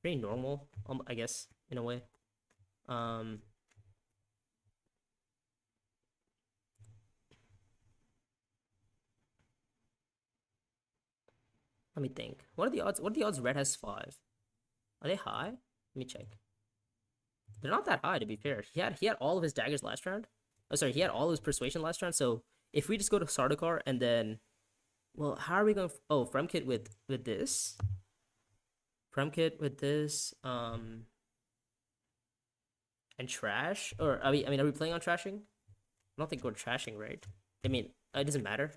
very normal, I guess, in a way. Let me think. What are the odds? What are the odds Red has 5? Are they high? Let me check. They're not that high, to be fair. He had all of his daggers last round. Oh, sorry, he had all of his persuasion last round. So if we just go to Sardaukar and then, well, how are we going? Oh, Fremkit with this. Fremkit with this. And trash. Or are we playing on trashing? I don't think we're trashing, right? I mean, it doesn't matter.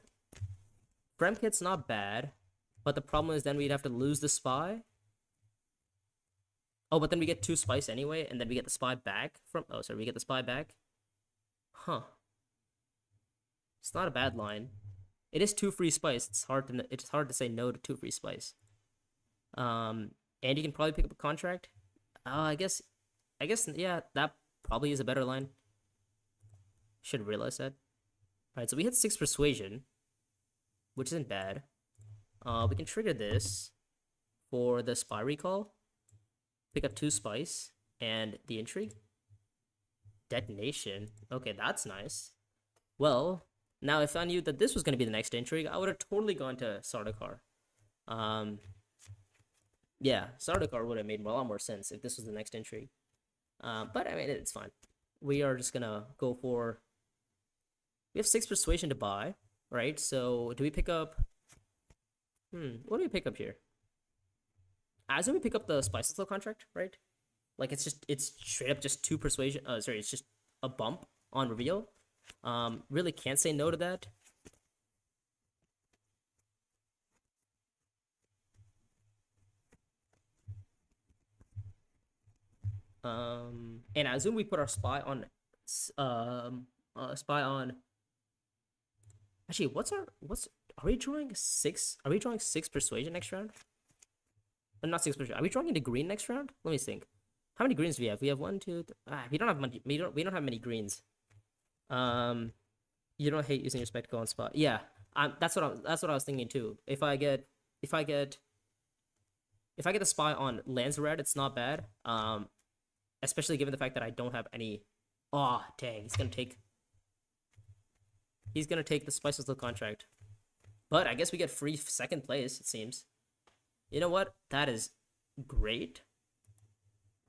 Fremkit's not bad, but the problem is then we'd have to lose the spy. Oh, but then we get 2 spice anyway, and then we get the spy back from. Oh, sorry, we get the spy back. Huh. It's not a bad line. It is 2 free spice. It's hard to say no to 2 free spice. And you can probably pick up a contract. I guess yeah, that probably is a better line. Should realize that. All right, so we hit 6 persuasion, which isn't bad. We can trigger this for the spy recall. Pick up 2 spice and the intrigue. Detonation. Okay, that's nice. Well, now if I knew that this was going to be the next intrigue, I would have totally gone to Sardaukar. Yeah, Sardaukar would have made a lot more sense if this was the next intrigue. But I mean, it's fine. We are just gonna go for. We have 6 persuasion to buy, right? So do we pick up? What do we pick up here? As we pick up the Spice Slow contract, right? Like it's straight up just 2 persuasion. Sorry, it's just a bump on reveal. Really can't say no to that. And I assume we put our spy on, spy on. Actually, are we drawing 6? Are we drawing 6 persuasion next round? Not 6 persuasion. Are we drawing into green next round? Let me think. How many greens do we have? We have 1, 2. We don't have many. We don't have many greens. You don't hate using your spectacle on spot. Yeah. That's what I was thinking too. If I get the spy on lands red, it's not bad. Especially given the fact that I don't have any. Oh dang! He's gonna take the Spices Look contract. But I guess we get free 2nd place. It seems. You know what? That is great.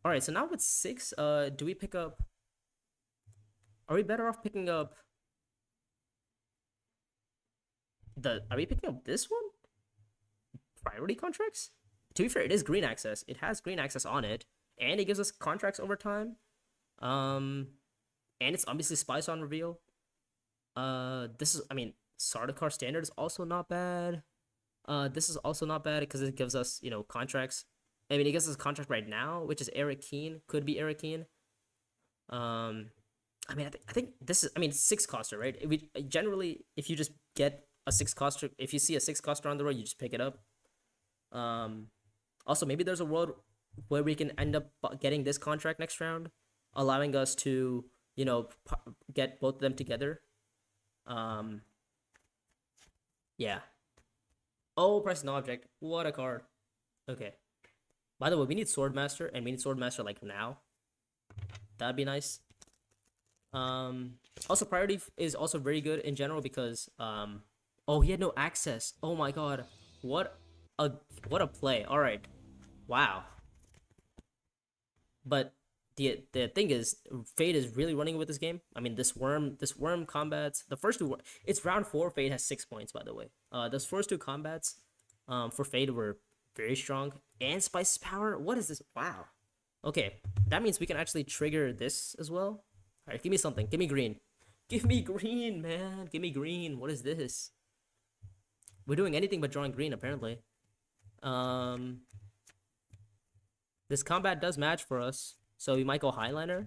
All right. So now with 6, do we pick up? Are we better off picking up? Are we picking up this one? Priority contracts? To be fair, it is green access. It has green access on it, and it gives us contracts over time. And it's obviously Spice on reveal. This is, I mean, Sardaukar standard is also not bad. This is also not bad because it gives us, contracts. I mean, it gives us a contract right now, which is Eric Keane. Could be Eric Keane. I mean, I think this is. I mean, six coster, right? We generally, if you just get a six coster, if you see a six coster on the road, you just pick it up. Also, maybe there's a world where we can end up getting this contract next round, allowing us to, get both of them together. Yeah. Oh, press an object. What a card. Okay. By the way, we need Swordmaster, and we need Swordmaster like now. That'd be nice. Also priority is also very good in general because oh, he had no access. Oh my god. What a play. All right. Wow. But the thing is, Fade is really running with this game. I mean, this worm combats the first two. It's round 4. Fade has 6 points, by the way. Those first two combats, for Fade were very strong. And Spice's power. What is this? Wow. Okay, that means we can actually trigger this as well. All right, give me something. Give me green. Give me green, man. Give me green. What is this? We're doing anything but drawing green, apparently. This combat does match for us, so we might go Highliner.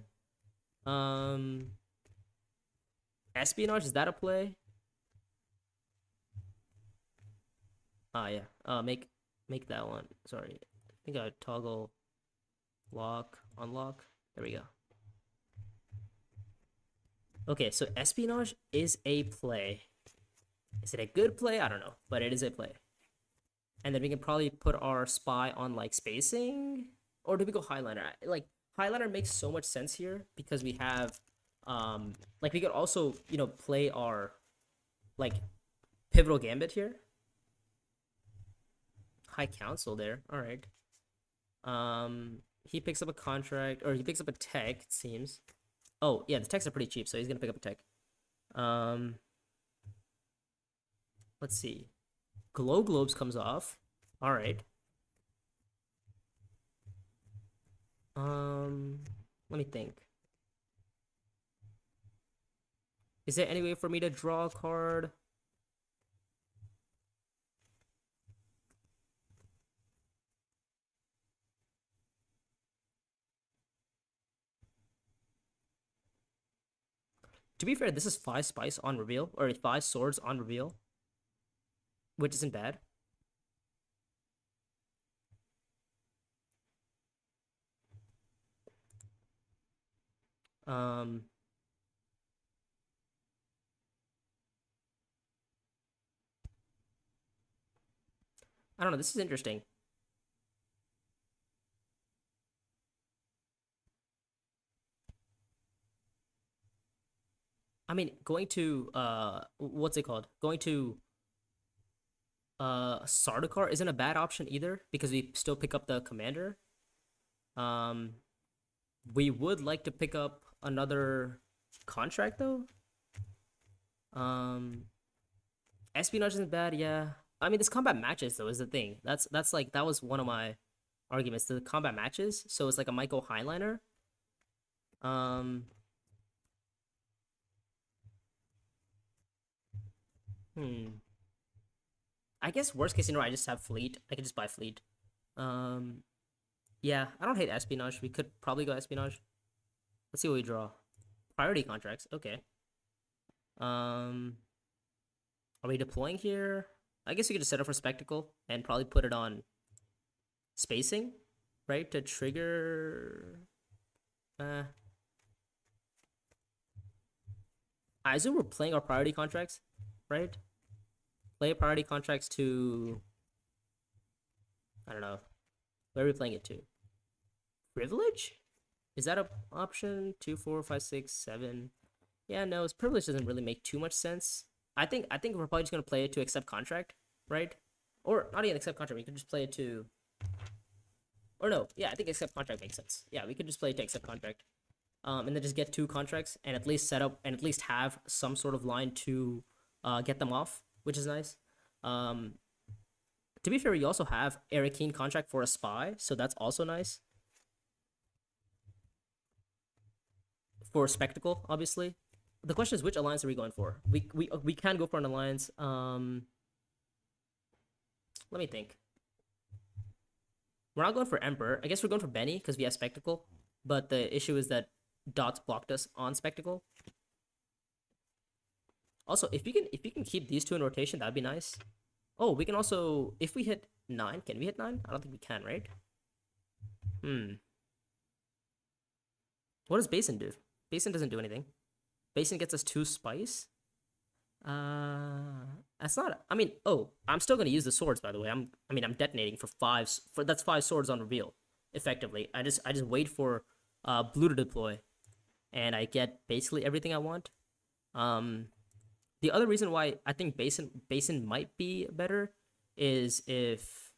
Espionage, is that a play? Yeah. Make that one. Sorry. I think I would toggle lock, unlock. There we go. Okay, so Espionage is a play. Is it a good play? I don't know, but it is a play. And then we can probably put our spy on like spacing, or do we go Highliner? Like Highliner makes so much sense here because we have, like we could also play our like pivotal gambit here. High Council there. All right. He picks up a contract, or he picks up a tech. It seems. Oh yeah, the techs are pretty cheap, so he's gonna pick up a tech. Let's see. Glow Globes comes off. All right. Let me think. Is there any way for me to draw a card? To be fair, this is 5 spice on reveal, or 5 swords on reveal, which isn't bad. I don't know. This is interesting. I mean, going to what's it called? Going to Sardaukar isn't a bad option either because we still pick up the commander. We would like to pick up another contract though. Espionage isn't bad, yeah. I mean, this combat matches though is the thing. That's like that was one of my arguments. The combat matches, so it's like a Michael Highliner. I guess worst case scenario, I just have fleet. I could just buy fleet. Yeah, I don't hate espionage. We could probably go espionage. Let's see what we draw. Priority contracts. Okay. Are we deploying here? I guess we could just set up for spectacle and probably put it on spacing, right? To trigger. I assume we're playing our priority contracts, right? Play priority contracts to, I don't know. Where are we playing it to? Privilege? Is that an option? 2, 4, 5, 6, 7. Yeah, no, his privilege doesn't really make too much sense. I think we're probably just gonna play it to accept contract, right? Or not even accept contract. We could just play it to. Or no, yeah, I think accept contract makes sense. Yeah, we could just play it to accept contract, and then just get 2 contracts and at least set up and at least have some sort of line to get them off, which is nice. To be fair, you also have Eric Keane contract for a spy, so that's also nice. For spectacle, obviously. The question is, which alliance are we going for? We can go for an alliance. Let me think. We're not going for Emperor. I guess we're going for Benny because we have Spectacle. But the issue is that Dots blocked us on Spectacle. Also, if you can keep these two in rotation, that'd be nice. Oh, we can also, if we hit 9, can we hit 9? I don't think we can, right? What does Basin do? Basin doesn't do anything. Basin gets us 2 spice. That's not. I mean, oh, I'm still gonna use the swords. By the way, I'm detonating for 5. That's 5 swords on reveal, effectively. I just wait for blue to deploy, and I get basically everything I want. The other reason why I think Basin might be better is if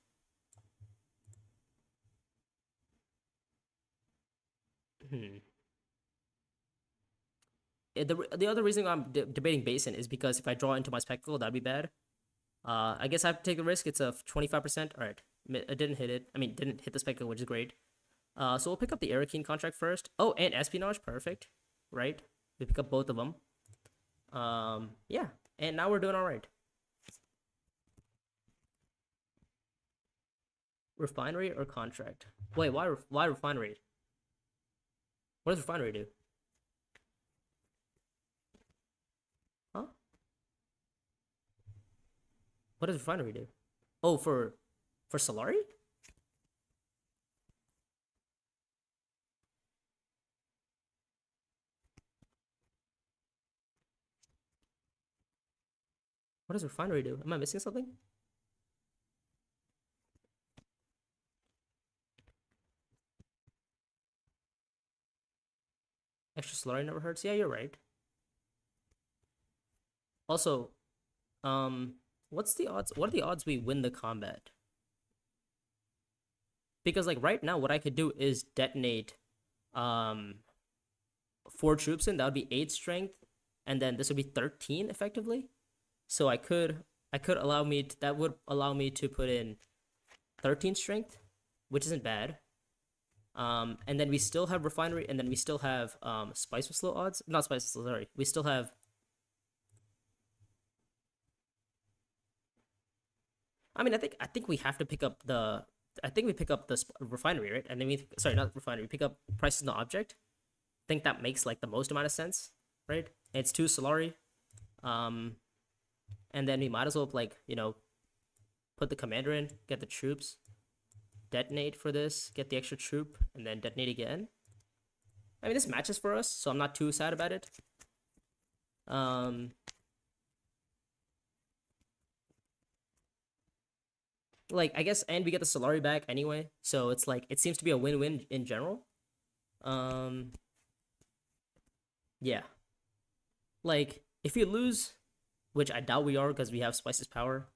the other reason I'm debating Basin is because if I draw into my Spectacle, that'd be bad. I guess I have to take the risk. It's a 25%. All right, I didn't hit it. I mean, didn't hit the Spectacle, which is great. So we'll pick up the Arakeen contract first. Oh, and Espionage, perfect. Right, we pick up both of them. Yeah, and now we're doing all right. Refinery or contract? Wait, why refinery? What does refinery do? Huh? What does refinery do? Oh, for Solari? What does refinery do? Am I missing something? Extra Solari never hurts. Yeah, you're right. Also, what's the odds? What are the odds we win the combat? Because like right now, what I could do is detonate, 4 troops in. That would be 8 strength, and then this would be 13 effectively. So I could allow me to, that would allow me to put in 13 strength, which isn't bad. And then we still have refinery, and then we still have spice with slow odds. Not spice with slow, sorry. We still have. I mean, I think we have to pick up the. I think we pick up the refinery, right? And then sorry, not refinery. We pick up prices not object. I think that makes like the most amount of sense, right? It's 2 Solari. And then we might as well like put the commander in, get the troops, detonate for this, get the extra troop, and then detonate again. I mean, this matches for us, so I'm not too sad about it. Like I guess, and we get the Solari back anyway, so it's like it seems to be a win-win in general. Yeah. Like if you lose, which I doubt we are because we have Spice's power.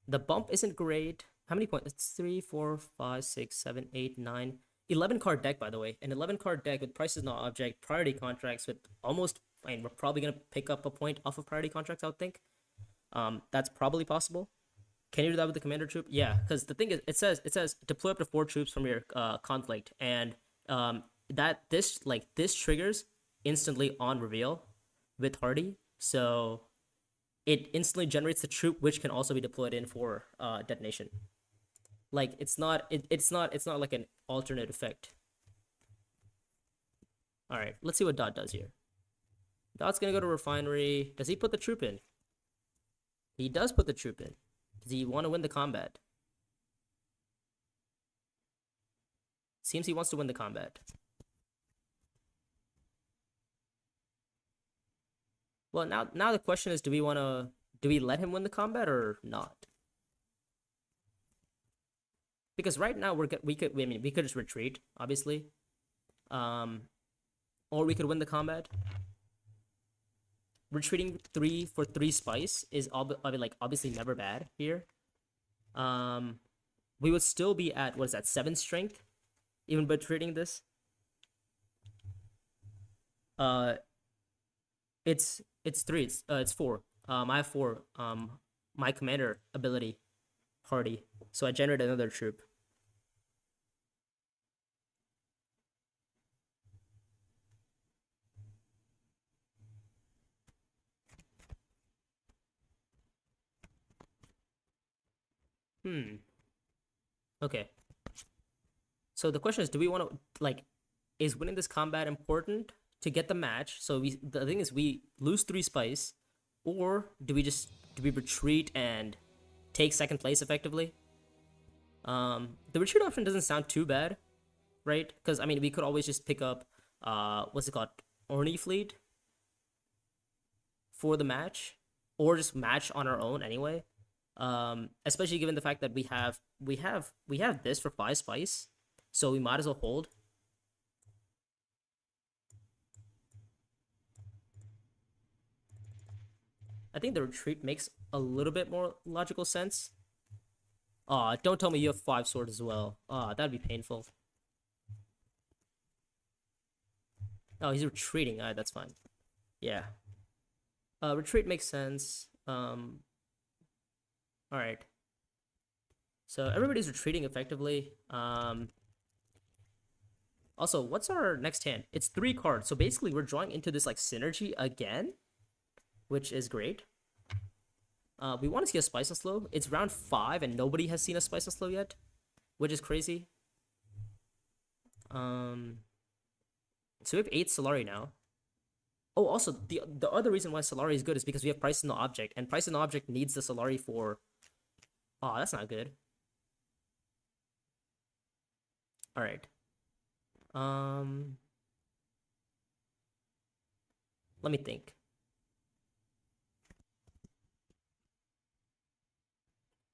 The bump isn't great. How many points? It's 3, 4, 5, 6, 7, 8, 9, 11 card deck, by the way. An 11 card deck with prices not object, priority contracts with almost. I mean, we're probably gonna pick up a point off of priority contracts, I would think. That's probably possible. Can you do that with the commander troop? Yeah, because the thing is, it says deploy up to 4 troops from your conflict, and this triggers instantly on reveal with Hardy, so it instantly generates the troop, which can also be deployed in for detonation. Like it's not like an alternate effect. All right, let's see what Dot does here. Dot's gonna go to refinery. Does he put the troop in? He does put the troop in. Does he want to win the combat? Seems he wants to win the combat. Well, now the question is, do we let him win the combat or not? Because right now we could just retreat, obviously. Or we could win the combat. Retreating 3 for 3 spice is obviously never bad here. We would still be at, what is that, 7 strength, even by retreating this. It's 3. It's 4. I have 4. My commander ability, Hardy. So I generate another troop. Hmm. Okay. So the question is, do we want to like, is winning this combat important to get the match? So the thing is, we lose 3 spice, or do we retreat and take second place effectively? The retreat option doesn't sound too bad, right? Because I mean, we could always just pick up what's it called, Orny Fleet for the match, or just match on our own anyway. Especially given the fact that we have this for 5 spice, so we might as well hold. I think the retreat makes a little bit more logical sense. Don't tell me you have 5 swords as well. That'd be painful. Oh, he's retreating. Alright, that's fine. Yeah. Retreat makes sense. Alright. So everybody's retreating effectively. Also, what's our next hand? It's 3 cards. So basically, we're drawing into this like synergy again, which is great. We want to see a Spice and Slow. It's round 5, and nobody has seen a Spice and Slow yet, which is crazy. So we have 8 Solari now. Oh, also, the other reason why Solari is good is because we have Price in the Object, and Price in the Object needs the Solari for... Oh, that's not good. Alright. Let me think.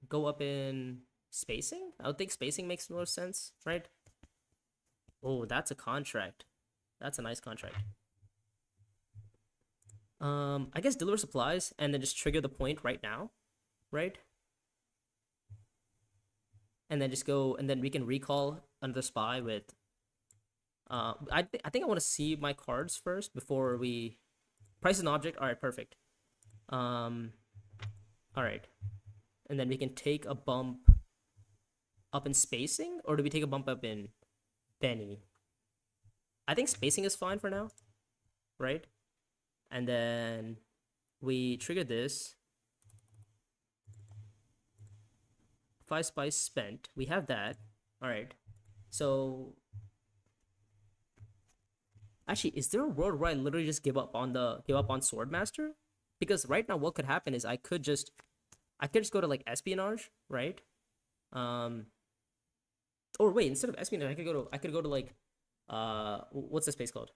Go up in spacing? I would think spacing makes more sense, right? Oh, that's a contract. That's a nice contract. I guess deliver supplies and then just trigger the point right now, right? And then just go, and then we can recall another spy with. I think I want to see my cards first before we price an object. All right, perfect. All right, and then we can take a bump up in spacing, or do we take a bump up in Benny? I think spacing is fine for now, right? And then we trigger this. 5 spice spent. We have that. All right. So actually, is there a world where I literally just give up on Swordmaster? Because right now, what could happen is I could just go to like espionage, right? Or wait, instead of espionage, I could go to like what's the space called?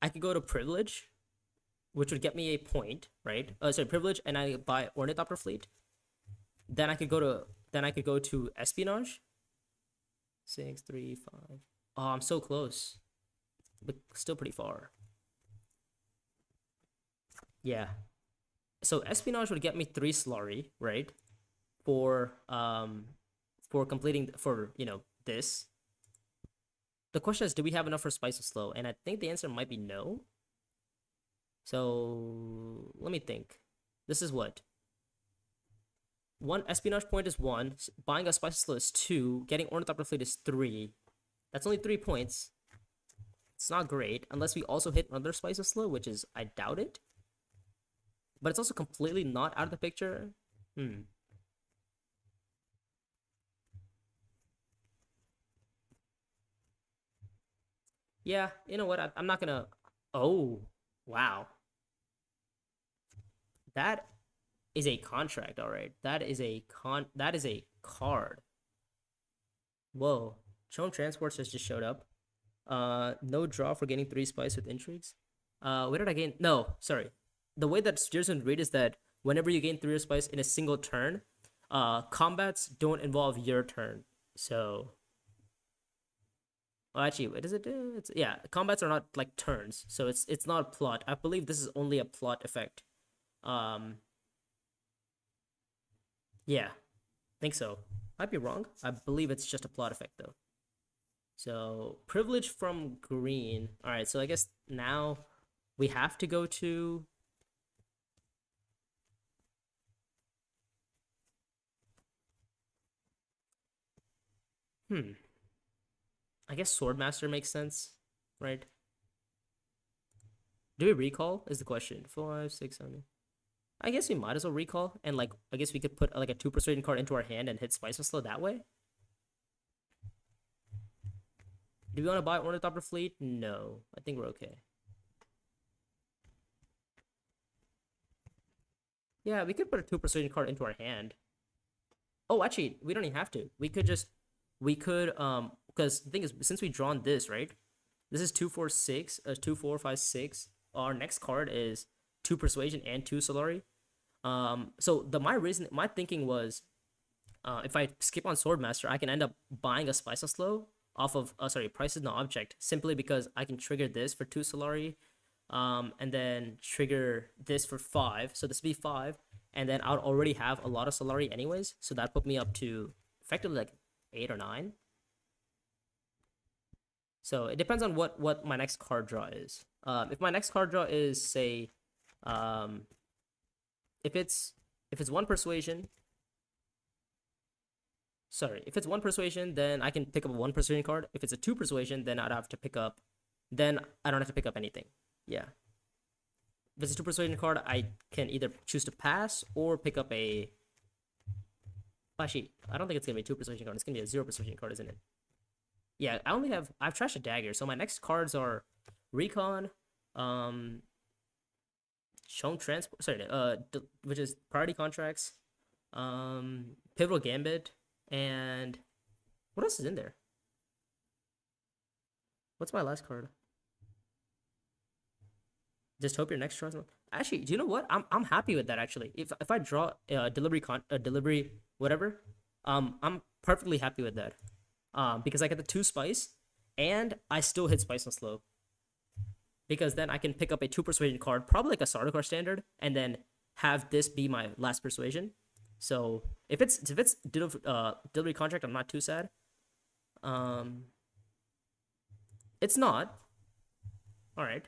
I could go to privilege, which would get me a point, right? Sorry, privilege, and I buy Ornithopter Fleet. Then I could go to espionage. 6, 3, 5. Oh, I'm so close, but still pretty far. Yeah. So espionage would get me 3 Slurry, right? For completing this. The question is, do we have enough for Spice of Slow? And I think the answer might be no. So let me think. This is what? 1 espionage point is 1. Buying a Spice of Slow is 2. Getting Ornithopter Fleet is 3. That's only 3 points. It's not great, unless we also hit another Spice of Slow, which is, I doubt it. But it's also completely not out of the picture. Yeah, you know what? I'm not gonna... Oh, wow. That is a contract, all right. That is a card. Whoa. Chone Transports has just showed up. No draw for getting 3 spice with intrigues. Where did I gain? No, sorry. The way that Steersman read is that whenever you gain 3 spice in a single turn, combats don't involve your turn. So, well, actually, what does it do? Yeah, combats are not like turns, so it's not a plot. I believe this is only a plot effect. Yeah, think so. Might be wrong. I believe it's just a plot effect though. So privilege from green. All right, so I guess now we have to go to. I guess Swordmaster makes sense, right? Do we recall? Is the question. 5, 6, 7. I guess we might as well recall, and like I guess we could put like a 2 persuasion card into our hand and hit Spice and Slow that way. Do we want to buy Ornithopter Fleet? No, I think we're okay. Yeah, we could put a 2 persuasion card into our hand. Oh, actually, we don't even have to. We could because the thing is, since we drawn this, right? This is 2 4 6, 2 4 5 6. Our next card is 2 persuasion and 2 Solari. So my thinking was, if I skip on Swordmaster, I can end up buying a Spice and Slow off of Price is no object, simply because I can trigger this for 2 Solari, and then trigger this for 5. So this would be 5, and then I'll already have a lot of Solari anyways. So that put me up to effectively like 8 or 9. So it depends on what my next card draw is. If my next card draw is, say, if it's 1 persuasion, if it's 1 persuasion, then I can pick up a 1 persuasion card. If it's a 2 persuasion, then I don't have to pick up anything. Yeah. If it's a 2 persuasion card, I can either choose to pass or pick up a. Actually, I don't think it's gonna be a 2 persuasion card. It's gonna be a 0 persuasion card, isn't it? Yeah, I've trashed a dagger, so my next cards are Recon, Shown Transport, which is Priority Contracts, Pivotal Gambit, and what else is in there? What's my last card? Just hope your next draw. Actually, do you know what? I'm happy with that actually. If I draw delivery whatever, I'm perfectly happy with that. Because I get the 2 Spice, and I still hit Spice and Slow. Because then I can pick up a 2 persuasion card, probably like a Sardaukar standard, and then have this be my last persuasion. So if it's delivery contract, I'm not too sad. It's not. All right.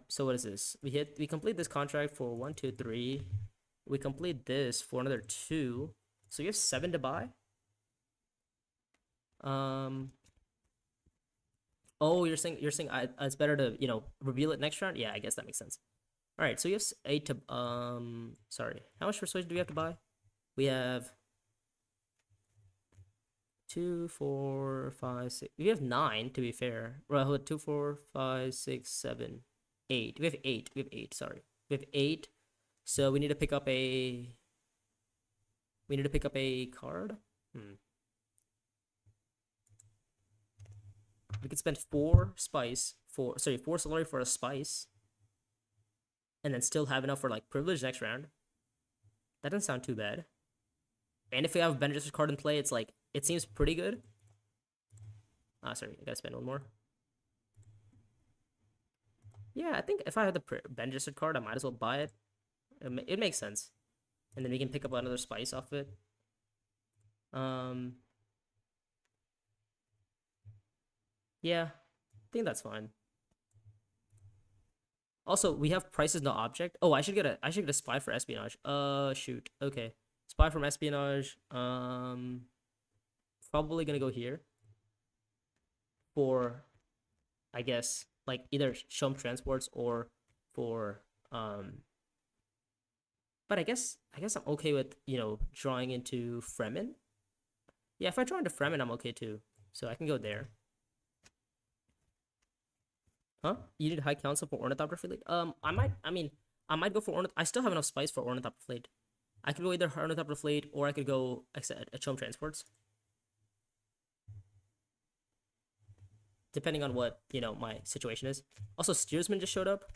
So what is this? We complete this contract for 1, 2, 3. We complete this for another 2. So you have 7 to buy. Oh, you're saying it's better to reveal it next round? Yeah, I guess that makes sense. All right, so you have 8 to sorry. How much persuasion do we have to buy? We have 2, 4, 5, 6. We have 9 to be fair. Well, 2, 4, 5, 6, 7, 8. We have 8. We have 8. Sorry, we have 8. So we need to pick up a. We need to pick up a card. We could spend 4 Solari for a Spice, and then still have enough for like Privilege next round. That doesn't sound too bad. And if we have a Bene Gesserit card in play, it's like it seems pretty good. Sorry, I gotta spend 1 more. Yeah, I think if I had the Bene Gesserit card, I might as well buy it. It makes sense, and then we can pick up another Spice off it. Yeah, I think that's fine. Also, we have prices not object. Oh, I should get a spy for espionage. Shoot. Okay. Spy from espionage. Probably gonna go here. For, I guess, like either Shom transports or for but I guess I'm okay with, drawing into Fremen. Yeah, if I draw into Fremen, I'm okay too. So I can go there. Huh? You need High Council for Ornithopter Fleet? I might go for I still have enough spice for Ornithopter Fleet. I could go either Ornithopter Fleet or I could go Chom Transports. Depending on what, my situation is. Also, Steersman just showed up.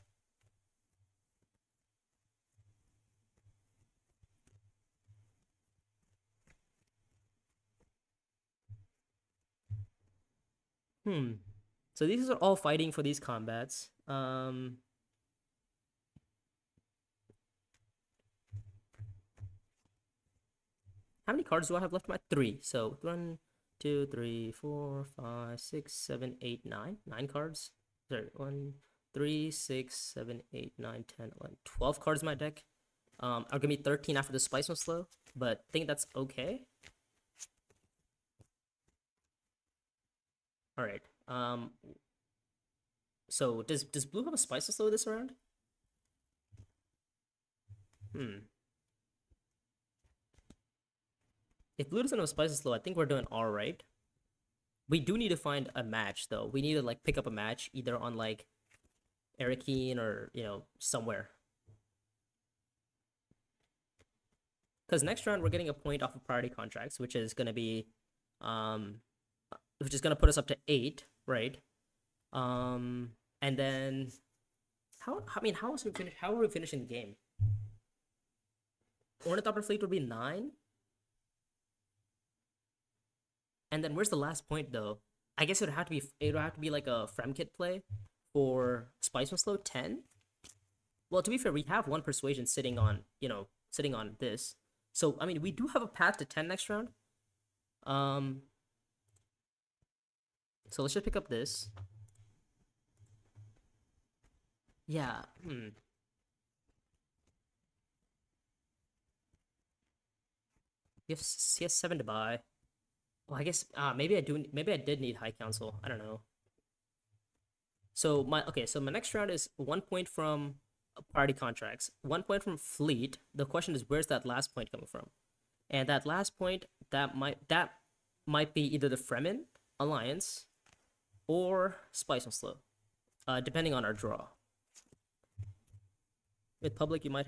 So these are all fighting for these combats. How many cards do I have left? My 3. So 1, 2, 3, 4, 5, 6, 7, 8, 9. 9 cards. Sorry, 1, 3, 6, 7, 8, 9, 10, 11, 12 cards in my deck. Are gonna be 13 after the Spice was slow, but I think that's okay. All right. So does blue have a Spice slow this round? If blue doesn't have spices slow, I think we're doing all right. We do need to find a match though. We need to like pick up a match either on like Arakeen or somewhere. Because next round we're getting a point off of priority contracts, which is gonna be, which is gonna put us up to 8, right? And then how? I mean, how is we finish? How are we finishing the game? Ornithopter fleet would be 9. And then where's the last point though? I guess it would have to be like a Fremkit play for Spice Slow 10. Well, to be fair, we have one persuasion sitting on this. So I mean, we do have a path to 10 next round. So let's just pick up this. Yeah. He has 7 to buy. Well, I guess maybe I did need High Council. I don't know. So my next round is 1 point from party contracts, 1 point from fleet. The question is, where's that last point coming from? And that last point that might be either the Fremen Alliance or Spice and Slow, depending on our draw. With public, you might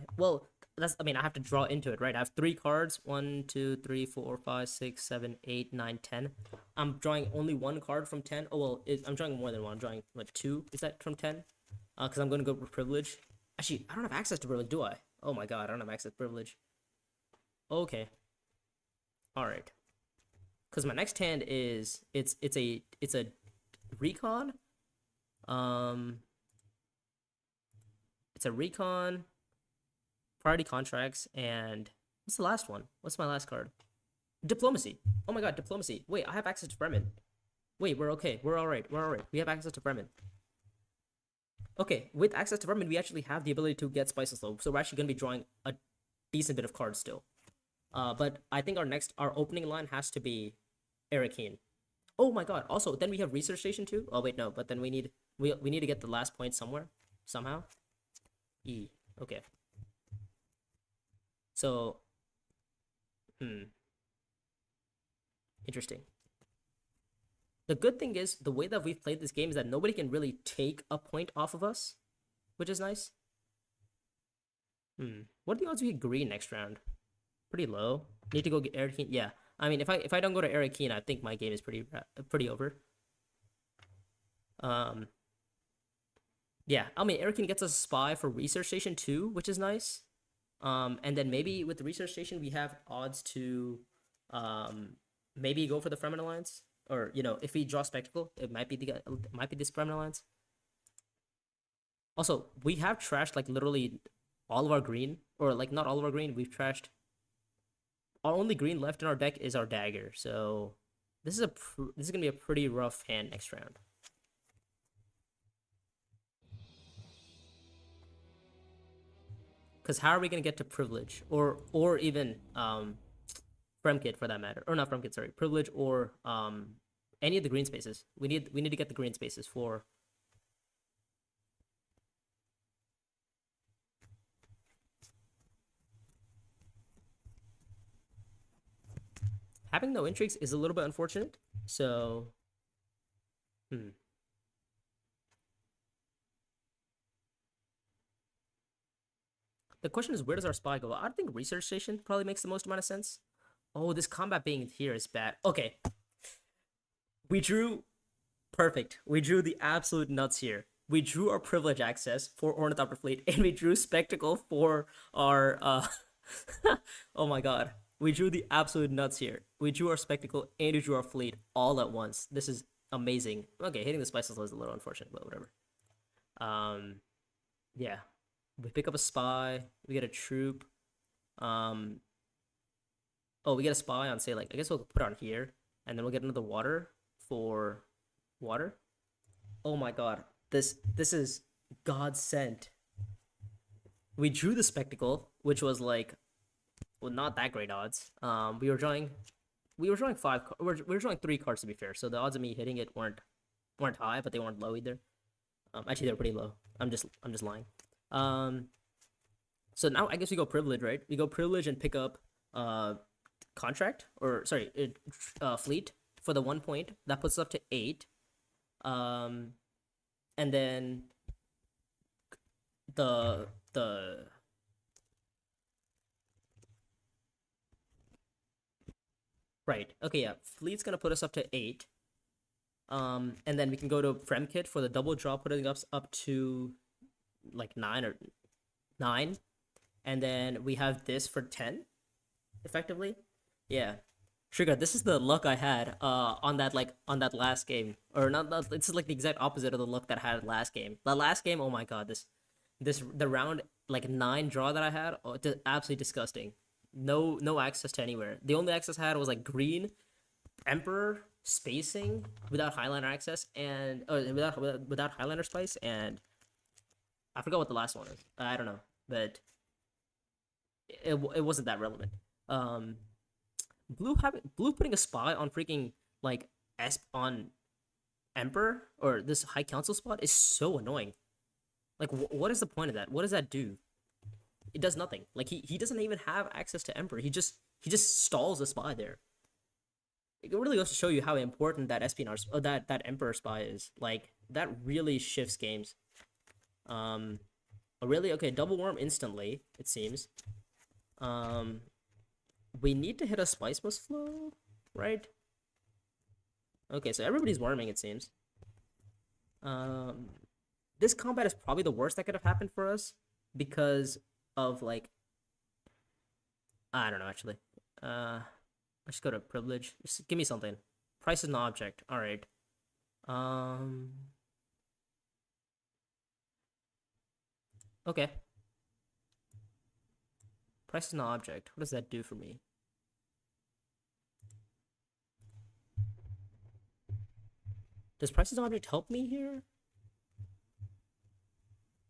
I have to draw into it, right? I have 3 cards. 1, 2, 3, 4, 5, 6, 7, 8, 9, 10. I'm drawing only 1 card from 10. Oh well, I'm drawing more than 1. I'm drawing like 2. Is that from 10? Because I'm going to go for privilege. Actually, I don't have access to privilege, do I? Oh my god, I don't have access to privilege. Okay. All right. Because my next hand is it's a recon. It's a recon, priority contracts, and what's the last one? What's my last card? Diplomacy. Oh my god, diplomacy. Wait, I have access to Fremen. Wait, we're okay. We're all right. We have access to Fremen. Okay, with access to Fremen, we actually have the ability to get Spice and Slow, so we're actually going to be drawing a decent bit of cards still. But I think our opening line has to be Arakeen. Oh my god. Also, then we have Research Station too. Oh wait, no, but then we need to get the last point somewhere, somehow. Okay. So, interesting. The good thing is, the way that we've played this game is that nobody can really take a point off of us, which is nice. What are the odds we get green next round? Pretty low. Need to go get Arakeen. Yeah. I mean, if I don't go to Arakeen, I think my game is pretty over. Yeah. I mean, Arakeen gets us a spy for Research Station too, which is nice. And then maybe with the Research Station, we have odds to maybe go for the Fremen Alliance. Or, if we draw Spectacle, it might be this Fremen Alliance. Also, we have trashed like literally all of our green, or like not all of our green. We've trashed. Our only green left in our deck is our dagger. So this is gonna be a pretty rough hand next round. Because how are we gonna get to privilege or even Fremkit for that matter, or not Fremkit, sorry, privilege or any of the green spaces. We need to get the green spaces for. Having no intrigues is a little bit unfortunate. So, the question is, where does our spy go? I think Research Station probably makes the most amount of sense. Oh, this combat being here is bad. Okay. We drew perfect. We drew the absolute nuts here. We drew our privilege access for Ornithopter Fleet, and we drew Spectacle for our oh my god. We drew the absolute nuts here. We drew our Spectacle and we drew our fleet all at once. This is amazing. Okay, hitting the Spices is a little unfortunate, but whatever. Yeah. We pick up a spy. We get a troop. Oh, we get a spy on, say, like, I guess we'll put it on here. And then we'll get another water for water. Oh my god. This is God sent. We drew the Spectacle, which was like, well, not that great odds. We were drawing 3 cards to be fair. So the odds of me hitting it weren't high, but they weren't low either. Actually, they were pretty low. I'm just lying. So now I guess we go privilege, right? We go privilege and pick up contract, or sorry, fleet for the 1 point. That puts us up to 8. And then the right. Okay, yeah. Fleet's gonna put us up to 8. And then we can go to Fremkit for the double draw, putting us up to like 9. And then we have this for 10, effectively. Yeah. Sugar, this is the luck I had on that last game. Or not, this is like the exact opposite of the luck that I had last game. The last game, oh my god, the round like 9 draw that I had, oh, absolutely disgusting. No access to anywhere. The only access I had was like green, Emperor, spacing without Highlander access, and without Highlander spice, and I forgot what the last one is. I don't know, but it wasn't that relevant. Um, blue putting a spy on freaking like on Emperor or this High Council spot is so annoying. Like, what is the point of that? What does that do? It does nothing. Like he doesn't even have access to Emperor. He just stalls a spy there. It really goes to show you how important that espionage, that Emperor spy is. Like that really shifts games. Oh, really? Okay, double worm instantly. It seems. We need to hit a spice must flow, right? Okay, so everybody's worming, it seems. This combat is probably the worst that could have happened for us because of like, I don't know actually. Let's go to privilege. Just give me something. Price is an object. All right. Okay. Price is an object. What does that do for me? Does price is an object help me here?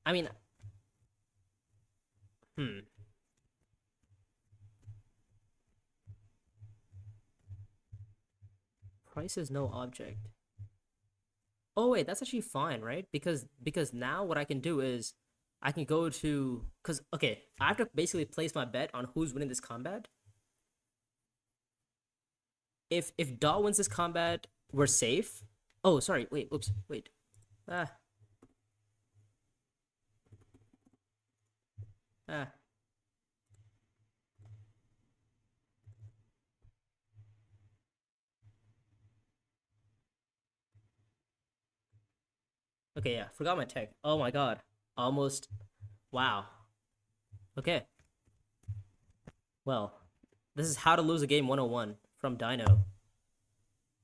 I mean, price is no object. Oh wait, that's actually fine, right? Because now what I can do is I can go to, because okay, I have to basically place my bet on who's winning this combat. If Da wins this combat, we're safe. Oh, sorry. Wait. Oops. Wait. Ah. Ah. Okay. Yeah. Forgot my tech. Oh my god. Almost. Wow. Okay. Well, this is how to lose a game 101 from Dino.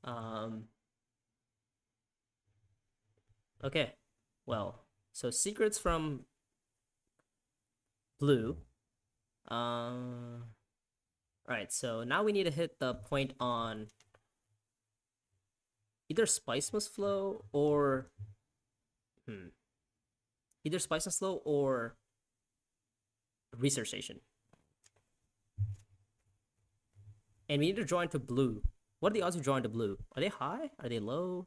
Um. Okay. Well. So secrets from blue. All right. So now we need to hit the point on either spice must flow or either spice must flow or research station. And we need to draw into blue. What are the odds of drawing to blue? Are they high? Are they low?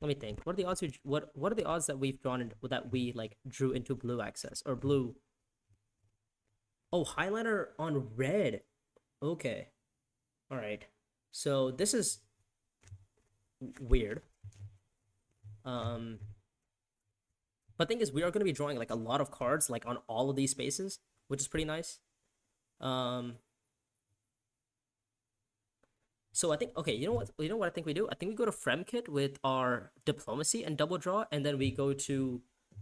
Let me think. What are the odds? What are the odds that we've drawn in, that we like drew into blue access or blue? Oh, Highlander on red. Okay. All right. So this is weird. But thing is, we are going to be drawing like a lot of cards like on all of these spaces, which is pretty nice. So I think, okay, you know what? You know what I think we do? I think we go to Fremkit with our diplomacy and double draw, and then we go to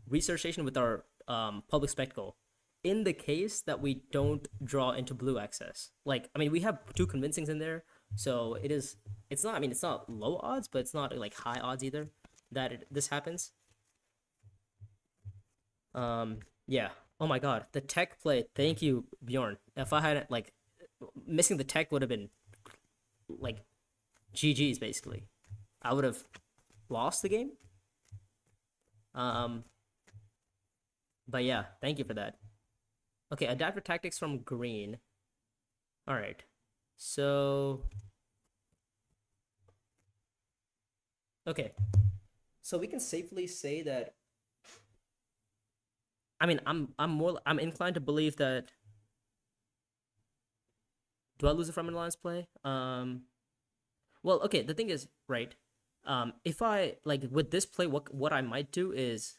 research station with our public spectacle. In the case that we don't draw into blue access, like I mean, we have 2 convincings in there, so it is. It's not. I mean, it's not low odds, but it's not like high odds either that this happens. Yeah. Oh my god, the tech play. Thank you, Bjorn. If I had like missing the tech would have been like GG's basically. I would have lost the game. Um, but yeah, thank you for that. Okay, adaptive tactics from green. All right, so okay, so we can safely say that I mean, I'm inclined to believe that. Do I lose it from an alliance play? Well, okay. The thing is, right. If I like with this play, what I might do is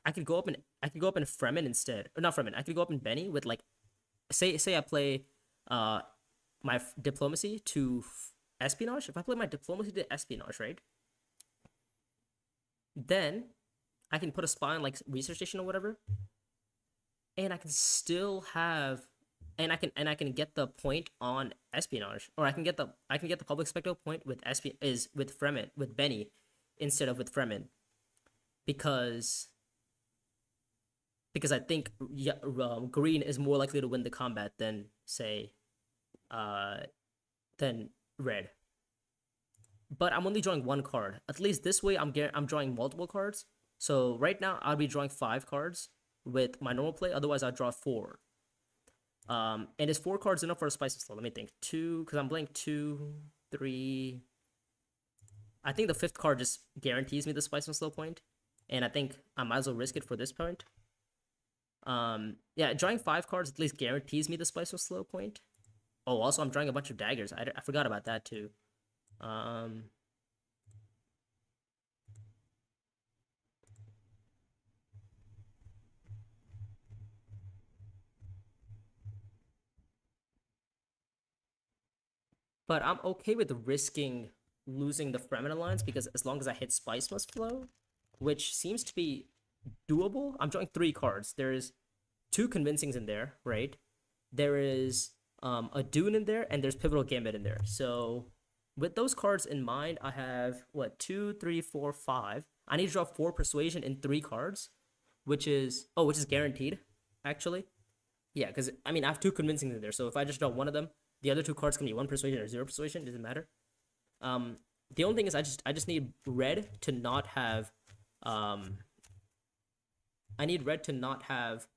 I could go up in Fremen instead, or not Fremen. I could go up in Benny with like, say I play, uh, my diplomacy to espionage. If I play my diplomacy to espionage, right, then I can put a spy on like research station or whatever, and I can still have, and I can get the point on espionage, or I can get the public spectacle point with is with Fremen with Benny instead of with Fremen because I think, yeah, green is more likely to win the combat than say uh than red. But I'm only drawing one card. At least this way, I'm drawing multiple cards. So right now, I'll be drawing 5 cards with my normal play. Otherwise, I'll draw 4. And is 4 cards enough for a spicy slow? Let me think. 2, because I'm playing 2, 3. I think the 5th card just guarantees me the spicy slow point, and I think I might as well risk it for this point. Yeah, drawing 5 cards at least guarantees me the spicy slow point. Oh, also I'm drawing a bunch of daggers. I forgot about that too. Um, but I'm okay with risking losing the Fremen Alliance because as long as I hit Spice Must Flow, which seems to be doable. I'm drawing 3 cards. There's 2 convincings in there, right? There is a Dune in there, and there's Pivotal Gambit in there. So with those cards in mind, I have what 2, 3, 4, 5. I need to draw 4 Persuasion in 3 cards, which is guaranteed, actually. Yeah, because I mean I have 2 convincings in there. So if I just draw one of them, the other 2 cards can be 1 Persuasion or 0 Persuasion. It doesn't matter. Um, the only thing is I just need red to not have I need red to not have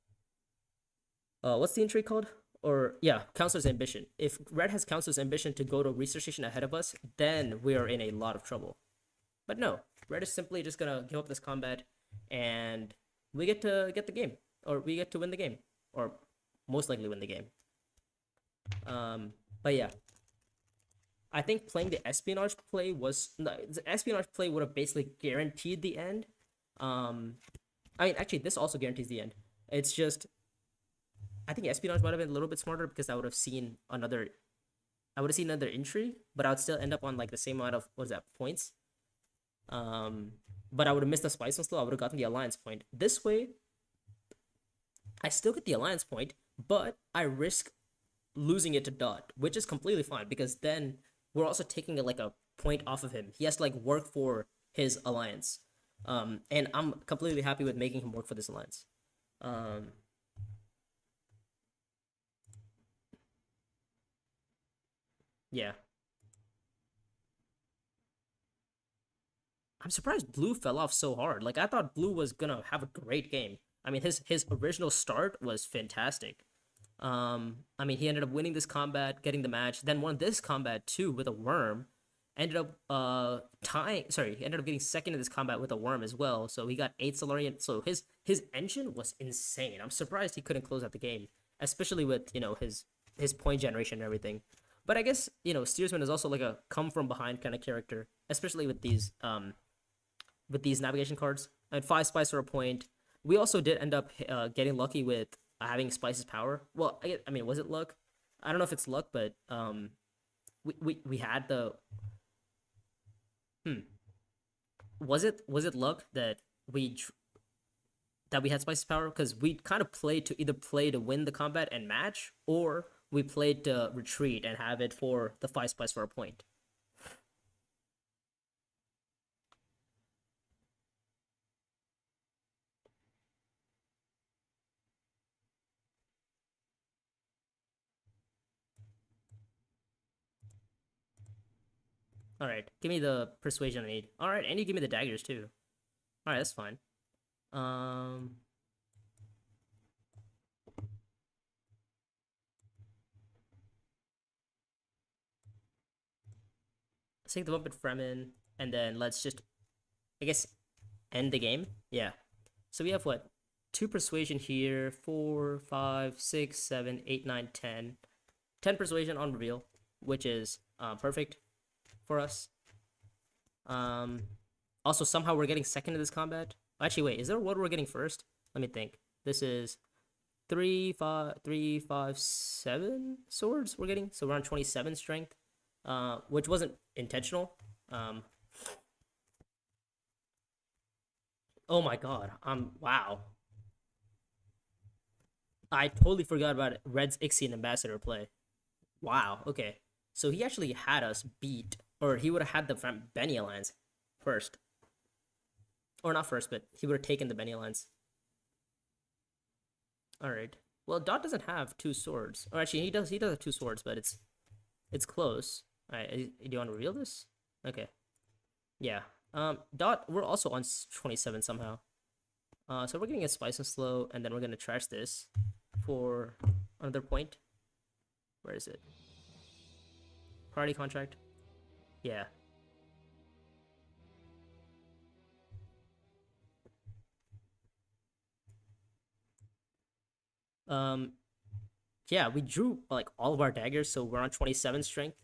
what's the entry called? Or yeah, Counselor's Ambition. If red has Counselor's Ambition to go to research station ahead of us, then we are in a lot of trouble. But no, red is simply just gonna give up this combat, and we get to get the game, or we get to win the game, or most likely win the game. But yeah, I think playing the espionage play was no, the espionage play would have basically guaranteed the end. I mean, actually, this also guarantees the end. It's just I think espionage might have been a little bit smarter because I would have seen another entry, but I would still end up on like the same amount of what is that points. But I would have missed the spice and slow. I would have gotten the alliance point. This way, I still get the alliance point, but I risk losing it to Dot, which is completely fine because then we're also taking a point off of him. He has to like work for his alliance. And I'm completely happy with making him work for this alliance. Yeah. I'm surprised Blue fell off so hard. Like I thought Blue was gonna have a great game. I mean his original start was fantastic. I mean he ended up winning this combat, getting the match, then won this combat too with a worm. Ended up tying sorry, he ended up getting second in this combat with a worm as well. So he got 8 Solarian. So his engine was insane. I'm surprised he couldn't close out the game, especially with, his point generation and everything. But I guess, Steersman is also like a come from behind kind of character, especially with these navigation cards. I had 5 spice for a point. We also did end up getting lucky with having Spice's power. Well, I mean, was it luck? I don't know if it's luck, but we had the was it luck that we had Spice's power because we kind of played to either play to win the combat and match, or we played to retreat and have it for the 5 spice for a point. All right, give me the persuasion I need. All right, and you give me the daggers too. All right, that's fine. Um, let's take the bump at Fremen, and then let's just, I guess, end the game. Yeah. So we have what? 2 persuasion here, 4, 5, 6, 7, 8, 9, 10. 10 persuasion on reveal, which is perfect for us. Also, somehow we're getting second in this combat. Actually, wait, is there what we're getting first? Let me think. This is 3, 5, 3, 5, 7 swords we're getting. So we're on 27 strength, which wasn't intentional. Oh my god. Wow. I totally forgot about Red's Ixion Ambassador play. Wow. Okay. So he actually had us beat, or he would have had the Benny Alliance first. Or not first, but he would have taken the Benny Alliance. Alright. Well, Dot doesn't have 2 swords. Or actually, he does have 2 swords, but it's close. Alright, do you want to reveal this? Okay. Yeah. Dot, we're also on 27 somehow. So we're getting a Spice and Slow, and then we're gonna trash this for another point. Where is it? Party contract. Yeah. Yeah, we drew like all of our daggers, so we're on 27 strength.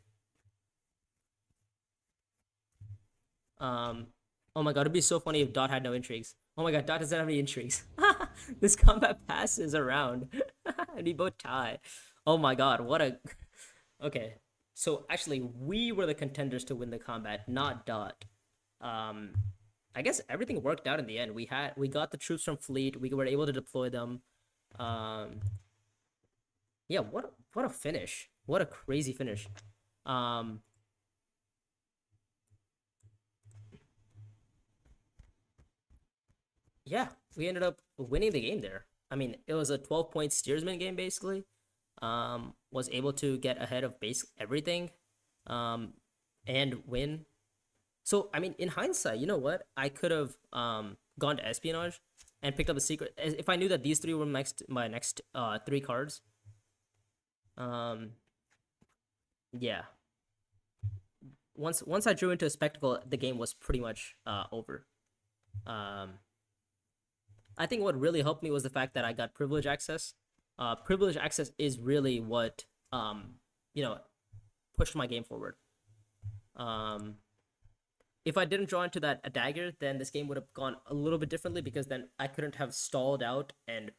Oh my god, it'd be so funny if Dot had no intrigues. Oh my god, Dot doesn't have any intrigues. This combat passes around, and we both tie. Oh my god, what a. Okay, so actually, we were the contenders to win the combat, not Dot. I guess everything worked out in the end. We got the troops from Fleet. We were able to deploy them. Yeah, what a finish. What a crazy finish. Yeah, we ended up winning the game there. I mean, it was a 12-point steersman game basically. Was able to get ahead of base everything, and win. So I mean, in hindsight, you know what? I could have gone to espionage and picked up a secret if I knew that these 3 were my next 3 cards. Yeah. Once I drew into a spectacle, the game was pretty much over. I think what really helped me was the fact that I got privilege access. Privilege access is really what pushed my game forward. If I didn't draw into that a dagger, then this game would have gone a little bit differently because then I couldn't have stalled out and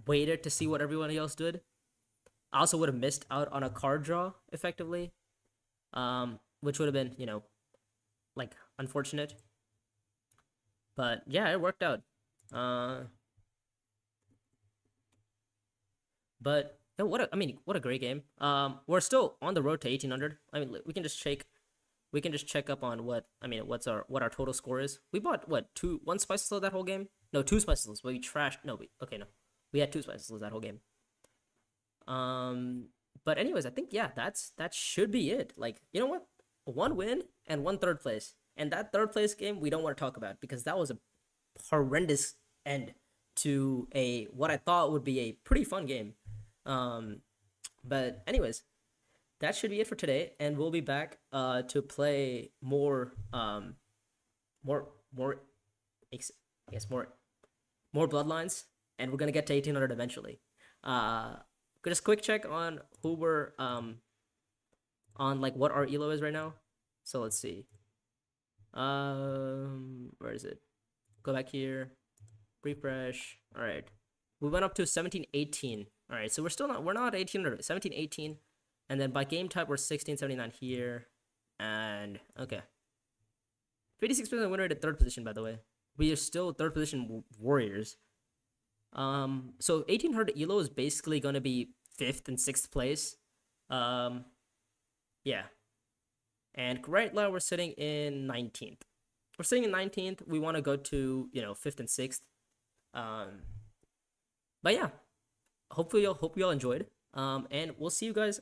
waited to see what everyone else did. I also would have missed out on a card draw effectively, which would have been like unfortunate. But yeah, it worked out. But what a great game. We're still on the road to 1800. I mean, we can just check up on what our total score is. We bought one spice load that whole game? No, 2 spice loads. But we trashed. No, we had 2 spice loads that whole game. But anyways, I think that should be it. Like, you know what? 1 win and 1 third place. And that third place game we don't want to talk about because that was a horrendous end to what I thought would be a pretty fun game. But anyways, that should be it for today, and we'll be back to play more Bloodlines, and we're gonna get to 1800 eventually. Just quick check on who we're on, like what our elo is right now. So let's see. Where is it? Go back here, refresh. All right, we went up to 1718. All right, so we're not 1800, 1718, and then by game type we're 1679 here, and okay, 56% win rate at 3rd position. By the way, we are still 3rd position warriors. So 1800 elo is basically gonna be 5th and 6th place. Yeah, and right now we're sitting in 19th. We're sitting in 19th. We want to go to 5th and 6th. But yeah, hope you all enjoyed. And we'll see you guys